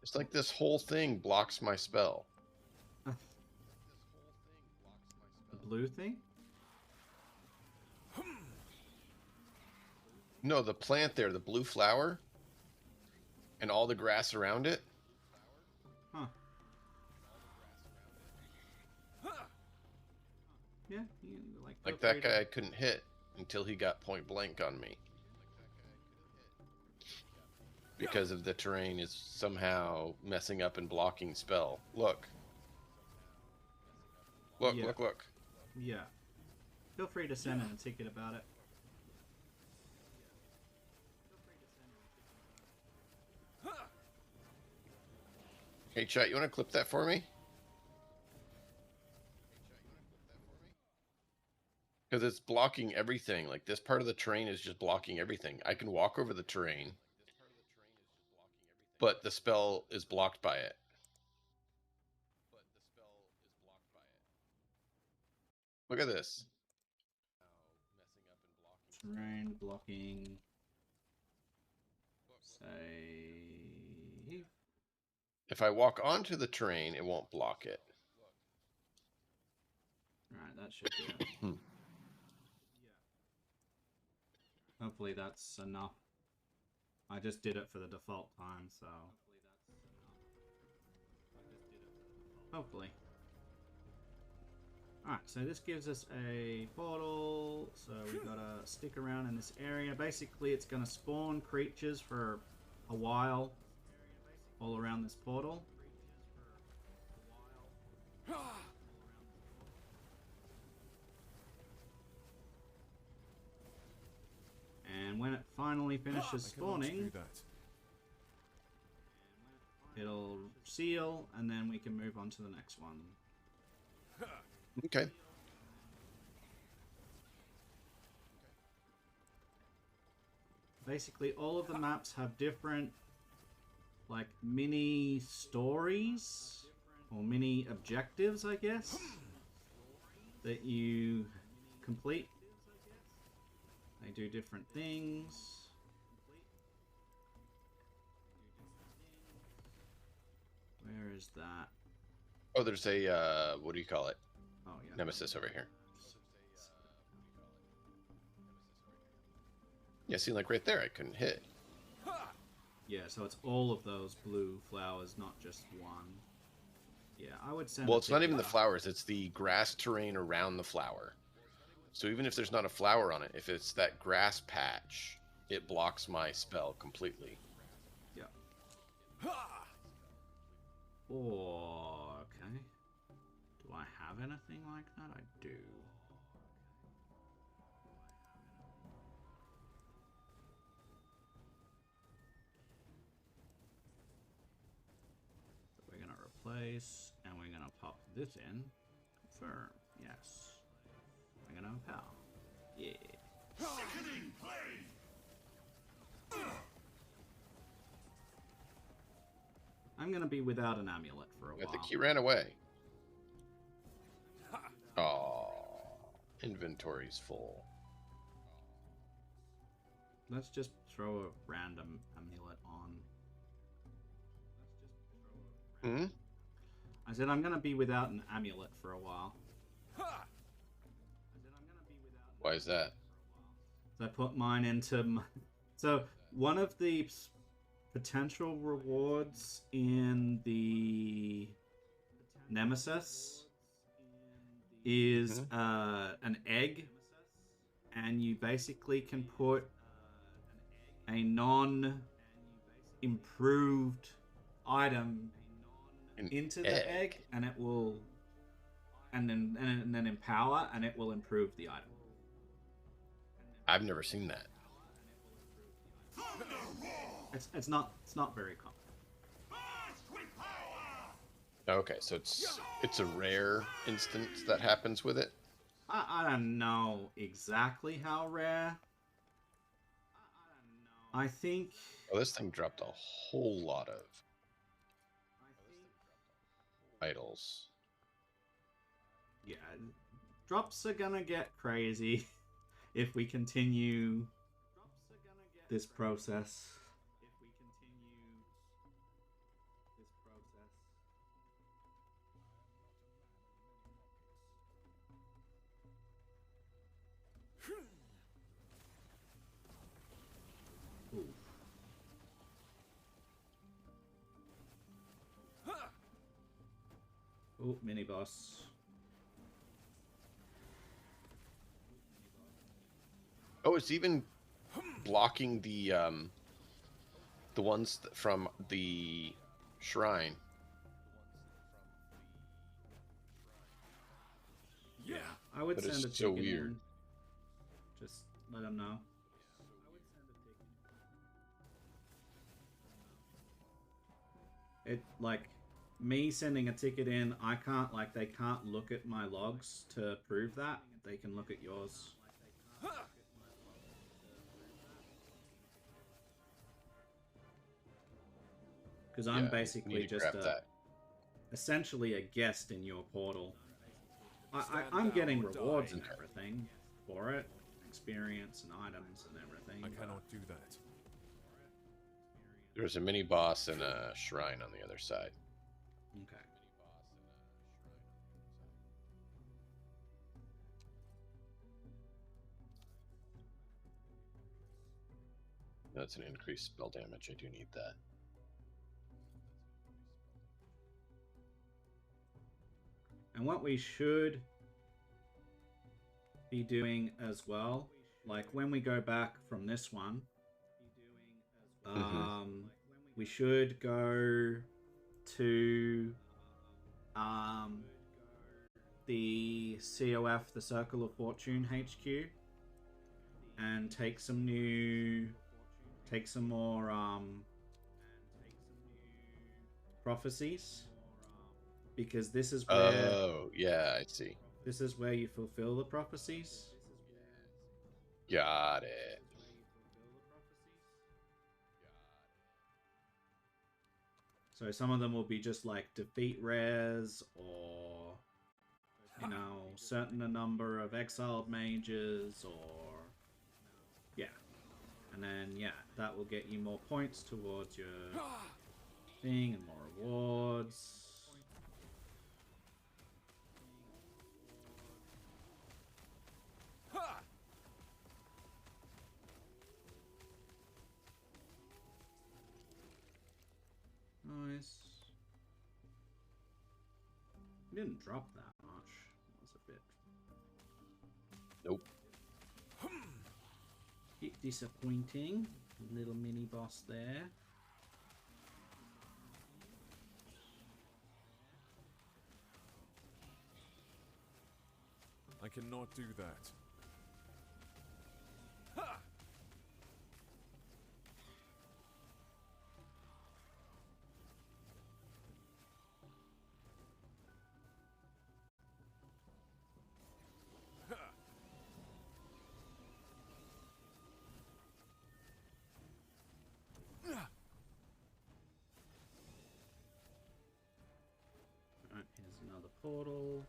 [SPEAKER 2] It's like this whole thing blocks my spell.
[SPEAKER 1] The blue thing?
[SPEAKER 2] No, the plant there, the blue flower, and all the grass around it.
[SPEAKER 1] Huh. Yeah,
[SPEAKER 2] like that guy I couldn't hit until he got point blank on me. Because of the terrain is somehow messing up and blocking spell. Look. Look,
[SPEAKER 1] yeah.
[SPEAKER 2] look.
[SPEAKER 1] Yeah. Feel free to send in a ticket about it.
[SPEAKER 2] Hey, chat, you want to clip that for me? Because it's blocking everything. Like, this part of the terrain is just blocking everything. I can walk over the terrain, but the spell is blocked by it. Look at this.
[SPEAKER 1] Terrain blocking. Save.
[SPEAKER 2] If I walk onto the terrain, it won't block it.
[SPEAKER 1] Alright, that should do it. Hopefully that's enough. I just did it for the default time, so... Hopefully. Alright, so this gives us a portal, so we gotta stick around in this area. Basically, it's gonna spawn creatures for a while all around this portal. And when it finally finishes spawning, it'll seal, and then we can move on to the next one.
[SPEAKER 2] Okay.
[SPEAKER 1] Basically, all of the maps have different, like, mini stories, or mini objectives, I guess, that you complete. They do different things. Where is that?
[SPEAKER 2] Oh, there's a, what do you call it?
[SPEAKER 1] Oh, yeah.
[SPEAKER 2] Nemesis over here. Yeah, see, like right there, I couldn't hit.
[SPEAKER 1] Yeah, so it's all of those blue flowers, not just one. Yeah, I would send.
[SPEAKER 2] Well, it's not even the flowers; it's the grass terrain around the flower. So even if there's not a flower on it, if it's that grass patch, it blocks my spell completely.
[SPEAKER 1] Yeah. Oh, okay. Do I have anything like that? I do. So we're gonna replace, and we're gonna pop this in. Confirm. Yes. We're gonna power. Yeah.
[SPEAKER 9] Sickening plague!
[SPEAKER 1] I'm gonna be without an amulet for a while.
[SPEAKER 2] I think he ran away. Oh, inventory's full.
[SPEAKER 1] Let's just throw a random amulet on.
[SPEAKER 2] Hmm?
[SPEAKER 1] I said I'm gonna be without an amulet for a while.
[SPEAKER 2] Why is that?
[SPEAKER 1] So I put mine into. So one of the potential rewards in the Nemesis is an egg, and you basically can put a non-improved item into the egg, and it will, and then empower, and it will improve the item.
[SPEAKER 2] I've never seen that.
[SPEAKER 1] It's not very common.
[SPEAKER 2] Okay, so it's a rare instance that happens with it.
[SPEAKER 1] I don't know exactly how rare. I think.
[SPEAKER 2] Oh, this thing dropped a whole lot of idols.
[SPEAKER 1] Yeah, drops are gonna get crazy if we continue this process. Ooh. Oh, mini boss.
[SPEAKER 2] Oh, it's even blocking the ones from the shrine.
[SPEAKER 1] Yeah, I would
[SPEAKER 2] but
[SPEAKER 1] send
[SPEAKER 2] it's
[SPEAKER 1] a ticket
[SPEAKER 2] so weird.
[SPEAKER 1] in. Just let them know. It like me sending a ticket in. I can't they can't look at my logs to prove that. They can look at yours. Because I'm basically just essentially a guest in your portal. I'm getting rewards and everything for it, experience and items and everything.
[SPEAKER 6] I cannot do that.
[SPEAKER 2] There's a mini boss and a shrine on the other side.
[SPEAKER 1] Okay.
[SPEAKER 2] That's an increased spell damage. I do need that.
[SPEAKER 1] And what we should be doing as well, like when we go back from this one, we should go to the COF, the Circle of Fortune HQ, and take some more prophecies. Because this is where...
[SPEAKER 2] Oh, yeah, I see.
[SPEAKER 1] This is where you fulfill the prophecies.
[SPEAKER 2] Got it.
[SPEAKER 1] So some of them will be just like defeat rares or, you know, certain number of exiled mages or... Yeah. And then, yeah, that will get you more points towards your thing and more rewards. didn't drop that much. That was a bit...
[SPEAKER 2] Nope.
[SPEAKER 1] Bit disappointing. Little mini boss there.
[SPEAKER 6] I cannot do that. Ha!
[SPEAKER 1] Alright, here's another portal.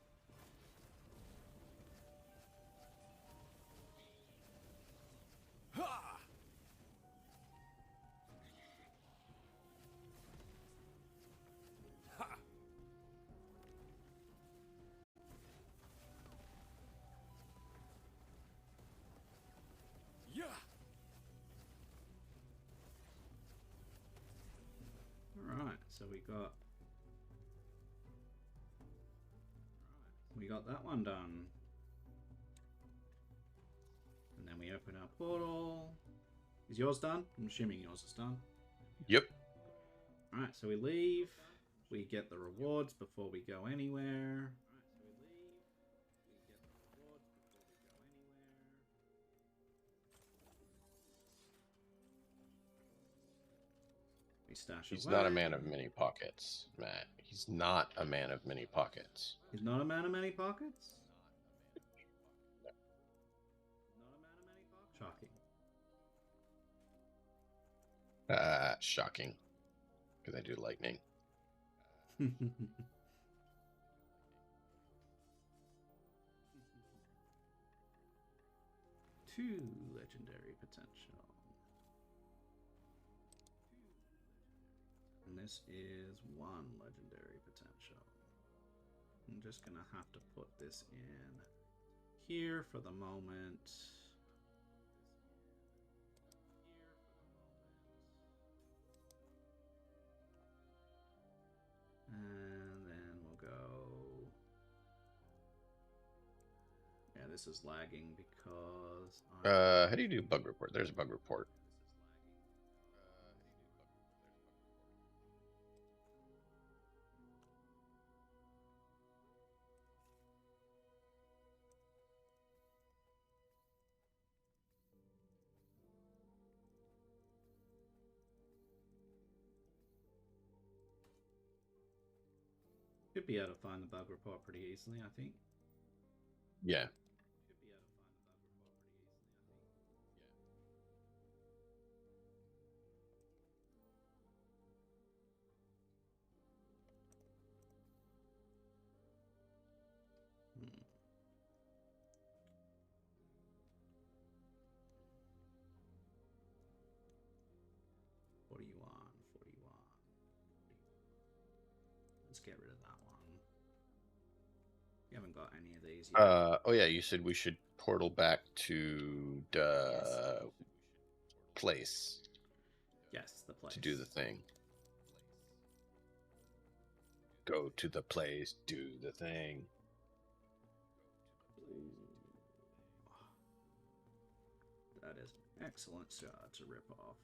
[SPEAKER 1] Alright, so we got that one done. And then we open our portal. Is yours done? I'm assuming yours is done.
[SPEAKER 2] Yep.
[SPEAKER 1] Alright, so we leave. We get the rewards before we go anywhere. We stash
[SPEAKER 2] He's
[SPEAKER 1] away.
[SPEAKER 2] not a man of many pockets, Matt. He's not a man of many pockets.
[SPEAKER 1] He's not a man of many pockets? Shocking.
[SPEAKER 2] Shocking. Because I do lightning.
[SPEAKER 1] 2 legendary potential. And this is 1 legendary potential. I'm just gonna have to put this in here for the moment. And then we'll go... Yeah, this is lagging because...
[SPEAKER 2] How do you do bug report? There's a bug report.
[SPEAKER 1] Should be able to find the bug report pretty easily, I think.
[SPEAKER 2] Yeah.
[SPEAKER 1] Let's get rid of that one. You haven't got any of these yet.
[SPEAKER 2] Oh yeah, you said we should portal back to the place.
[SPEAKER 1] Yes, the place.
[SPEAKER 2] To do the thing. Go to the place, do the thing.
[SPEAKER 1] That is an excellent shot to rip off.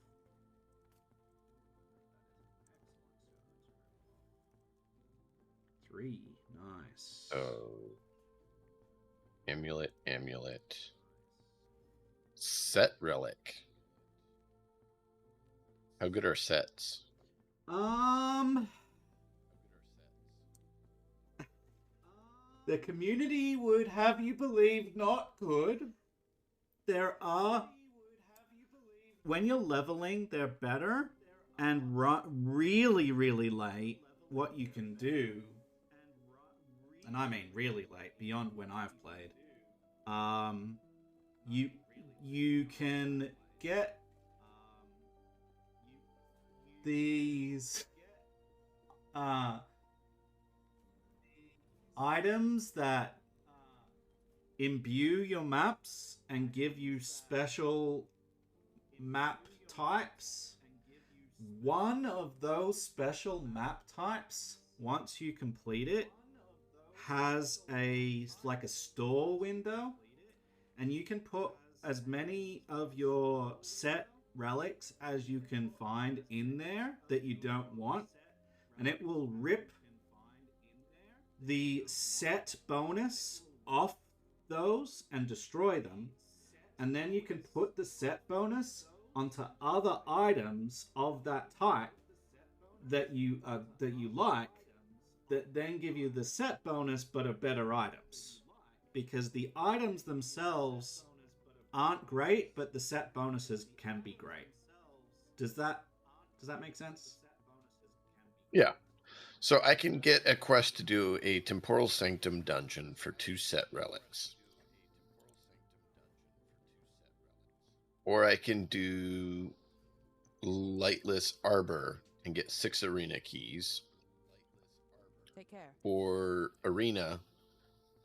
[SPEAKER 1] Three, nice.
[SPEAKER 2] Oh. Amulet, amulet. Set relic. How good are sets?
[SPEAKER 1] The community would have you believe not good. There are... When you're leveling, they're better. And really, really late, what you can do... And I mean really late, beyond when I've played. You can get these items that imbue your maps and give you special map types. One of those special map types, once you complete it, has a store window, and you can put as many of your set relics as you can find in there that you don't want, and it will rip the set bonus off those and destroy them, and then you can put the set bonus onto other items of that type that you like, that then give you the set bonus but are better items, because the items themselves aren't great, but the set bonuses can be great. Does that make sense?
[SPEAKER 2] Yeah. So I can get a quest to do a Temporal Sanctum dungeon for 2 set relics. Or I can do Lightless Arbor and get 6 arena keys.
[SPEAKER 11] Take care.
[SPEAKER 2] Or Arena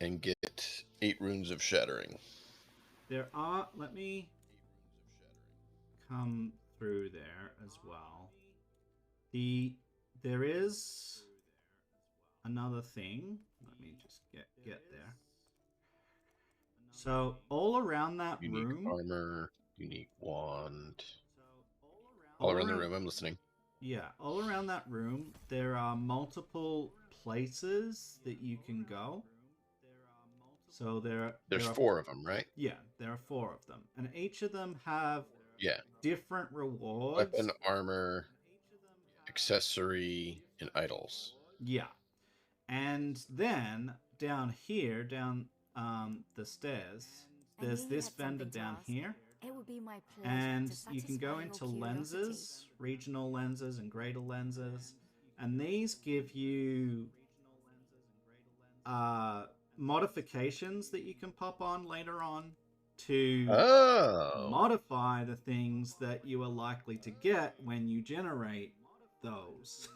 [SPEAKER 2] and get 8 runes of Shattering.
[SPEAKER 1] There are... Let me come through there as well. There is another thing. Let me just get there. So all around that
[SPEAKER 2] unique
[SPEAKER 1] room...
[SPEAKER 2] armor, unique wand. All around the room, I'm listening.
[SPEAKER 1] Yeah, all around that room, there are multiple places that you can go. So
[SPEAKER 2] there's 4 of them, right?
[SPEAKER 1] Yeah, there are 4 of them, and each of them have different rewards.
[SPEAKER 2] Weapon, armor, accessory, and idols.
[SPEAKER 1] Yeah, and then down here, down the stairs, there's this vendor down here.
[SPEAKER 12] It would be my pleasure,
[SPEAKER 1] and you can go into lenses, regional lenses and greater lenses, and these give you modifications that you can pop on later on to modify the things that you are likely to get when you generate those.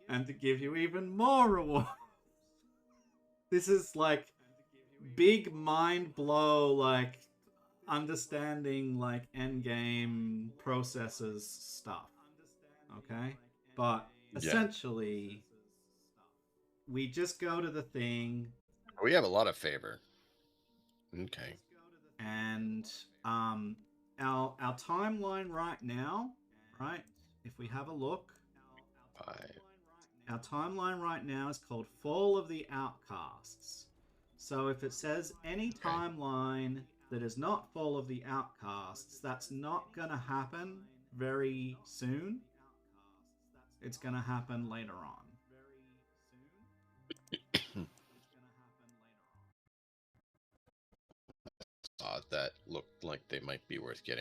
[SPEAKER 1] And to give you even more rewards. This is like big mind blow, like understanding like end game processes stuff. Okay? But essentially we just go to the thing.
[SPEAKER 2] We have a lot of favor. Okay.
[SPEAKER 1] And our timeline right now, right? If we have a look,
[SPEAKER 2] 5.
[SPEAKER 1] Our timeline right now is called Fall of the Outcasts. So if it says any timeline that is not Fall of the Outcasts, that's not going to happen very soon. It's going to happen later on.
[SPEAKER 2] That looked like they might be worth getting.